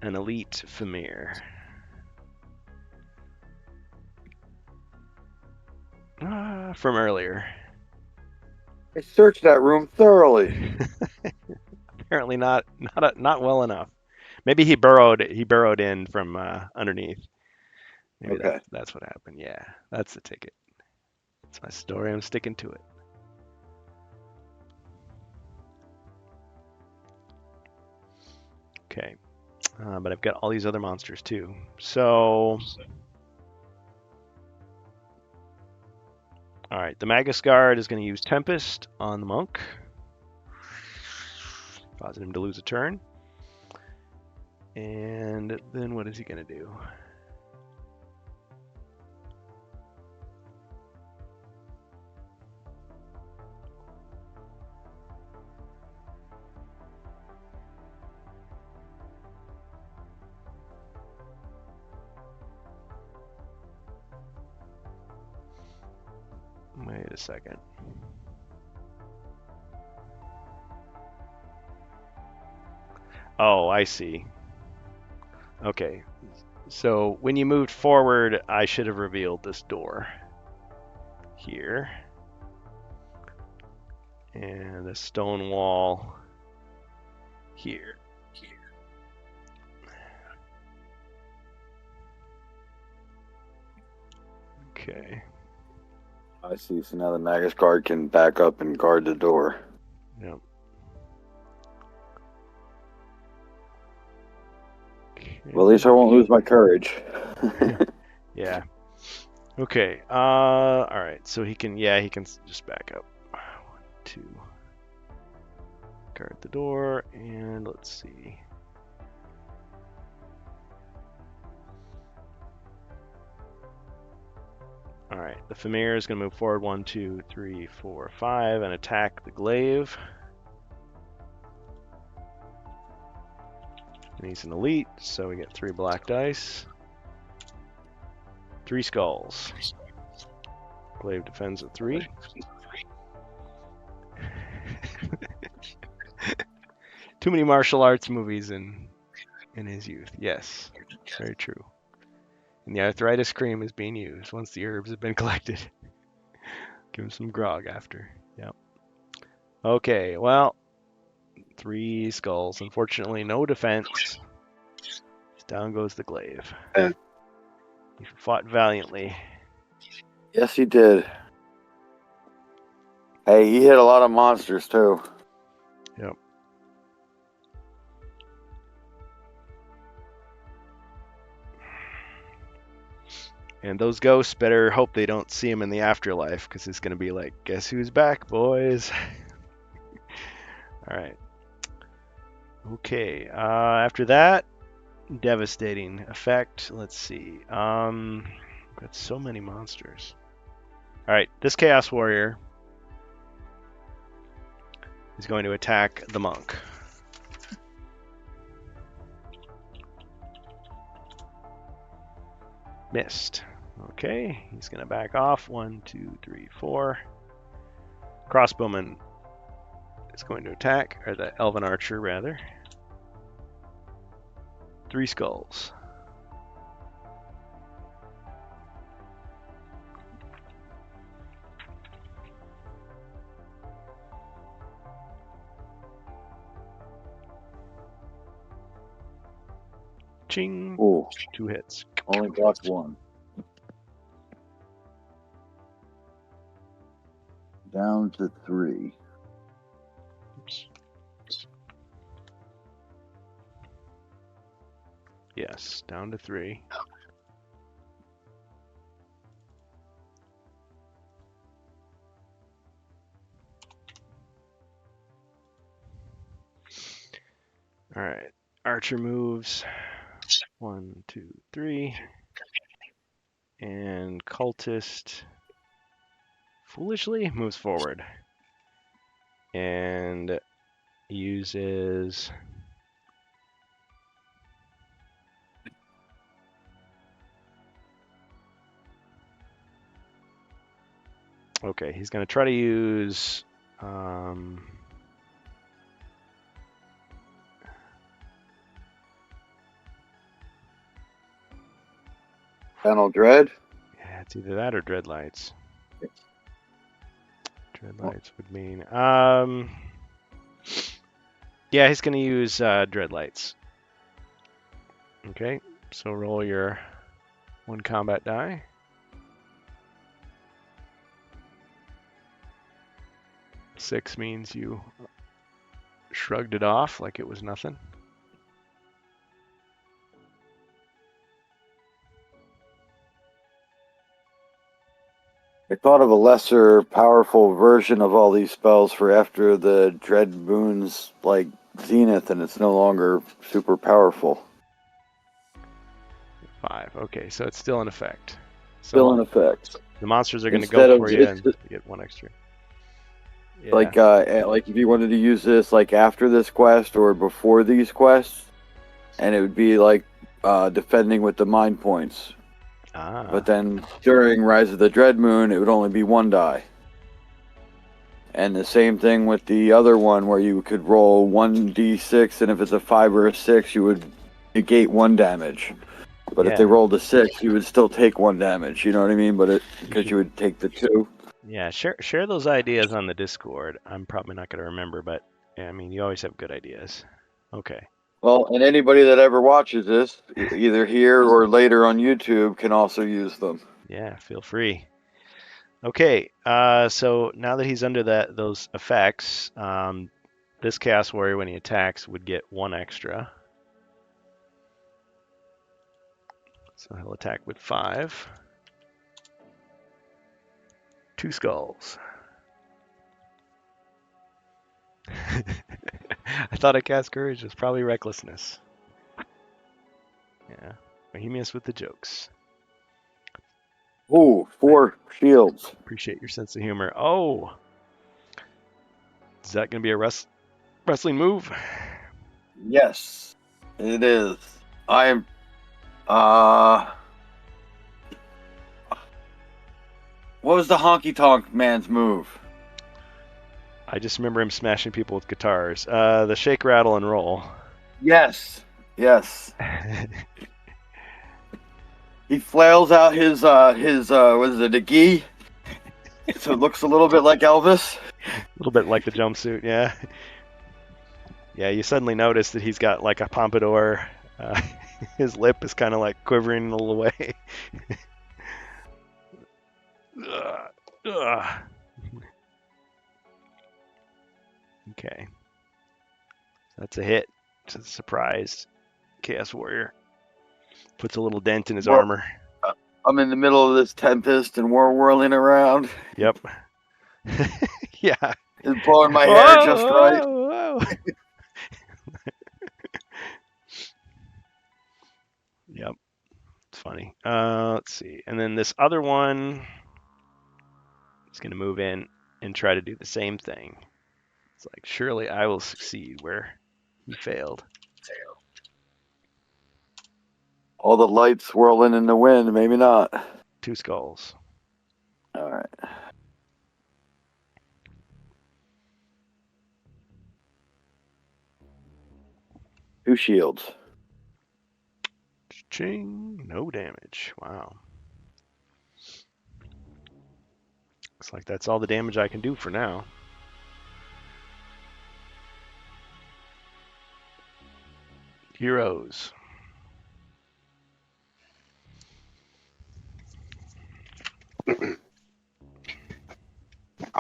an elite Famir. From earlier. I searched that room thoroughly. Apparently not well enough. Maybe he burrowed in from underneath. Maybe Okay. that's what happened. Yeah, that's the ticket. It's my story. I'm sticking to it. Okay, but I've got all these other monsters too. So, all right, the Magus Guard is going to use Tempest on the monk, causing him to lose a turn. And then what is he going to do? Wait a second. Oh, I see. Okay. So when you moved forward, I should have revealed this door here. And the stone wall here. Okay. I see. So now the Magus Guard can back up and guard the door. Yep. Okay. Well, at least I won't lose my courage. Yeah. Okay. All right. So he can. Yeah, he can just back up. 1, 2. Guard the door, and let's see. All right. The Famir is going to move forward 1, 2, 3, 4, 5, and attack the glaive. And he's an elite, so we get 3 black dice. 3 skulls. Glaive defends at 3. Too many martial arts movies in his youth. Yes, very true. And the arthritis cream is being used once the herbs have been collected. Give him some grog after. Yep. Okay, well, 3 skulls. Unfortunately, no defense. Down goes the glaive. And He fought valiantly. Yes, he did. Hey, he hit a lot of monsters too. Yep. And those ghosts better hope they don't see him in the afterlife, because it's going to be like, guess who's back, boys? All right. Okay. After that, devastating effect. Let's see. Got so many monsters. All right. This Chaos Warrior is going to attack the monk. Missed. Okay, he's going to back off. 1, 2, 3, 4. Crossbowman is going to attack, or the Elven Archer, rather. 3 skulls. Ching. Ooh, 2 hits. only blocked one. Down to 3. Oops. Yes, down to 3. All right. Archer moves. 1, 2, 3. And cultist foolishly moves forward and uses okay, he's going to try to use Panel Dread. yeah, it's either that or Dreadlights. Dreadlights would mean yeah, he's going to use Dreadlights. Okay, so roll your 1 combat die. Six means you shrugged it off like it was nothing. I thought of a lesser powerful version of all these spells for after the Dread Moon's like Zenith, and it's no longer super powerful. 5. Okay, so it's still in effect. Still So in effect. the monsters are going to Instead go of for you it's and get 1 extra. Yeah. Like if you wanted to use this like after this quest or before these quests, and it would be like defending with the mind points. But then during Rise of the Dread Moon, it would only be 1 die. And the same thing with the other one where you could roll 1d6, and if it's a 5 or a 6, you would negate 1 damage. But if they rolled a 6, you would still take 1 damage. You know what I mean? But because you would take the 2. Yeah, share those ideas on the Discord. I'm probably not going to remember, but yeah, I mean, you always have good ideas. Okay. Well, and anybody that ever watches this, either here or later on YouTube, can also use them. Yeah, feel free. Okay, so now that he's under those effects, this Chaos Warrior, when he attacks, would get 1 extra. So he'll attack with 5. 2 skulls. I thought I cast Courage was probably recklessness. Yeah, Bohemius with the jokes. Ooh, 4 shields. Appreciate your sense of humor. Oh, is that going to be a wrestling move? Yes, it is. I am. What was the honky tonk man's move? I just remember him smashing people with guitars. The shake, rattle, and roll. Yes. He flails out his what is it, a gi? So it looks a little bit like Elvis. A little bit like the jumpsuit, yeah. Yeah, you suddenly notice that he's got like a pompadour. His lip is kind of like quivering a little away. Okay. That's a hit. It's a surprised Chaos Warrior. Puts a little dent in his armor. I'm in the middle of this tempest and we're whirling around. Yep. Yeah. It's blowing my hair just right. Whoa. Yep. It's funny. Let's see. And then this other one is going to move in and try to do the same thing. It's like, surely I will succeed where he failed. All the lights swirling in the wind, maybe not. 2 skulls. All right. Two shields. Ching. No damage. Wow. Looks like that's all the damage I can do for now. Heroes.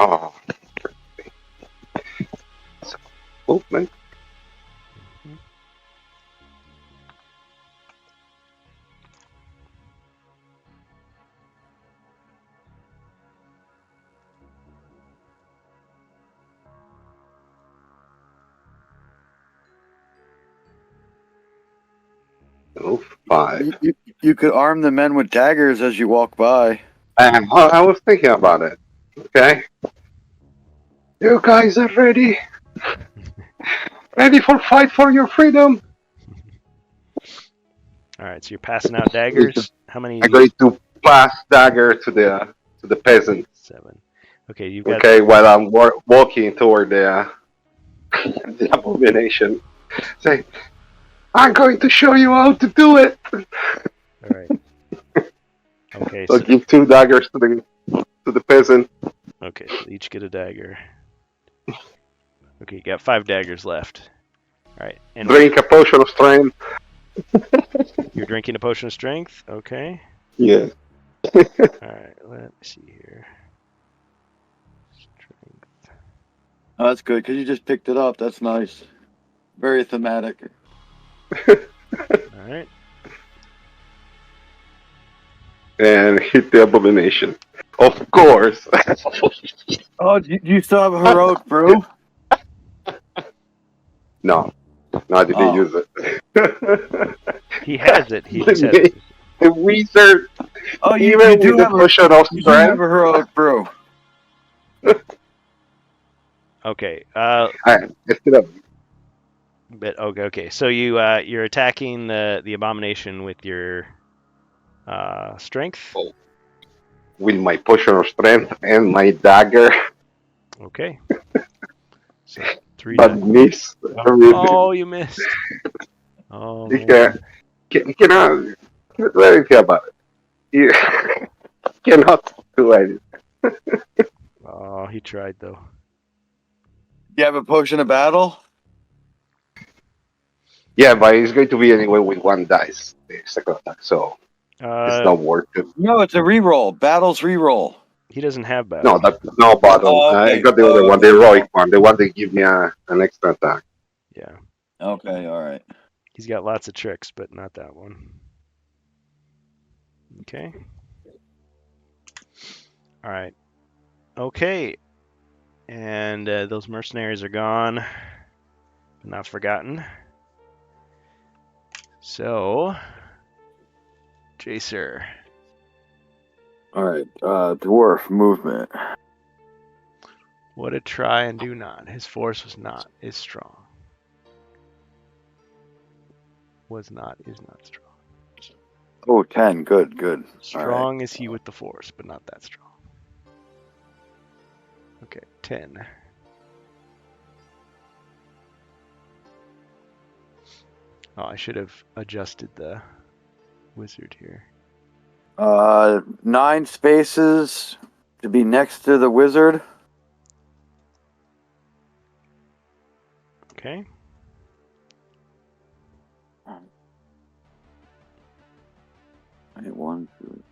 Oh. Movement. Move 5. You could arm the men with daggers as you walk by. I was thinking about it. Okay. You guys are ready? Ready for fight for your freedom? All right, so you're passing out daggers. How many? I'm going to pass dagger to the peasant. 7. Okay, you've got. Okay, while I'm walking toward the abomination, say, "I'm going to show you how to do it." All right. Okay. So give 2 daggers to the peasant. Okay, so each get a dagger. Okay, you got 5 daggers left. All right, and Drink a potion of strength. you're drinking a potion of strength. Okay. Yeah. All right. Let me see here. Strength. Oh, that's good because you just picked it up. That's nice. Very thematic. All right. And hit the abomination. Of course. Oh, you still have a heroic brew? No. I didn't use it. He has it. He just has it. The wizard. Oh, you Even do with the have potion of you do have a strength. heroic brew. Okay. Alright, let's get up. But okay. So you're attacking the abomination with your strength. With my potion of strength and my dagger. Okay. So 3 But daggers. miss everything. Oh, you missed. Oh. You Man. cannot. Let me think about it. You cannot do anything. Oh, he tried though. You have a potion of battle? Yeah, but it's going to be anyway with 1 dice. The second attack, so it's not worth it. No, it's a reroll. Battle's reroll. He doesn't have battle. No, that's no bottom. Oh, okay. I got the other one, the heroic one, the one that give me an extra attack. Yeah. Okay, all right. He's got lots of tricks, but not that one. Okay. All right. Okay. And those mercenaries are gone, but not forgotten. So, Jacer. All right. Dwarf movement. What a try and do not. His force was not, is strong. Was not, is not strong. Oh, 10. Good, good. Strong is he with the force, but not that strong. Okay, 10. Oh, I should have adjusted the wizard here. 9 spaces to be next to the wizard. Okay. Right, 1, 2.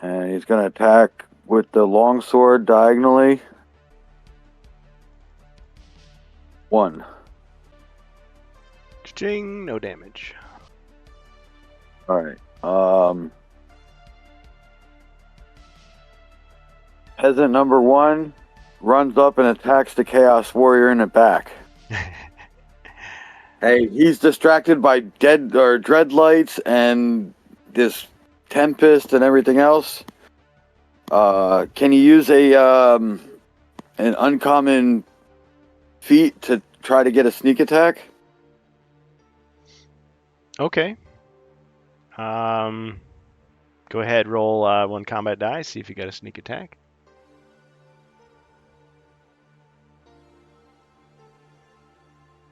And he's going to attack with the longsword diagonally. 1. Ching, no damage. All right. Peasant number 1 runs up and attacks the Chaos Warrior in the back. Hey, he's distracted by dread lights and this tempest and everything else. Can you use an uncommon feat to try to get a sneak attack? Okay. Go ahead, roll 1 combat die, see if you got a sneak attack.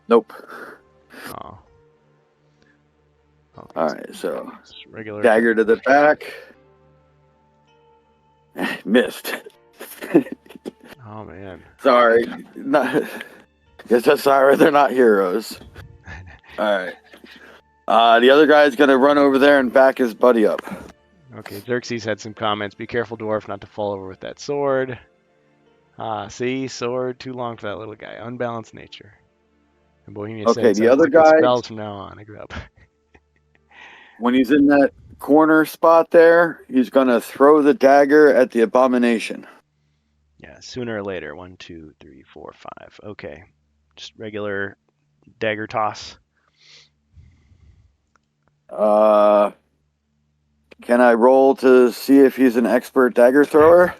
Nope. Oh. Okay, All right, so just regular dagger to the back. Missed. Oh man. Sorry. Guess that's sorry. They're not heroes. All right. The other guy's gonna run over there and back his buddy up. Okay, Xerxes had some comments. Be careful, dwarf, not to fall over with that sword. See, sword too long for that little guy. Unbalanced nature. And Bohemia Okay, said the so. other Click the guy, spells from now on. I grew up. when he's in that corner spot there, he's gonna throw the dagger at the abomination. Yeah, sooner or later. 1, 2, 3, 4, 5. Okay, just regular dagger toss. Can I roll to see if he's an expert dagger thrower?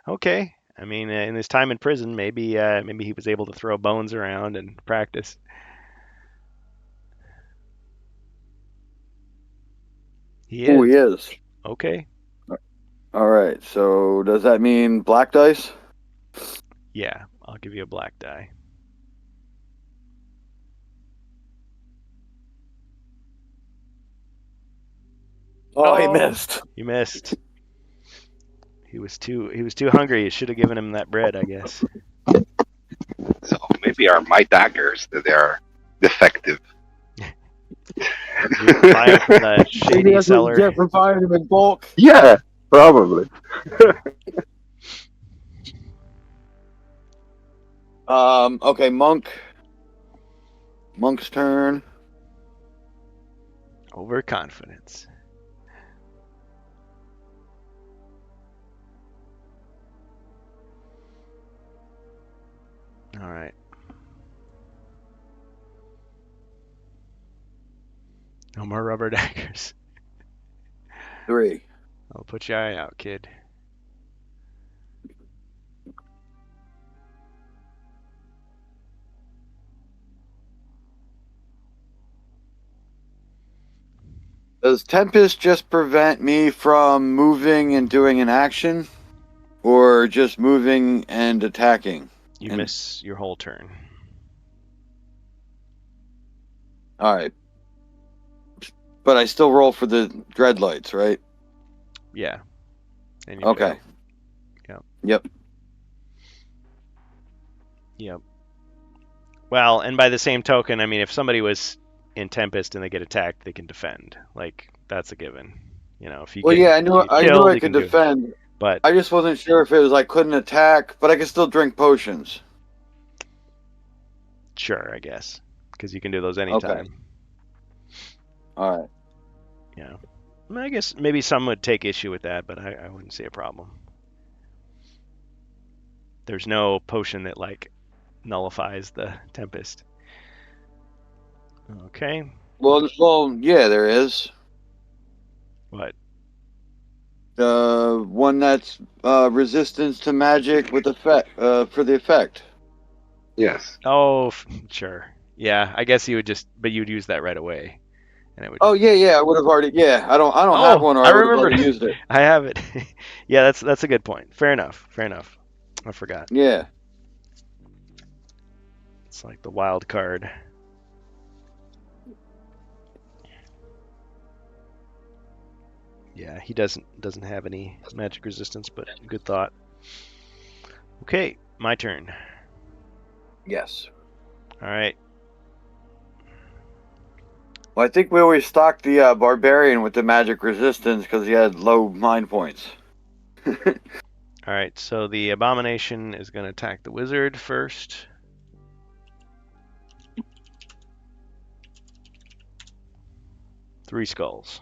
Okay. I mean, in his time in prison, maybe he was able to throw bones around and practice. He Oh, is. he is. Okay. All right. So does that mean black dice? Yeah, I'll give you a black die. Oh, he missed. He missed. He was too hungry. You should have given him that bread, I guess. So maybe are my daggers that they are defective. You're buying from the shady seller. Get from buying him in bulk. Yeah, probably. Okay, Monk's turn. Overconfidence. All right. No more rubber daggers. 3. I'll put your eye out, kid. Does Tempest just prevent me from moving and doing an action? Or just moving and attacking? You miss your whole turn. Alright. But I still roll for the dreadlights, right? Yeah. And you Okay. fail. Yep. Yep. Well, and by the same token, I mean, if somebody was in Tempest and they get attacked, they can defend. Like, that's a given. You know, if you Well, get yeah, I knew killed, I you could can defend. But I just wasn't sure if it was I couldn't attack, but I could still drink potions. sure, I guess, because you can do those anytime. All right. Yeah. I guess maybe some would take issue with that, but I wouldn't see a problem. There's no potion that like nullifies the Tempest. Okay. Well, yeah, there is. What? The one that's resistance to magic with effect for the effect. Yes. Oh, sure. Yeah, I guess you would but you'd use that right away, and it would. Oh yeah, I would have already. Yeah, I don't have one, or I would have already used it. I have it. Yeah, that's a good point. Fair enough. I forgot. Yeah. It's like the wild card. Yeah, he doesn't have any magic resistance, but good thought. Okay, my turn. Yes. All right. Well, I think we always stocked the barbarian with the magic resistance because he had low mind points. All right, so the abomination is going to attack the wizard first. Three skulls.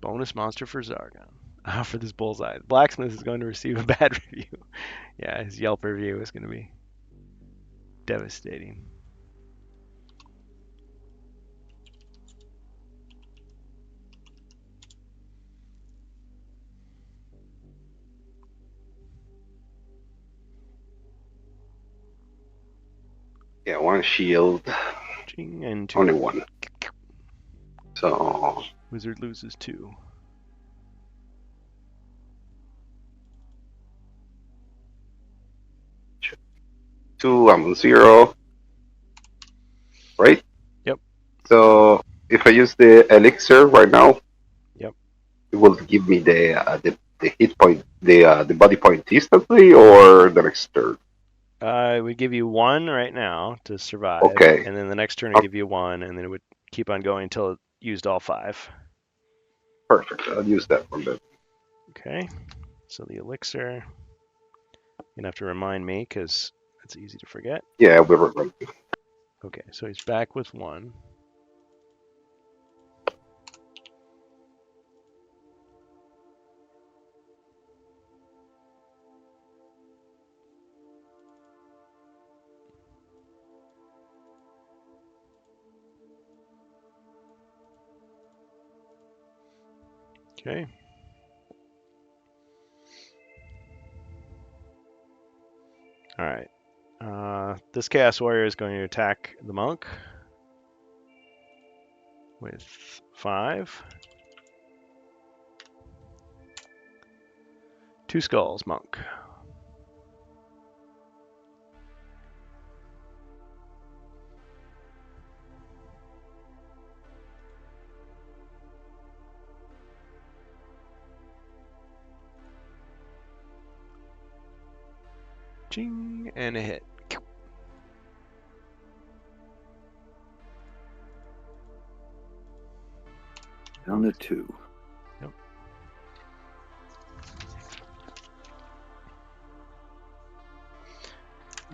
Bonus monster for Zargon. For this bullseye. Blacksmith is going to receive a bad review. Yeah, his Yelp review is going to be devastating. Yeah, one shield. And two. Only one. So Wizard loses 2. I'm on 0. Right? Yep. So if I use the elixir right now, Yep. it will give me the hit point, the body point instantly, or the next turn. It would give you 1 right now to survive, Okay. and then the next turn it would give you 1, and then it would keep on going until it used all 5. Perfect. I'll use that one then. Okay, so the elixir, you're gonna have to remind me because it's easy to forget. Yeah, we were right. Okay, so he's back with 1. Okay. All right. This Chaos Warrior is going to attack the monk with 5. 2 skulls, monk. Ching, and a hit. Down to 2. Yep.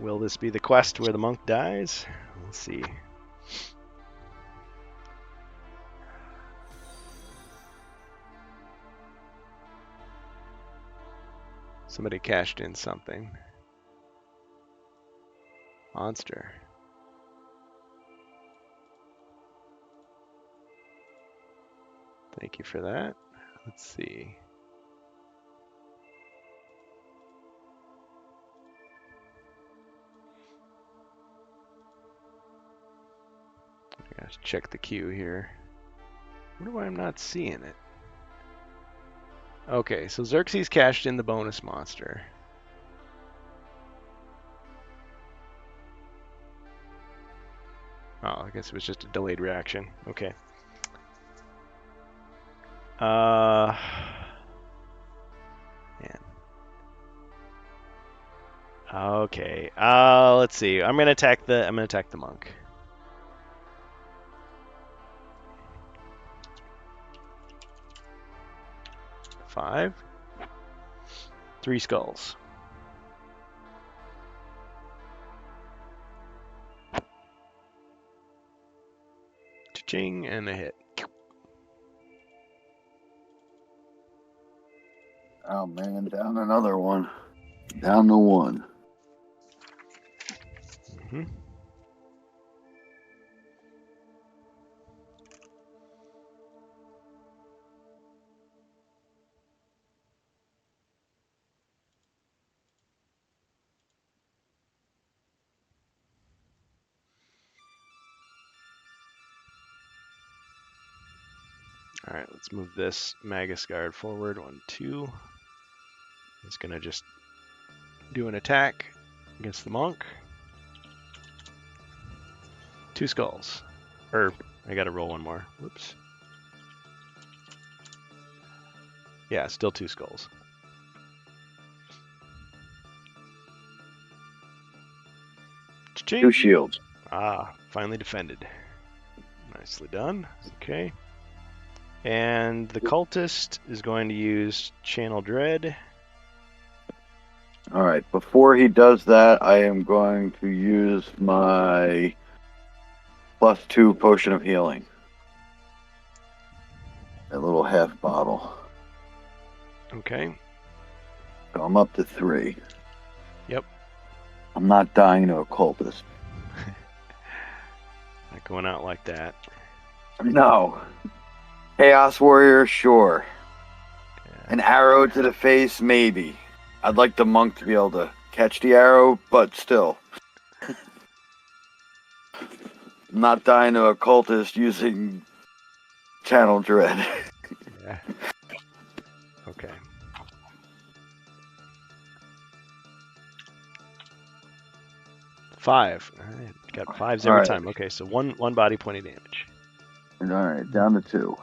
Will this be the quest where the monk dies? Let's see. Somebody cashed in something. Monster. Thank you for that. Let's see. I gotta check the queue here. I wonder why I'm not seeing it. Okay, so Xerxes cashed in the bonus monster. Oh, I guess it was just a delayed reaction. Okay. Man. Okay. Let's see. I'm gonna attack the monk. Five. 3 skulls. Cha-ching, and a hit. Oh man, down another one. Down to 1. Mm-hmm. All right, let's move this Magus Guard forward. 1, 2. It's gonna just do an attack against the monk. 2 skulls. I gotta roll 1 more. Whoops. Yeah, still 2 skulls. Cha-ching. 2 shields. Ah, finally defended. Nicely done. Okay. And the cultist is going to use Channel Dread. All right. Before he does that, I am going to use my +2 potion of healing. That little half bottle. Okay. So I'm up to 3. Yep. I'm not dying to a cultist. Not going out like that. No. Chaos Warrior, sure. Yeah. An arrow to the face, maybe. I'd like the monk to be able to catch the arrow, but still. I'm not dying to a cultist using Channel Dread. Yeah. Okay. Five. All right. Got 5s every All right. time. Okay, so one body point of damage. All right, down to 2.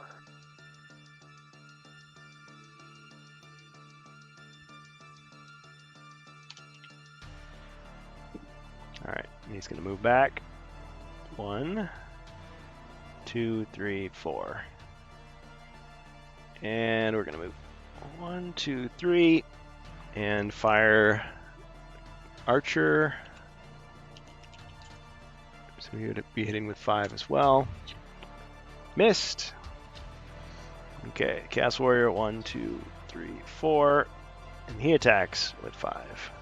And he's going to move back. 1, 2, 3, 4. And we're going to move 1, 2, 3. And fire Archer. So he would be hitting with 5 as well. Missed. Okay, Chaos Warrior 1, 2, 3, 4. And he attacks with 5.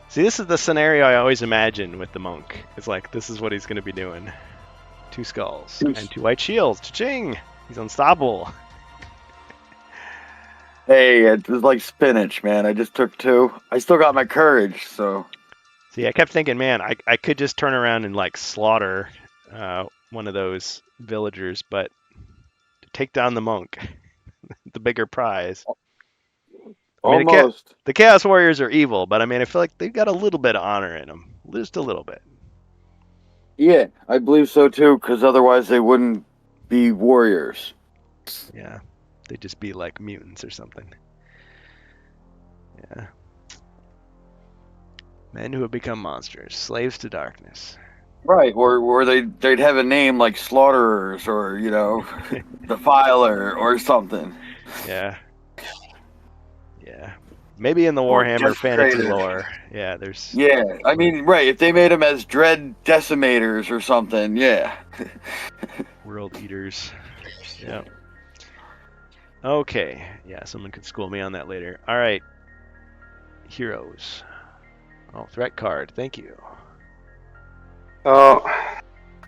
See, this is the scenario I always imagine with the monk. It's like, this is what he's going to be doing. 2 skulls and 2 white shields. Cha-ching! He's unstoppable. Hey, it was like spinach, man. I just took 2. I still got my courage, so. See, I kept thinking, man, I could just turn around and like slaughter one of those villagers, but to take down the monk, the bigger prize. I mean, Almost. the Chaos Warriors are evil, but I mean, I feel like they've got a little bit of honor in them. Just a little bit. Yeah, I believe so too, because otherwise they wouldn't be warriors. Yeah. They'd just be like mutants or something. Yeah. Men who have become monsters, slaves to darkness. Right, or they'd have a name like Slaughterers or, Defiler or something. Yeah. Yeah. Maybe in the Or Warhammer fantasy Desecrator. lore. Yeah, there's Yeah, I mean, right, if they made them as Dread Decimators or something, yeah. world eaters. Yeah. Okay. Yeah, someone could school me on that later. All right. Heroes. Oh, threat card. Thank you. So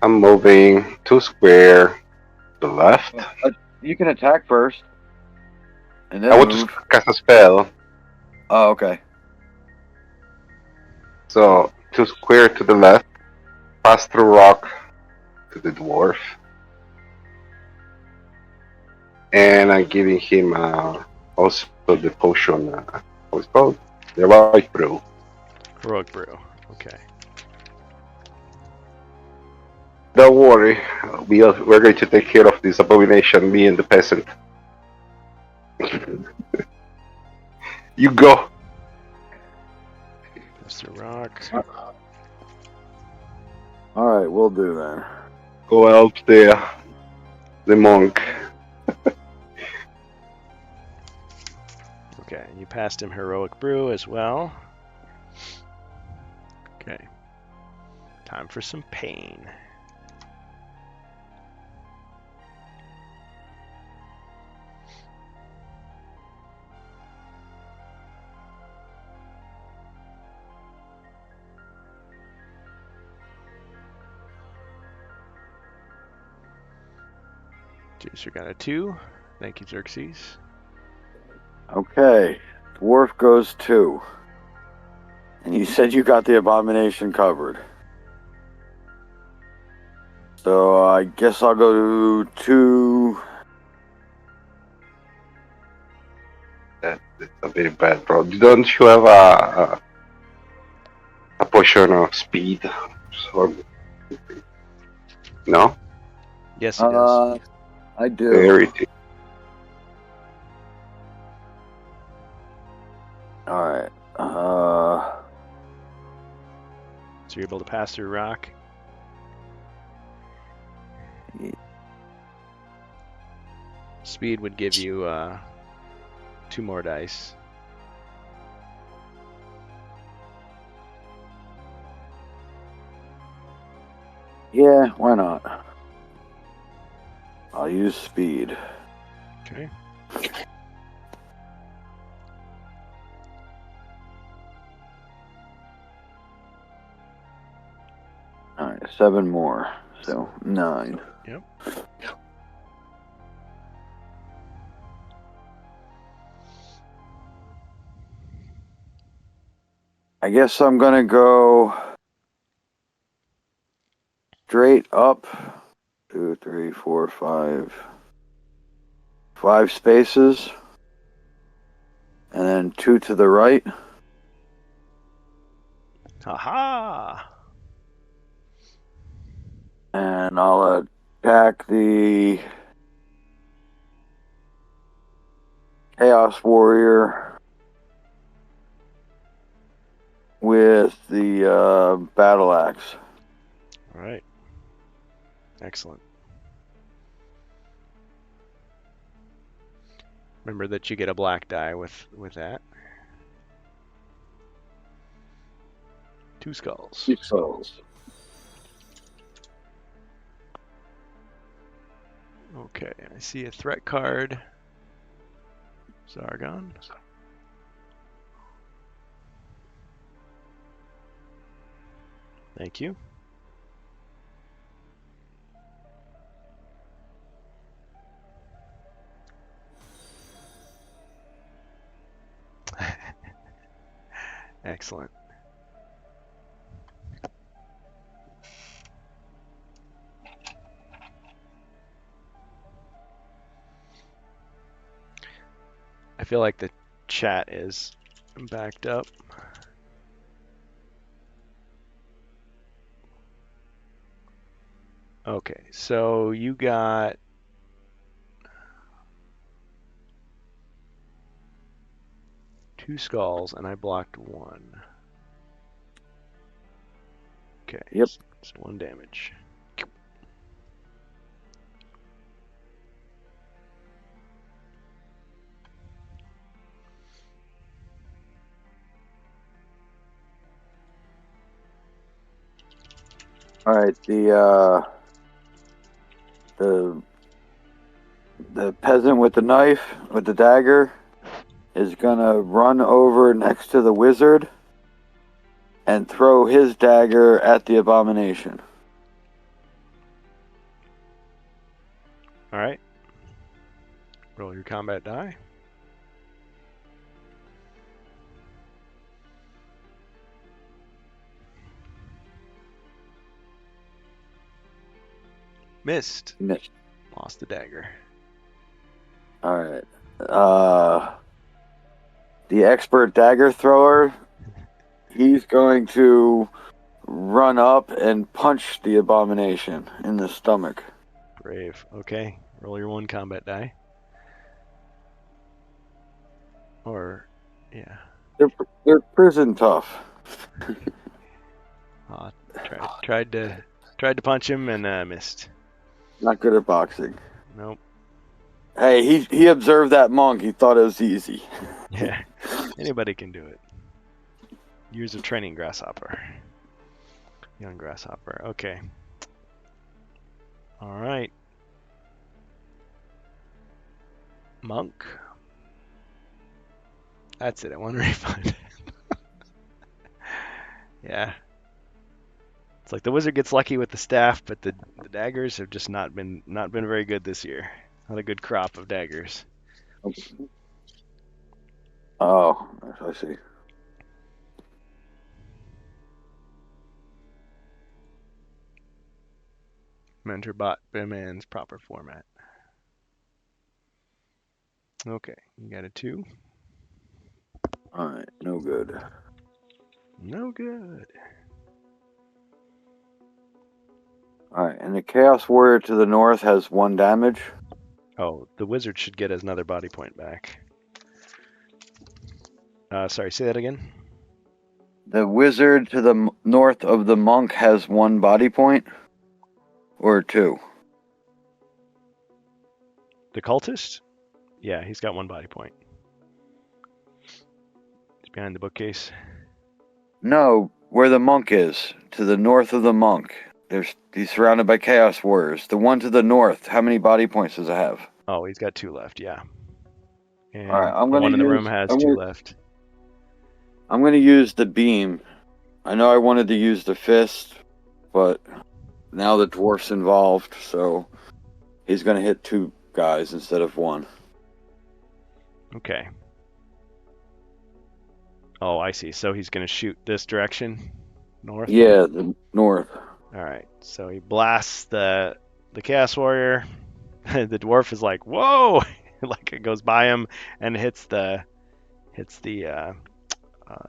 I'm moving 2 square to the left. You can attack first. And then I want to move. cast a spell. Oh, okay. So 2 square to the left. Pass through rock to the dwarf. And I'm giving him also the potion. What's it called? The Heroic Brew. Heroic Brew. Okay. Don't worry, we're going to take care of this abomination, me and the peasant. You go. Mr. Rock. Alright, we'll do that. Go help the monk. Okay, you passed him Heroic Brew as well. Okay. Time for some pain. Juicer got a 2. Thank you, Xerxes. Okay. Dwarf goes 2. And you said you got the abomination covered. So I guess I'll go to 2. That's a very bad roll. Don't you have a potion of speed? Or... No? Yes, he does. I do. Rarity. Alright. So you're able to pass through rock. Speed would give you 2 more dice. Yeah, why not? I'll use speed. Okay. Alright, 7 more. So 9. Yep. I guess I'm gonna go straight up. 2, 3, 4, 5. 5 spaces. And then 2 to the right. Aha! And I'll attack the Chaos Warrior with the battle axe. All right. Excellent. Remember that you get a black die with that. 2 skulls. Okay, I see a threat card. Zargon. Thank you. Excellent. I feel like the chat is backed up. Okay, so you got two skulls and I blocked one. Okay, Yep. It's 1 damage. All right, the peasant with the knife, with the dagger, is gonna run over next to the wizard and throw his dagger at the abomination. All right. Roll your combat die. Missed. Missed. Lost the dagger. All right. The expert dagger thrower, he's going to run up and punch the abomination in the stomach. Brave. Okay. Roll your 1 combat die. Or, yeah. They're prison tough. Tried to punch him and missed. Not good at boxing. Nope. Hey, he observed that monk. He thought it was easy. Yeah. Anybody can do it. Years of training, Grasshopper. Young Grasshopper. Okay. All right. Monk. That's it. I want to refund. Yeah. It's like the wizard gets lucky with the staff, but the daggers have just not been very good this year. Not a good crop of daggers. Oh, I see. Mentorbot Batman's proper format. Okay, you got a 2. All right, no good. No good. All right, and the Chaos Warrior to the north has 1 damage. Oh, the wizard should get another body point back. Sorry, say that again. The wizard to the north of the monk has 1 body point, or 2. The cultist? Yeah, he's got 1 body point. He's behind the bookcase. No, where the monk is, to the north of the monk. He's surrounded by Chaos Warriors. The one to the north, how many body points does it have? Oh, he's got 2 left, yeah. And All right, the one in the room has 2 left. I'm going to use the beam. I know I wanted to use the fist, but now the dwarf's involved, so he's going to hit 2 guys instead of 1. Okay. Oh, I see. So he's going to shoot this direction? North? Yeah, the north. All right. So he blasts the Chaos Warrior. The dwarf is like, "Whoa!" Like it goes by him and hits the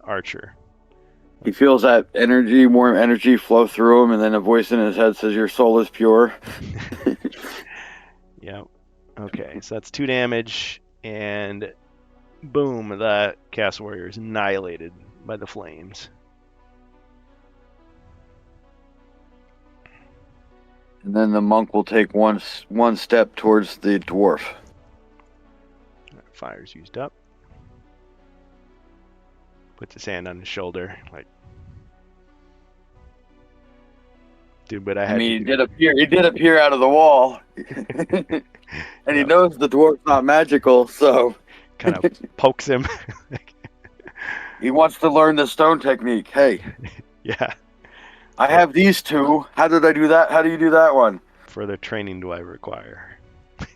archer. He feels that warm energy flow through him, and then a voice in his head says, "Your soul is pure." Yep. Okay, so that's 2 damage, and boom, the Chaos Warrior is annihilated by the flames. And then the monk will take one step towards the dwarf. Fire's used up. Puts his hand on his shoulder, like, dude, but I mean, he did appear out of the wall. And he knows the dwarf's not magical, so kind of pokes him. he wants to learn the stone technique. Hey, yeah. I have these two. How did I do that? How do you do that one? Further training do I require?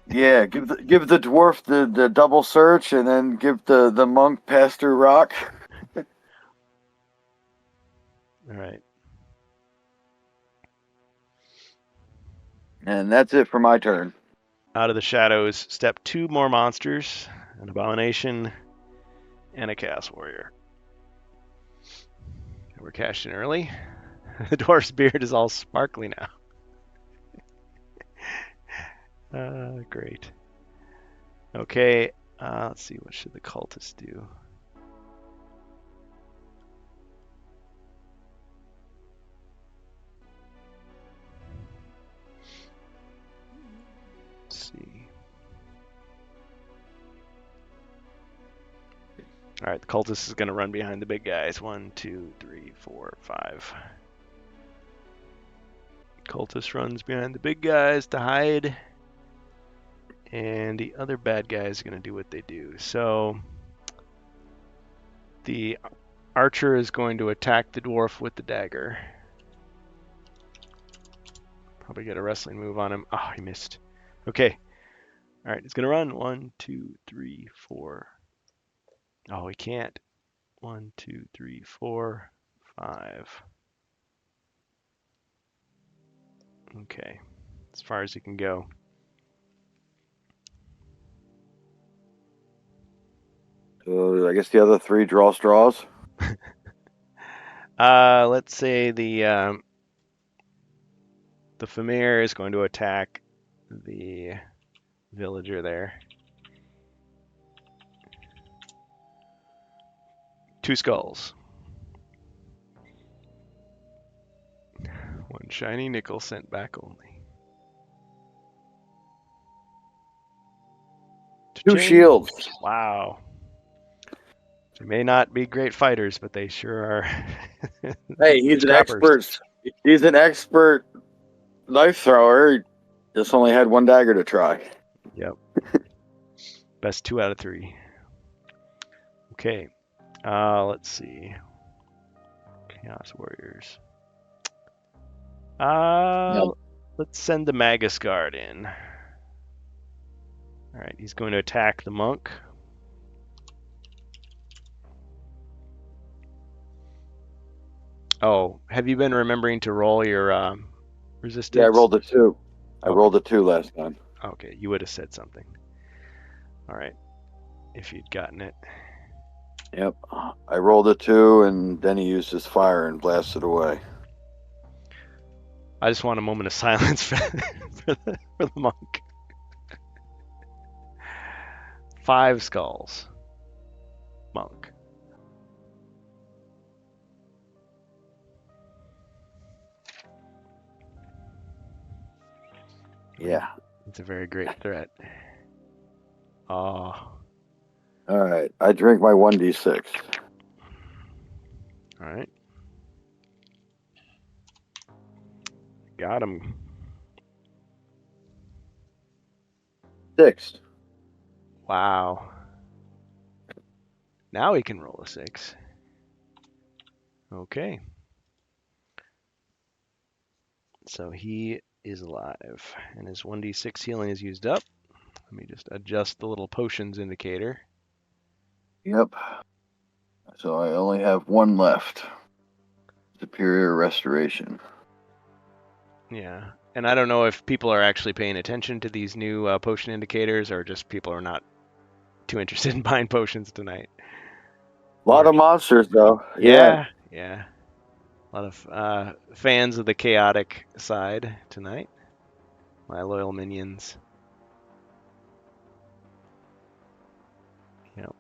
Yeah, give the dwarf the double search, and then give the monk pass through rock. All right. And that's it for my turn. Out of the shadows step 2 more monsters, an abomination and a chaos warrior. We're cashed in early. The dwarf's beard is all sparkly now. Great. Okay, let's see, what should the cultists do? Let's see. All right, the cultist is going to run behind the big guys. 1, 2, 3, 4, 5. Cultist runs behind the big guys to hide. And the other bad guys are going to do what they do. So the archer is going to attack the dwarf with the dagger. Probably get a wrestling move on him. Oh, he missed. Okay. All right, he's going to run. 1, 2, 3, 4. Oh, he can't. 1, 2, 3, 4, 5. Okay. As far as he can go. So I guess the other 3 draw straws. Let's say the Famir is going to attack the villager there. 2 skulls. 1 shiny nickel sent back only. 2 shields. Wow. They may not be great fighters, but they sure are. Hey, he's an scrappers. expert. He's an expert knife thrower. He just only had 1 dagger to try. Yep. Best 2 out of 3. Okay. Let's see. Chaos Warriors. Let's send the Magus Guard in. All right, he's going to attack the monk. Oh, have you been remembering to roll your resistance? Yeah, I rolled a 2. I rolled a 2 last time. Okay, you would have said something. All right, if you'd gotten it. Yep, I rolled a 2, and then he used his fire and blasted away. I just want a moment of silence for the monk. 5 skulls. Monk. Yeah. It's a very great threat. Oh. All right, I drink my 1d6. All right. Got him. 6. Wow. Now he can roll a 6. Okay. So he is alive, and his 1d6 healing is used up. Let me just adjust the little potions indicator. Yep. So I only have 1 left. Superior Restoration. Yeah. And I don't know if people are actually paying attention to these new potion indicators, or just people are not too interested in buying potions tonight. A lot of monsters, though. Yeah. A lot of fans of the chaotic side tonight. My loyal minions. Yep.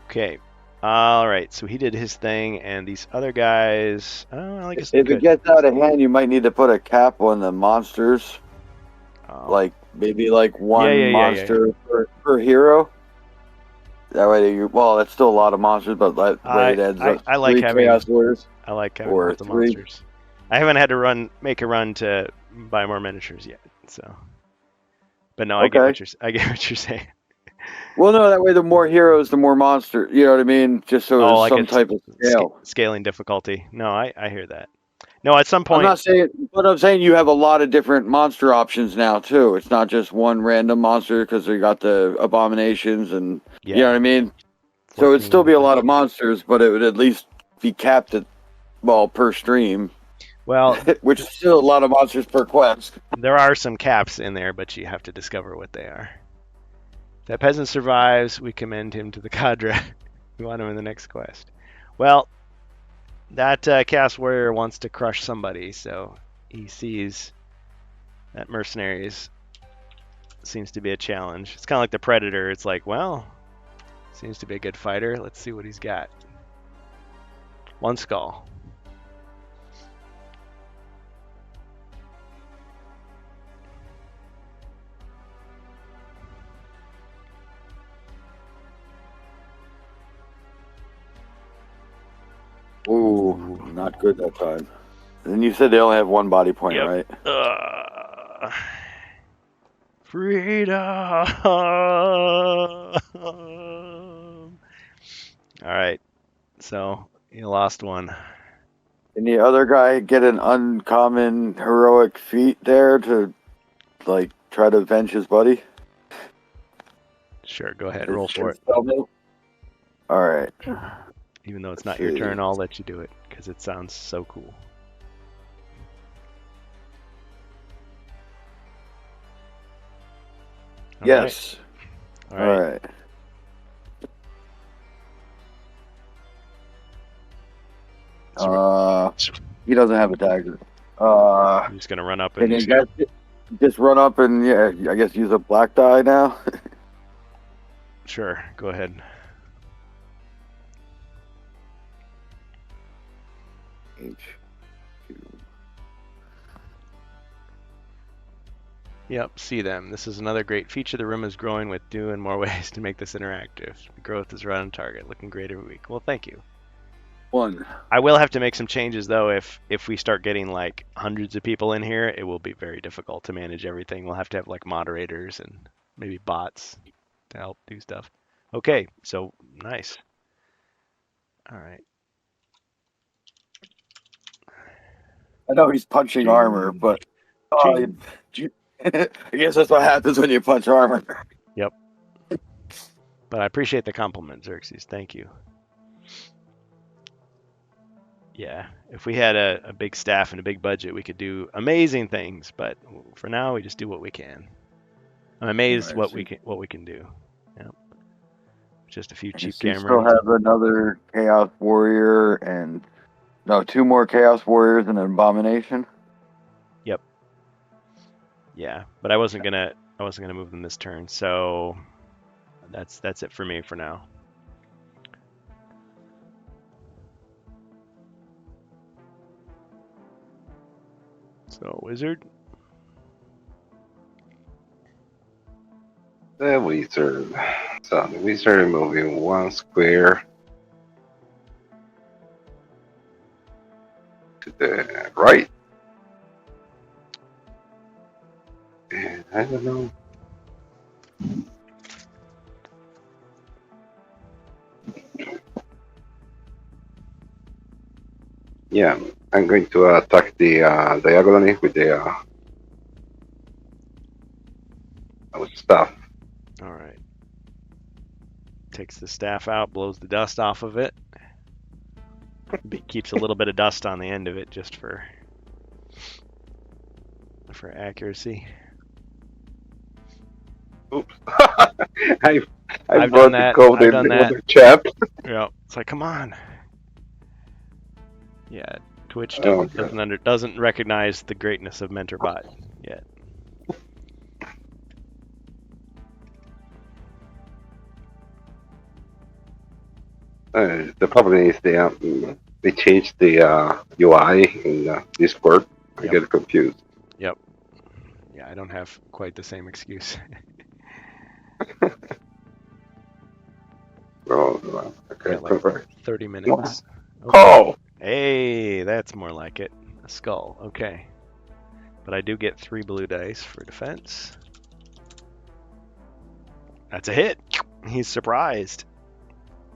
Okay. All right, so he did his thing, and these other guys, I guess If it gets out of hand, you might need to put a cap on the monsters. Like maybe like one monster per hero. That way, that's still a lot of monsters, but that way it adds up. I like 3 having Chaos Warriors. I like having or lots of 3. monsters. I haven't had to make a run to buy more miniatures yet, so. But no, I get what you're saying. Well, no, that way the more heroes, the more monster. You know what I mean? Just so there's like some type of scale. Scaling difficulty. No, I hear that. No, at some point. I'm not saying, but I'm saying you have a lot of different monster options now too. It's not just one random monster because they got the abominations and you know what I mean. So it'd still be a lot of monsters, but it would at least be capped at per stream. Well, which is still a lot of monsters per quest. There are some caps in there, but you have to discover what they are. If that peasant survives, we commend him to the cadre. We want him in the next quest. Well, that Chaos Warrior wants to crush somebody, so he sees that mercenaries seems to be a challenge. It's kind of like the Predator. It's like, well, seems to be a good fighter. Let's see what he's got. 1 skull. Ooh, not good that time. And you said they only have 1 body point, right? Freedom! All right, so you lost 1. And the other guy get an uncommon heroic feat there to, like, try to avenge his buddy? Sure, go ahead, roll for it. All right. Even though it's not your turn, I'll let you do it because it sounds so cool. Yes. All right. He doesn't have a dagger. I'm just gonna run up and just run up and I guess use a black die now. Sure, go ahead. Yep, see them. This is another great feature. The room is growing with new and more ways to make this interactive. The growth is right on target, looking great every week. Well, thank you. 1. I will have to make some changes though. If we start getting like hundreds of people in here, it will be very difficult to manage everything. We'll have to have like moderators and maybe bots to help do stuff. Okay, so nice. All right. I know he's punching armor, but I guess that's what happens when you punch armor. Yep. But I appreciate the compliment, Xerxes. Thank you. Yeah, if we had a big staff and a big budget, we could do amazing things. But for now, we just do what we can. I'm amazed what we can do. Yep. Just a few cheap cameras. Still have another Chaos Warrior and 2 more Chaos Warriors and an Abomination. Yep. Yeah, but I wasn't gonna move them this turn, so that's it for me for now. So, wizard. The wizard. So the wizard moving 1 square to the right. And I don't know. Yeah, I'm going to attack the diagonally with the staff. All right. Takes the staff out, blows the dust off of it. Keeps a little bit of dust on the end of it just for accuracy. Oops. I've done that. I've done that. Chat. Yeah, it's like, come on. Yeah, Twitch doesn't recognize the greatness of MentorBot yet. The problem is they changed the UI in Discord. I Yep. get confused. Yep. Yeah, I don't have quite the same excuse. Oh, okay. Got like Perfect. 30 minutes. Oh, Hey, that's more like it. A skull. Okay. But I do get 3 blue dice for defense. That's a hit. He's surprised.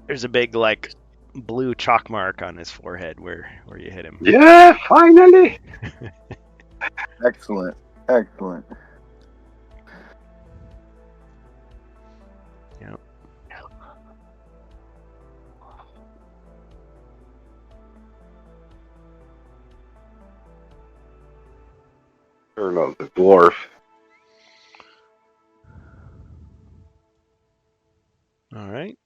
There's a big, like, blue chalk mark on his forehead where you hit him. yeah! Finally. Excellent. Excellent. Yep. Turn on the dwarf. All right.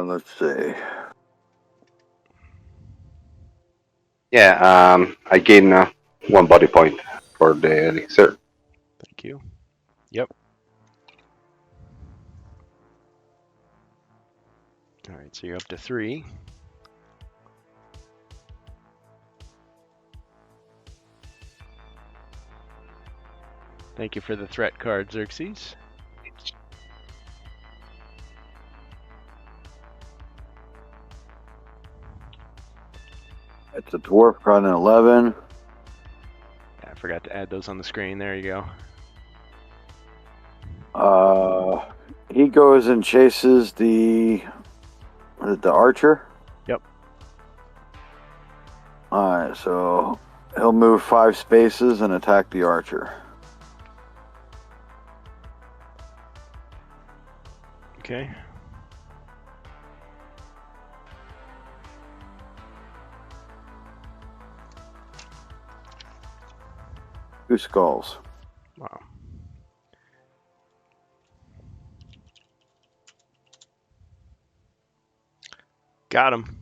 Let's see. Yeah. I gain 1 body point for the elixir. Thank you. Yep. All right, so you're up to 3. Thank you for the threat card, Xerxes. It's a dwarf on an 11. I forgot to add those on the screen. There you go. He goes and chases the archer. Yep. Alright, so he'll move 5 spaces and attack the archer. Okay. Two skulls. Wow. Got him.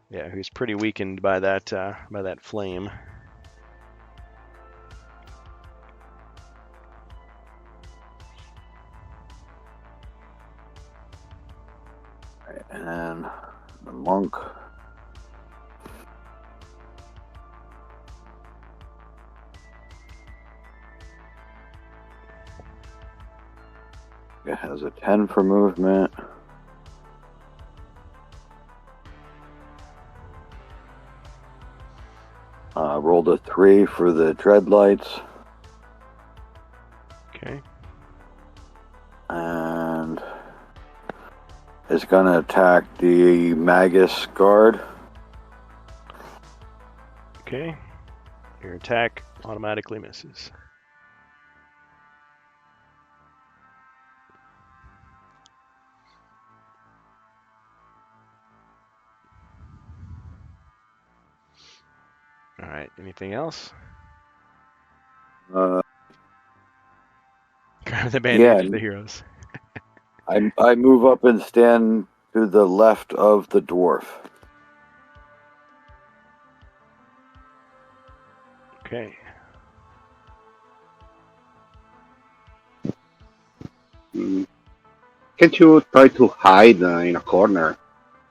Yeah, he was pretty weakened by that flame. And the monk. It has a 10 for movement. Rolled a 3 for the dreadlights. Okay. And is going to attack the Magus guard. Okay. Your attack automatically misses. All right. Anything else? Grab the bandage of the heroes. I move up and stand to the left of the dwarf. Okay. Can't you try to hide in a corner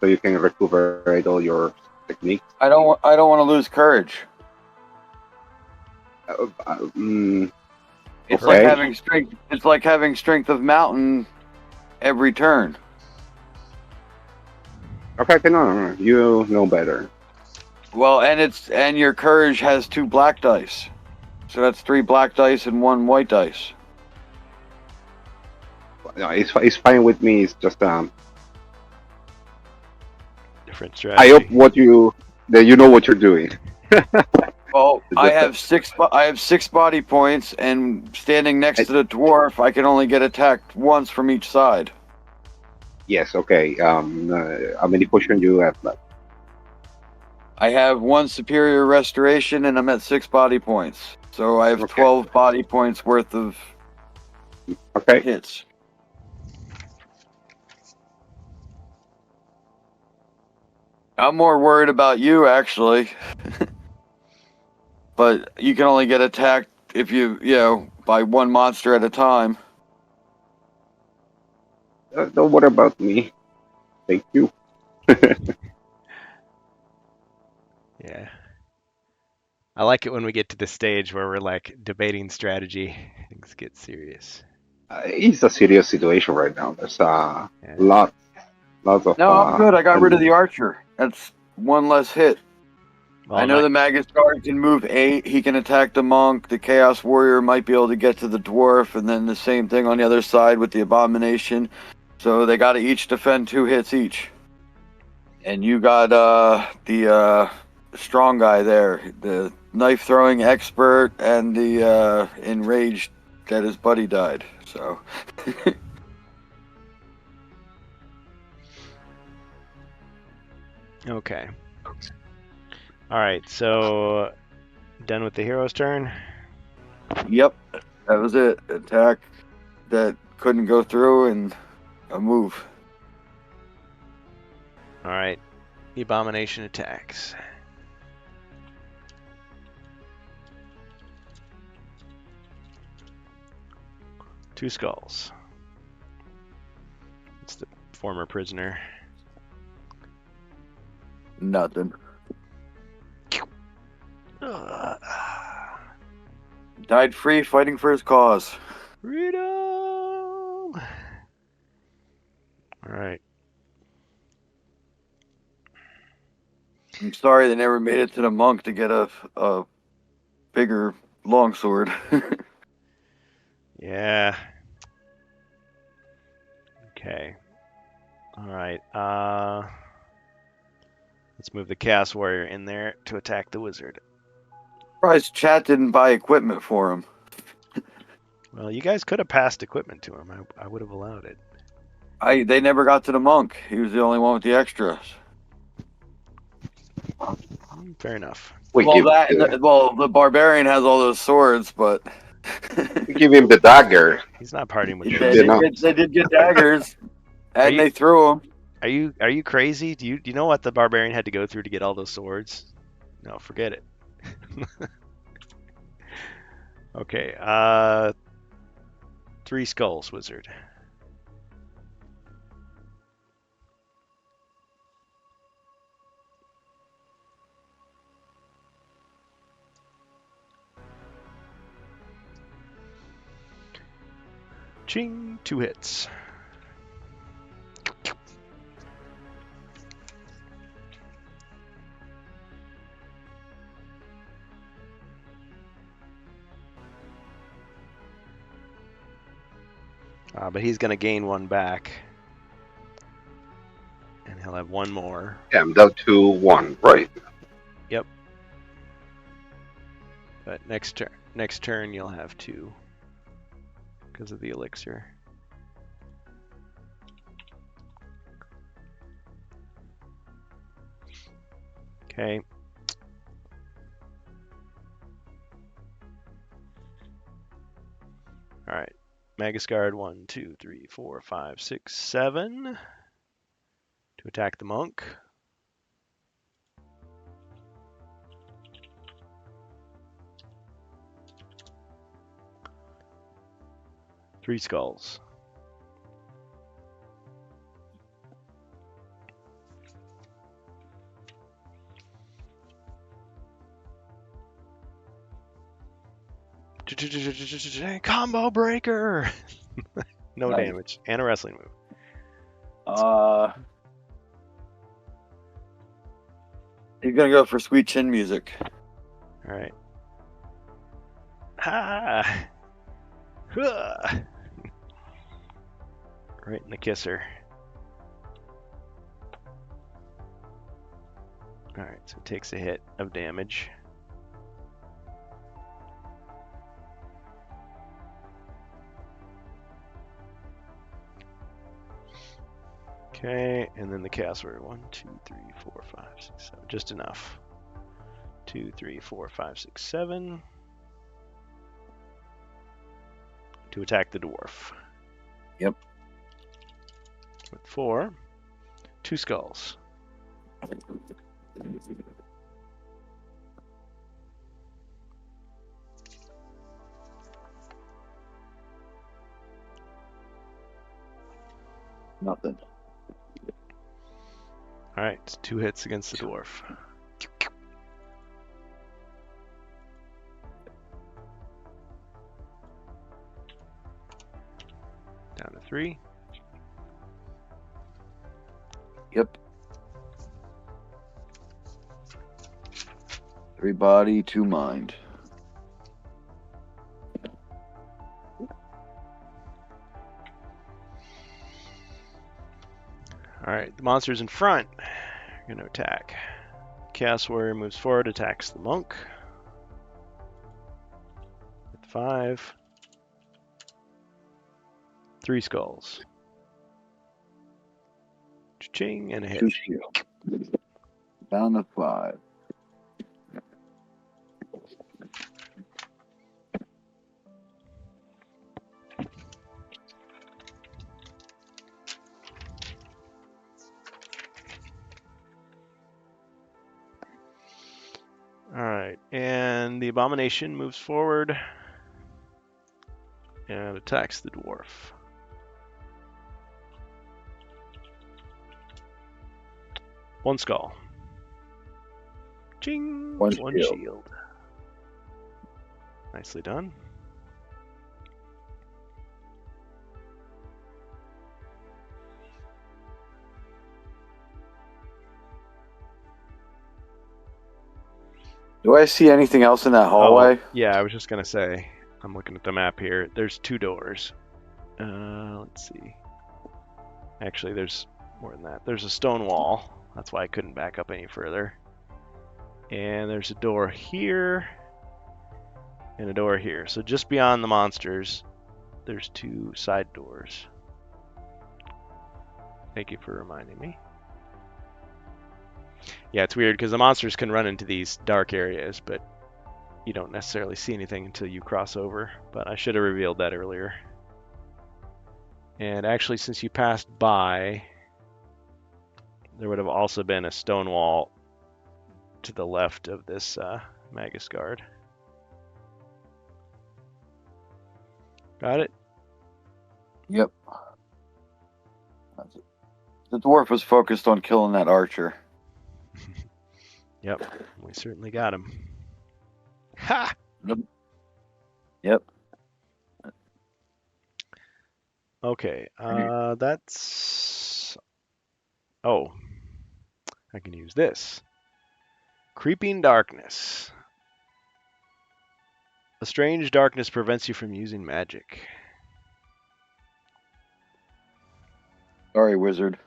so you can recuperate all your techniques? I don't want to lose courage. It's Okay. like having strength. It's like having strength of mountain every turn. Okay, no, you know better. Well, and your courage has 2 black dice, so that's 3 black dice and 1 white dice. No, it's fine with me. It's just Different strategy. I hope that you know what you're doing. Well, I have 6 body points, and standing next to the dwarf, I can only get attacked once from each side. Yes. Okay. How many potions you have left? I have 1 superior restoration, and I'm at 6 body points. So I have Okay. 12 body points worth of Okay. hits. I'm more worried about you, actually. But you can only get attacked if by one monster at a time. Don't worry about me. Thank you. Yeah. I like it when we get to the stage where we're like debating strategy. Things get serious. It's a serious situation right now. There's Yeah. lots of No, I'm good. I got rid of the enemies. archer. That's one less hit. Well, I know the Magus Guard can move 8. He can attack the monk. The Chaos Warrior might be able to get to the dwarf, and then the same thing on the other side with the Abomination. So they got to each defend 2 hits each. And you got the strong guy there, the knife throwing expert, and the enraged that his buddy died. So okay. All right. So done with the hero's turn. yep, that was it. Attack that couldn't go through and a move. All right. The abomination attacks. Two skulls. It's the former prisoner. Nothing. Ugh. Died free fighting for his cause. Freedom. All right. I'm sorry they never made it to the monk to get a bigger longsword. Yeah. Okay. All right. Let's move the Chaos Warrior in there to attack the wizard. Surprised chat didn't buy equipment for him. Well, you guys could have passed equipment to him. I would have allowed it. They never got to the monk. He was the only one with the extras. Fair enough. We the barbarian has all those swords, but give him the dagger. He's not partying with they did get daggers, and they threw them. Are you crazy? Do you know what the barbarian had to go through to get all those swords? No, forget it. Okay. 3 skulls, wizard. Ching, 2 hits. But he's going to gain 1 back. And he'll have 1 more. Yeah, I'm down to 1. Right. Yep. But next turn you'll have 2. Because of the elixir. Okay. All right. Magus Guard 1, 2, 3, 4, 5, 6, 7 to attack the monk. Three skulls. Combo breaker. No Nice. damage and a wrestling move. He's gonna go for sweet chin music. All right. Ha! Huh. Right in the kisser. All right, so it takes a hit of damage. Okay, and then the Chaos Warrior. 1, 2, 3, 4, 5, 6, 7. Just enough. 2, 3, 4, 5, 6, 7. To attack the dwarf. Yep. With 4. 2 skulls. Alright, it's 2 hits against the dwarf. Down to 3. Yep. 3 body, 2 mind. Alright, the monster's in front. You're going to attack. Chaos Warrior moves forward, attacks the monk. With 5. 3 skulls. Cha-ching, and a hit. 2 shield. Down to 5. Alright, and the abomination moves forward and attacks the dwarf. One skull. Ching! One One shield. shield. Nicely done. Do I see anything else in that hallway? Oh, yeah, I was just gonna say, I'm looking at the map here. There's 2 doors. Let's see. Actually, there's more than that. There's a stone wall. That's why I couldn't back up any further. And there's a door here. And a door here. So just beyond the monsters, there's 2 side doors. Thank you for reminding me. Yeah, it's weird because the monsters can run into these dark areas, but you don't necessarily see anything until you cross over. But I should have revealed that earlier. And actually, since you passed by, there would have also been a stone wall to the left of this Magus Guard. Got it? Yep. That's it. The dwarf was focused on killing that archer. Yep, we certainly got him. Ha! Yep. Okay, that's... Oh, I can use this. Creeping Darkness. A strange darkness prevents you from using magic. Sorry, wizard.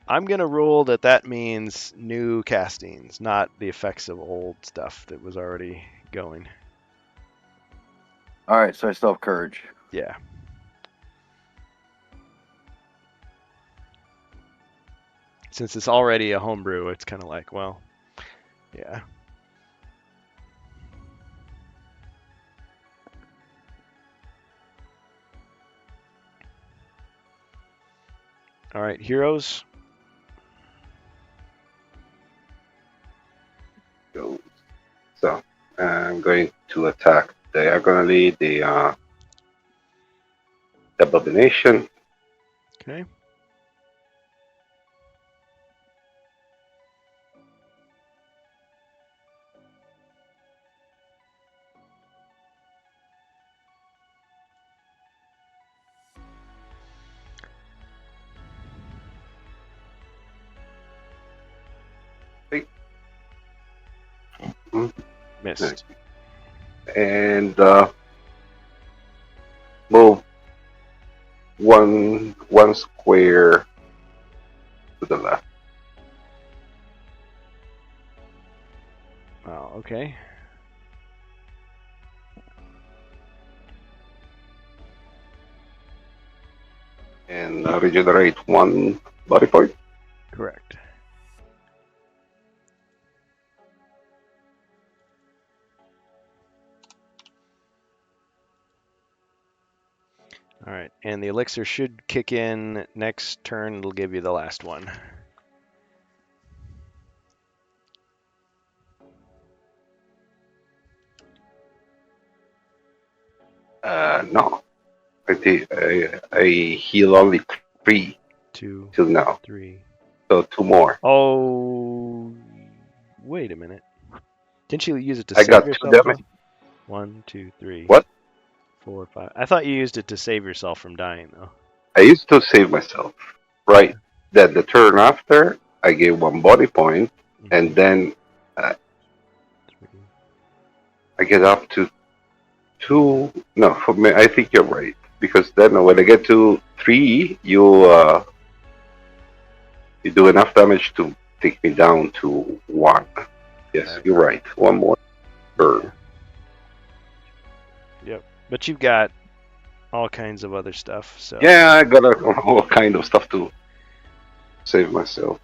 I'm going to rule that that means new castings, not the effects of old stuff that was already going. Alright, so I still have courage. Yeah. Since it's already a homebrew, it's kind of like, well, yeah. All right, heroes. Go. So I'm going to attack diagonally the abomination. Okay. Missed. And move one square to the left. Wow, okay. And regenerate 1 body point. Correct. All right, and the elixir should kick in next turn. It'll give you the last one. No. I heal only 3 2, till now. 3. So 2 more. Oh, wait a minute. Didn't you use it to I save got 2 yourself, though? damage. 1, 2, 3, What? 4, 5. I thought you used it to save yourself from dying, though. I used to save myself. Right. Then the turn after, I gave 1 body point, and Mhm. then uh, I get up to 2. No, for me, I think you're right. Because then when I get to 3, you do enough damage to take me down to 1. Yes, Right. you're right. 1 more turn. Yeah. Yep. But you've got all kinds of other stuff, so. Yeah, I got all kind of stuff to save myself.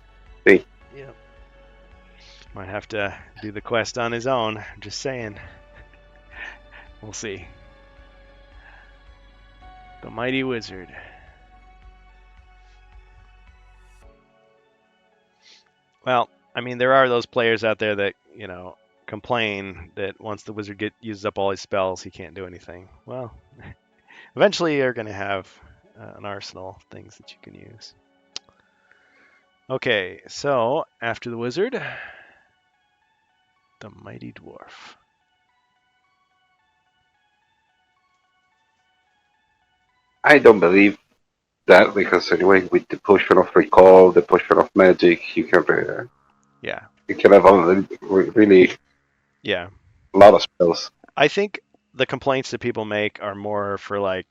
Yep. Might have to do the quest on his own. I'm just saying. We'll see. The Mighty Wizard. Well, I mean, there are those players out there that, complain that once the wizard uses up all his spells, he can't do anything. Well, eventually you're going to have an arsenal of things that you can use. Okay, so after the wizard, the Mighty Dwarf. I don't believe that because anyway, with the potion of recall, the potion of magic, Yeah. you can have a really Yeah. a lot of spells. I think the complaints that people make are more for like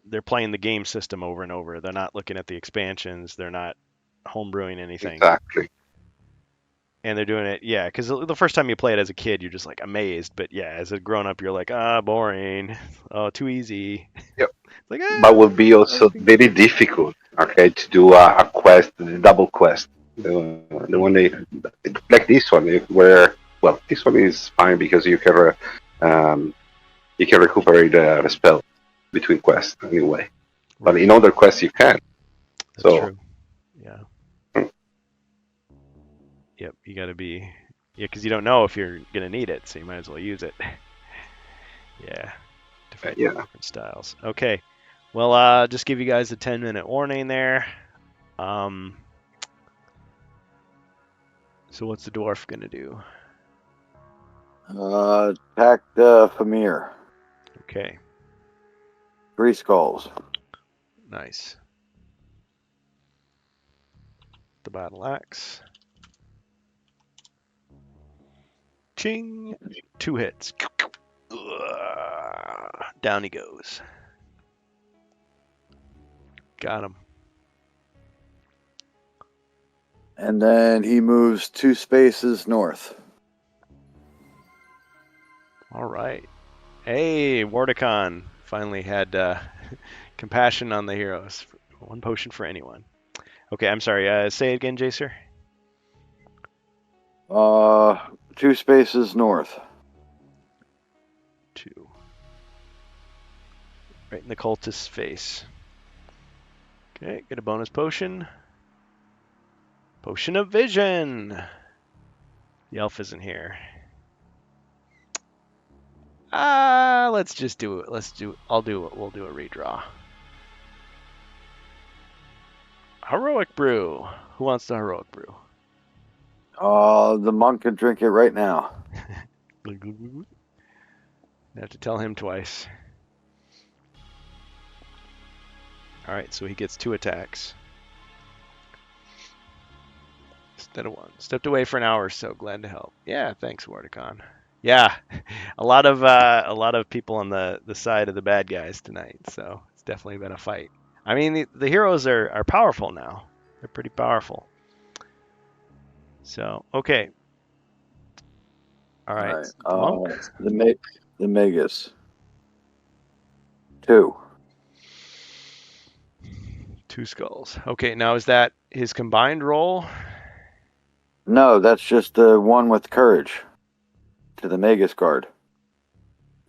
they're playing the game system over and over. They're not looking at the expansions. They're not homebrewing anything. Exactly. And they're doing it, yeah, because the first time you play it as a kid, you're just like amazed. But yeah, as a grown up, you're like, boring. Oh, too easy. Yep. Like, But would be also very difficult, okay, to do a quest, the double quest. The one they like this one, where this one is fine because you can recuperate the spell between quests anyway. But in other quests you can. That's So true. Yeah. Yep. You got to be, because you don't know if you're gonna need it, so you might as well use it. Yeah. Different styles. Okay. Well, just give you guys a 10-minute warning there. So what's the dwarf gonna do? Attack the Famir. Okay. 3 skulls. Nice. The battle axe. Ching. 2 hits. Down he goes. Got him. And then he moves 2 spaces north. All right. Hey, Wardicon finally had compassion on the heroes. 1 potion for anyone. Okay, I'm sorry. Say it again, Jacer. 2 spaces north. 2. Right in the cultist's face. Okay, get a bonus potion. Potion of Vision. The elf isn't here. Let's just do it. We'll do a redraw. Heroic Brew. Who wants the Heroic Brew? The monk can drink it right now. I have to tell him twice. Alright, so he gets 2 attacks. Instead of 1. Stepped away for an hour or so. Glad to help. Yeah, thanks, Wardicon. Yeah, a lot of people on the side of the bad guys tonight, so it's definitely been a fight. I mean, the heroes are powerful now. They're pretty powerful. So, okay. All right. Monk. The Magus. 2. 2 skulls. Okay, now is that his combined roll? No, that's just the one with courage to the Magus guard.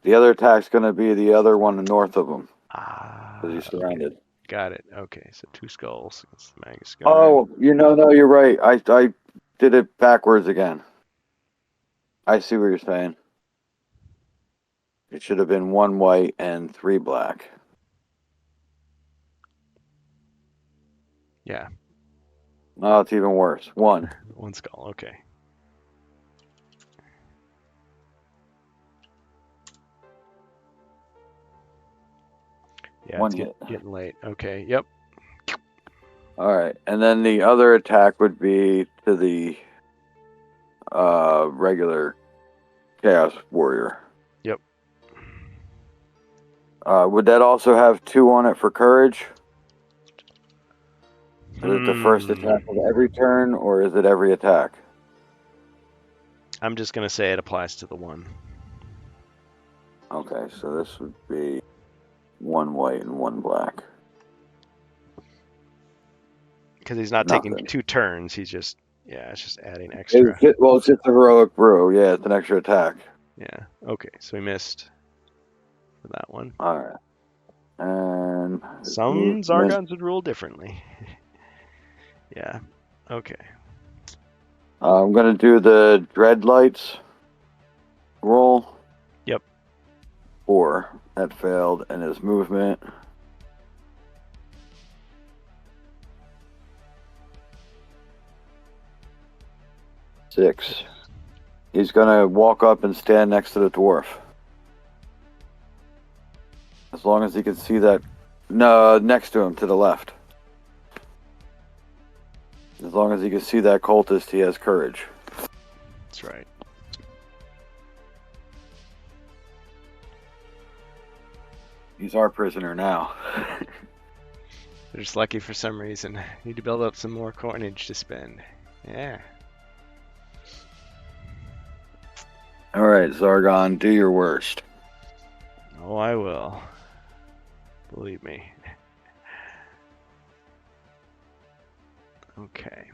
The other attack's going to be the other one north of him. Because he's surrounded. Okay. Got it. Okay, so 2 skulls against the Magus guard. Oh, no, you're right. I did it backwards again. I see what you're saying. It should have been 1 white and 3 black. Yeah. No, it's even worse. 1. 1 skull. Okay. Yeah, 1 it's hit. getting late. Okay. Yep. All right, and then the other attack would be to the regular Chaos Warrior. Yep. Would that also have 2 on it for courage? Is it the first attack of every turn, or is it every attack? I'm just gonna say it applies to the 1. Okay, so this would be 1 white and 1 black. Because he's not taking Nothing. 2 turns. He's just, yeah, it's just adding extra. It's just a heroic brew. Yeah, it's an extra attack. Yeah. Okay. So we missed for that one. All right. And Some Zargons would rule differently. Yeah. Okay. I'm gonna do the Dreadlights roll. Yep. 4. That failed, and his movement. Six. He's gonna walk up and stand next to the dwarf. As long as he can see that. No, next to him, to the left. As long as he can see that cultist, he has courage. That's right. He's our prisoner now. They're just lucky for some reason. Need to build up some more coinage to spend. Yeah. All right, Zargon, do your worst. Oh, I will. Believe me. Okay.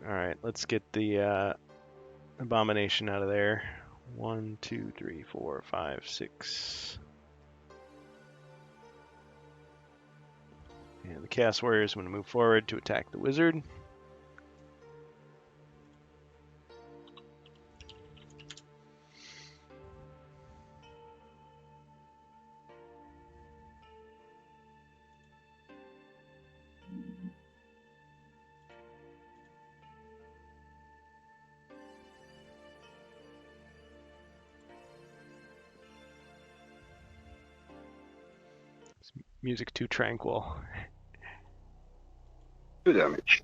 All right, let's get the abomination out of there. 1, 2, 3, 4, 5, 6. And the Chaos Warrior is going to move forward to attack the wizard. Music too tranquil. 2 damage.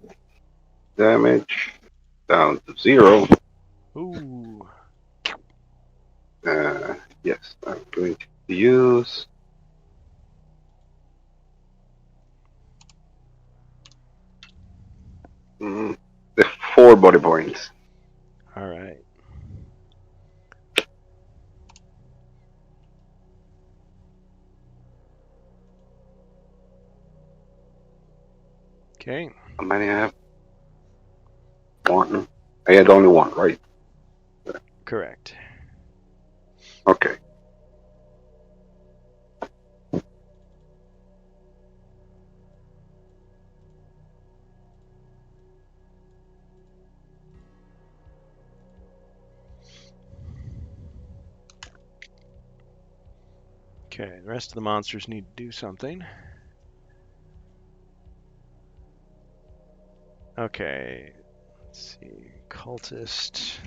Damage down to 0. Ooh. Yes, I'm going to use the 4 body points. All right. Okay. How many I have? 1. I had only 1, right? Correct. Okay. Okay, the rest of the monsters need to do something. Okay, let's see. Cultist.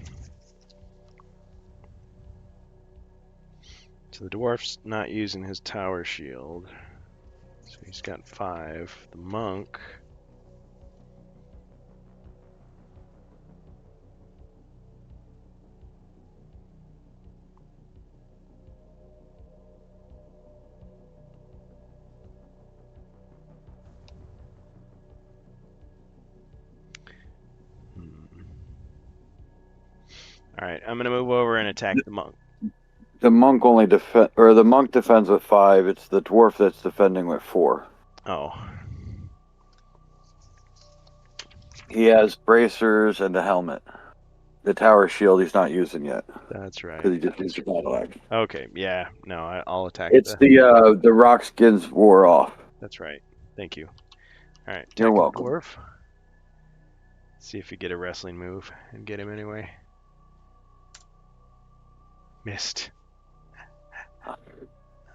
So the dwarf's not using his tower shield. So he's got 5. The monk. Alright, I'm gonna move over and attack the monk. The monk only the monk defends with 5. It's the dwarf that's defending with 4. Oh. He has bracers and a helmet. The tower shield he's not using yet That's right. because he just used the battle axe. Okay, yeah. No, I'll attack It's the rock skins wore off. That's right. Thank you. Alright, You're attack the welcome. dwarf. See if you get a wrestling move and get him anyway. Missed.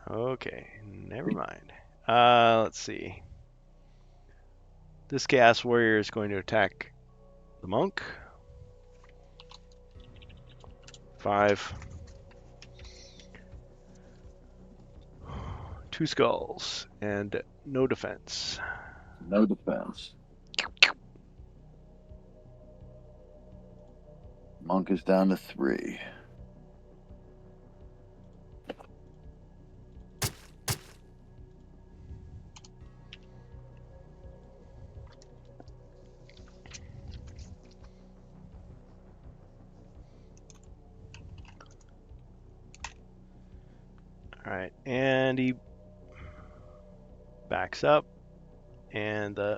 Okay, never mind. Let's see. This Chaos Warrior is going to attack the monk. 5. 2 skulls and no defense. No defense. Monk is down to 3. Alright, and he backs up, and the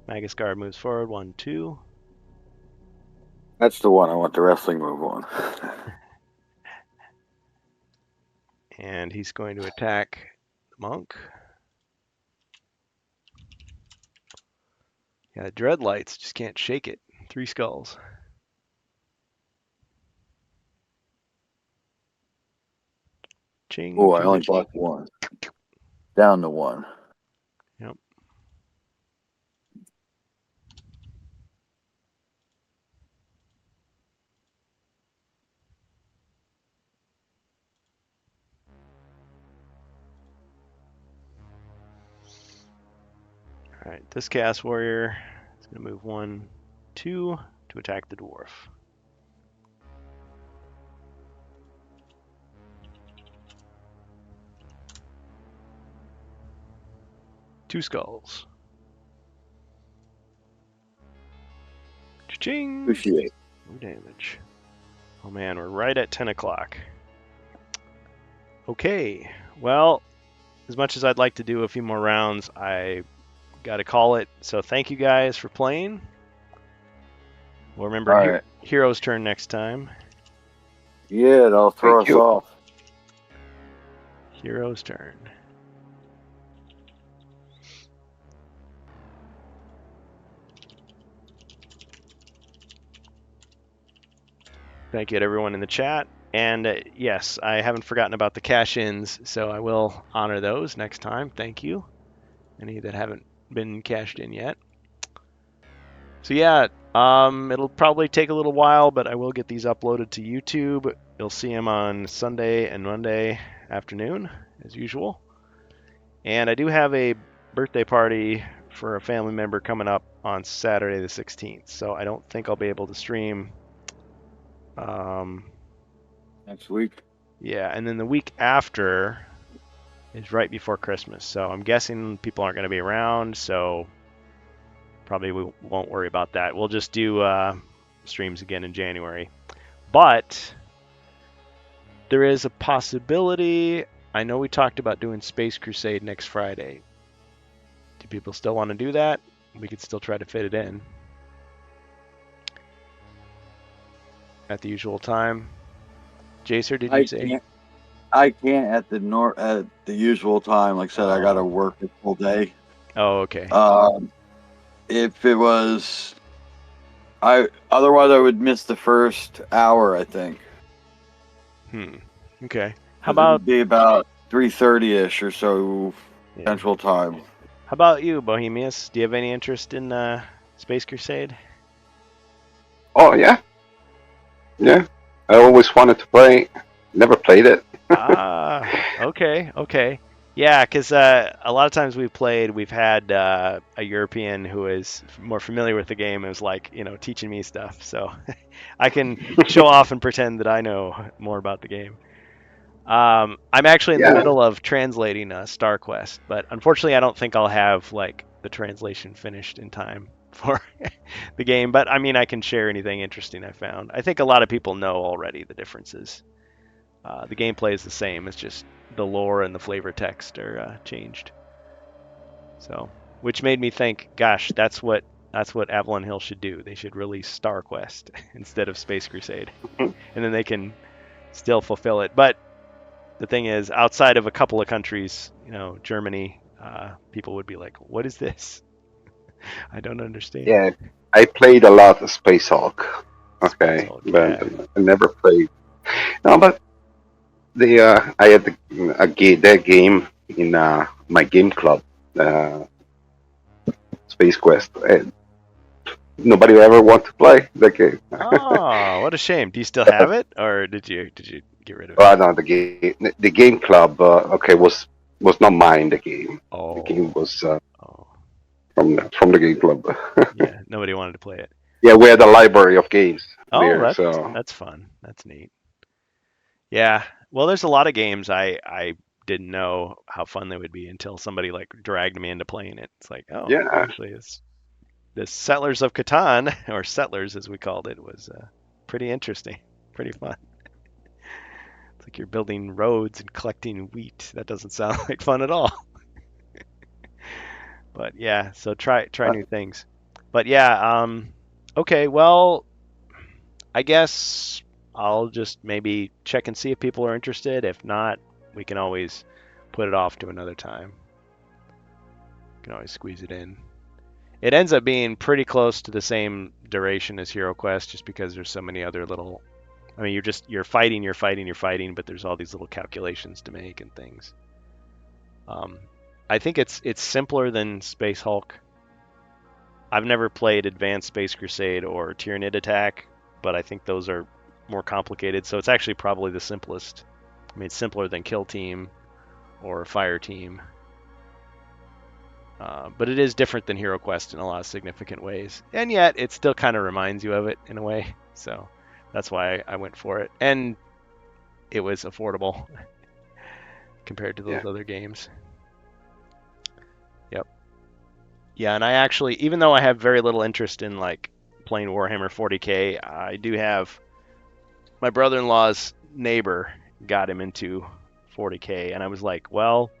Magus Guard moves forward. 1, 2. That's the one I want the wrestling move on. And he's going to attack the monk. Yeah, Dreadlights, just can't shake it. 3 skulls. Ching. Oh, I only blocked 1. Down to 1. Yep. Alright, this Chaos Warrior is going to move 1, 2 to attack the dwarf. Two skulls. Cha-ching! Appreciate. No damage. Oh man, we're right at 10 o'clock. Okay, well, as much as I'd like to do a few more rounds, I got to call it. So thank you guys for playing. We'll remember Right. Hero's turn next time. Yeah, they'll throw Thank us you. off. Hero's turn. Thank you to everyone in the chat. And yes, I haven't forgotten about the cash-ins, so I will honor those next time. Thank you. Any that haven't been cashed in yet. So yeah, it'll probably take a little while, but I will get these uploaded to YouTube. You'll see them on Sunday and Monday afternoon, as usual. And I do have a birthday party for a family member coming up on Saturday the 16th, so I don't think I'll be able to stream. Next week. Yeah, and then the week after is right before Christmas, so I'm guessing people aren't going to be around, so probably we won't worry about that. We'll just do streams again in January. But there is a possibility. I know we talked about doing Space Crusade next Friday. Do people still want to do that? We could still try to fit it in at the usual time. Jacer, did you say? I can't at the usual time. Like I said, I got to work a full day. Oh, okay. If it was, otherwise I would miss the first hour. I think. Okay. How about it'd be about 3:30ish or so Central Time? How about you, Bohemius? Do you have any interest in Space Crusade? Oh yeah, yeah. I always wanted to play. Never played it. Okay. Yeah, because a lot of times we've had a European who is more familiar with the game and is like, teaching me stuff. So I can show off and pretend that I know more about the game. I'm actually in the middle of translating StarQuest, but unfortunately I don't think I'll have the translation finished in time for the game. But I mean, I can share anything interesting I found. I think a lot of people know already the differences. The gameplay is the same. It's just the lore and the flavor text are changed. So, which made me think, gosh, that's what Avalon Hill should do. They should release StarQuest instead of Space Crusade, and then they can still fulfill it. But the thing is, outside of a couple of countries, Germany, people would be like, "What is this? I don't understand." Yeah, I played a lot of Space Hulk. Okay, Hulk, but yeah. I never played. No, but I had that game in my game club, uh, Space Quest, and nobody ever want to play the game. Oh, what a shame. Do you still have it, or did you get rid of it? No, the game club. Okay, was not mine. The game Oh, was oh, from the game club. yeah. Nobody wanted to play it. Yeah, we had a library of games Oh, there. that's So that's fun. That's neat. Yeah. Well, there's a lot of games I didn't know how fun they would be until somebody like dragged me into playing it. It's like, oh, yeah, actually, this Settlers of Catan, or Settlers as we called it, was pretty interesting, pretty fun. It's like you're building roads and collecting wheat. That doesn't sound like fun at all. But yeah, so try new things. But yeah, okay, well, I guess I'll just maybe check and see if people are interested. If not, we can always put it off to another time. Can always squeeze it in. It ends up being pretty close to the same duration as Hero Quest, just because there's so many other little. I mean, you're fighting, but there's all these little calculations to make and things. I think it's simpler than Space Hulk. I've never played Advanced Space Crusade or Tyranid Attack, but I think those are more complicated. So it's actually probably the simplest. I mean, it's simpler than Kill Team or Fire Team. But it is different than Hero Quest in a lot of significant ways. And yet, it still kind of reminds you of it in a way. So that's why I went for it. And it was affordable compared to those other games. Yep. Yeah, and I actually, even though I have very little interest in like playing Warhammer 40K, I do have my brother-in-law's neighbor got him into 40K, and I was like, well,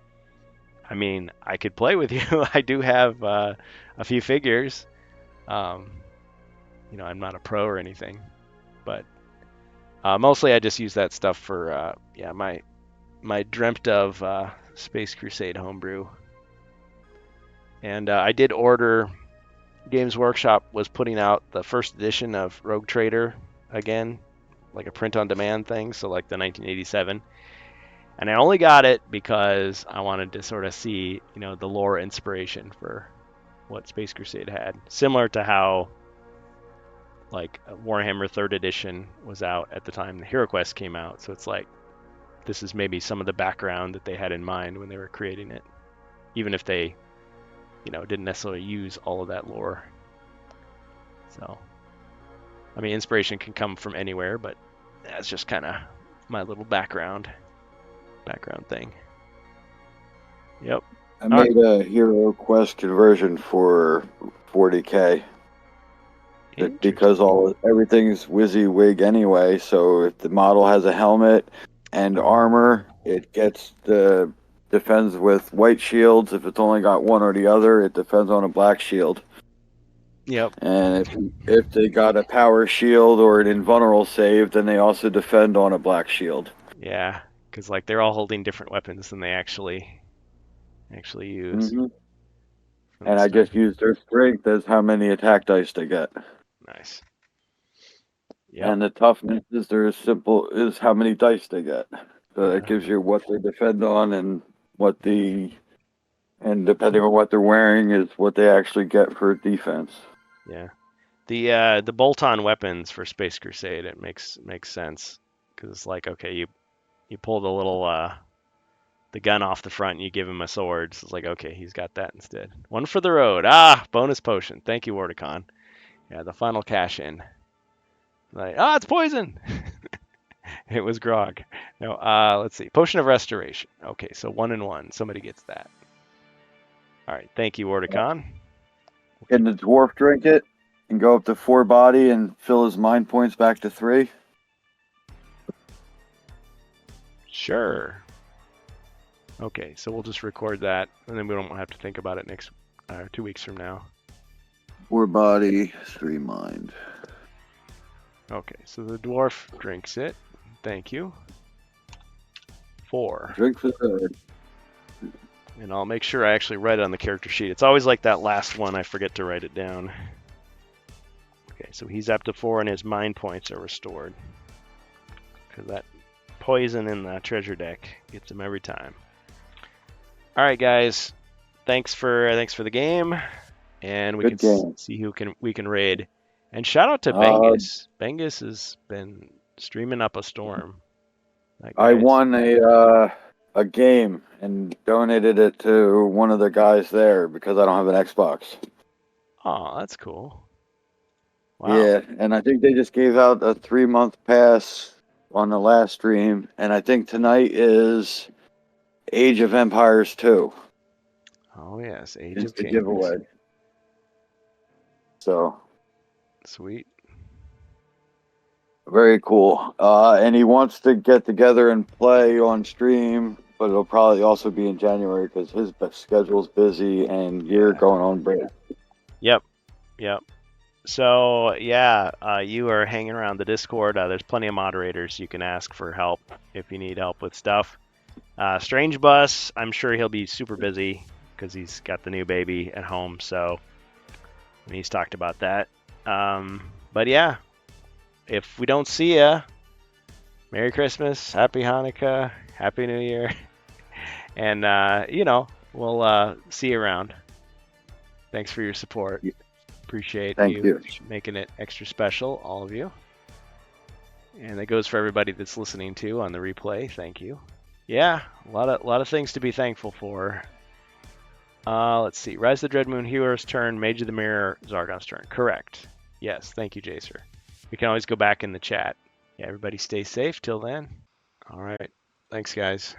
I mean, I could play with you. I do have a few figures. I'm not a pro or anything, but mostly I just use that stuff for my dreamt of Space Crusade homebrew. And I did order. Games Workshop was putting out the first edition of Rogue Trader again, like a print-on-demand thing, so like the 1987. And I only got it because I wanted to sort of see, the lore inspiration for what Space Crusade had. Similar to how, like, Warhammer 3rd Edition was out at the time the Hero Quest came out. So it's like, this is maybe some of the background that they had in mind when they were creating it. Even if they, didn't necessarily use all of that lore. So, I mean, inspiration can come from anywhere, but that's just kind of my little background thing. Yep. I made a Hero Quest conversion for 40K. Because everything's WYSIWYG anyway, so if the model has a helmet and armor, it defends with white shields. If it's only got one or the other, it defends on a black shield. Yep. And if they got a power shield or an invulnerable save, then they also defend on a black shield. Yeah, because like they're all holding different weapons than they actually use. Mm-hmm. And I just use their strength as how many attack dice they get. Nice. Yep. And the toughness is how many dice they get. So it gives you what they defend on and depending on what they're wearing is what they actually get for defense. Yeah. The bolt-on weapons for Space Crusade, it makes sense because it's like, okay, you pull the little the gun off the front and you give him a sword. So it's like, okay, he's got that instead. One for the road. Bonus potion. Thank you, Wardicon. Yeah, the final cash in. Like, it's poison. It was grog. No, let's see. Potion of Restoration. Okay, so 1 and 1. Somebody gets that. All right, thank you, Wardicon. Can the dwarf drink it and go up to 4 body and fill his mind points back to 3? Sure. Okay, so we'll just record that, and then we don't have to think about it next 2 weeks from now. 4 body, 3 mind. Okay, so the dwarf drinks it. Thank you. 4. Drink for the... And I'll make sure I actually write it on the character sheet. It's always like that last one, I forget to write it down. Okay, So he's up to 4 and his mind points are restored. Because that poison in the treasure deck gets him every time. All right, guys. Thanks for the game. And we Good can game. see who we can raid. And shout out to Bengus. Bengus has been streaming up a storm. That I guy's- won a game and donated it to one of the guys there because I don't have an Xbox. Oh, that's cool. Wow. Yeah, and I think they just gave out a 3-month pass on the last stream, and I think tonight is Age of Empires 2. Oh yes, Age It's of the Kings. giveaway. So Sweet. very cool. And he wants to get together and play on stream, but it'll probably also be in January because his schedule's busy and you're going on break. Yep. So yeah, you are hanging around the Discord. There's plenty of moderators you can ask for help if you need help with stuff. Strange Bus, I'm sure he'll be super busy because he's got the new baby at home. So he's talked about that. But yeah, if we don't see ya, Merry Christmas, Happy Hanukkah, Happy New Year, and we'll see you around. Thanks for your support. Appreciate Thank you. making it extra special, all of you. And that goes for everybody that's listening too on the replay. Thank you. Yeah, a lot of things to be thankful for. Let's see. Rise of the Dread Moon, Hero's turn. Mage of the Mirror, Zargon's turn. Correct. Yes, thank you, Jacer. We can always go back in the chat. Yeah, everybody stay safe till then. All right. Thanks, guys.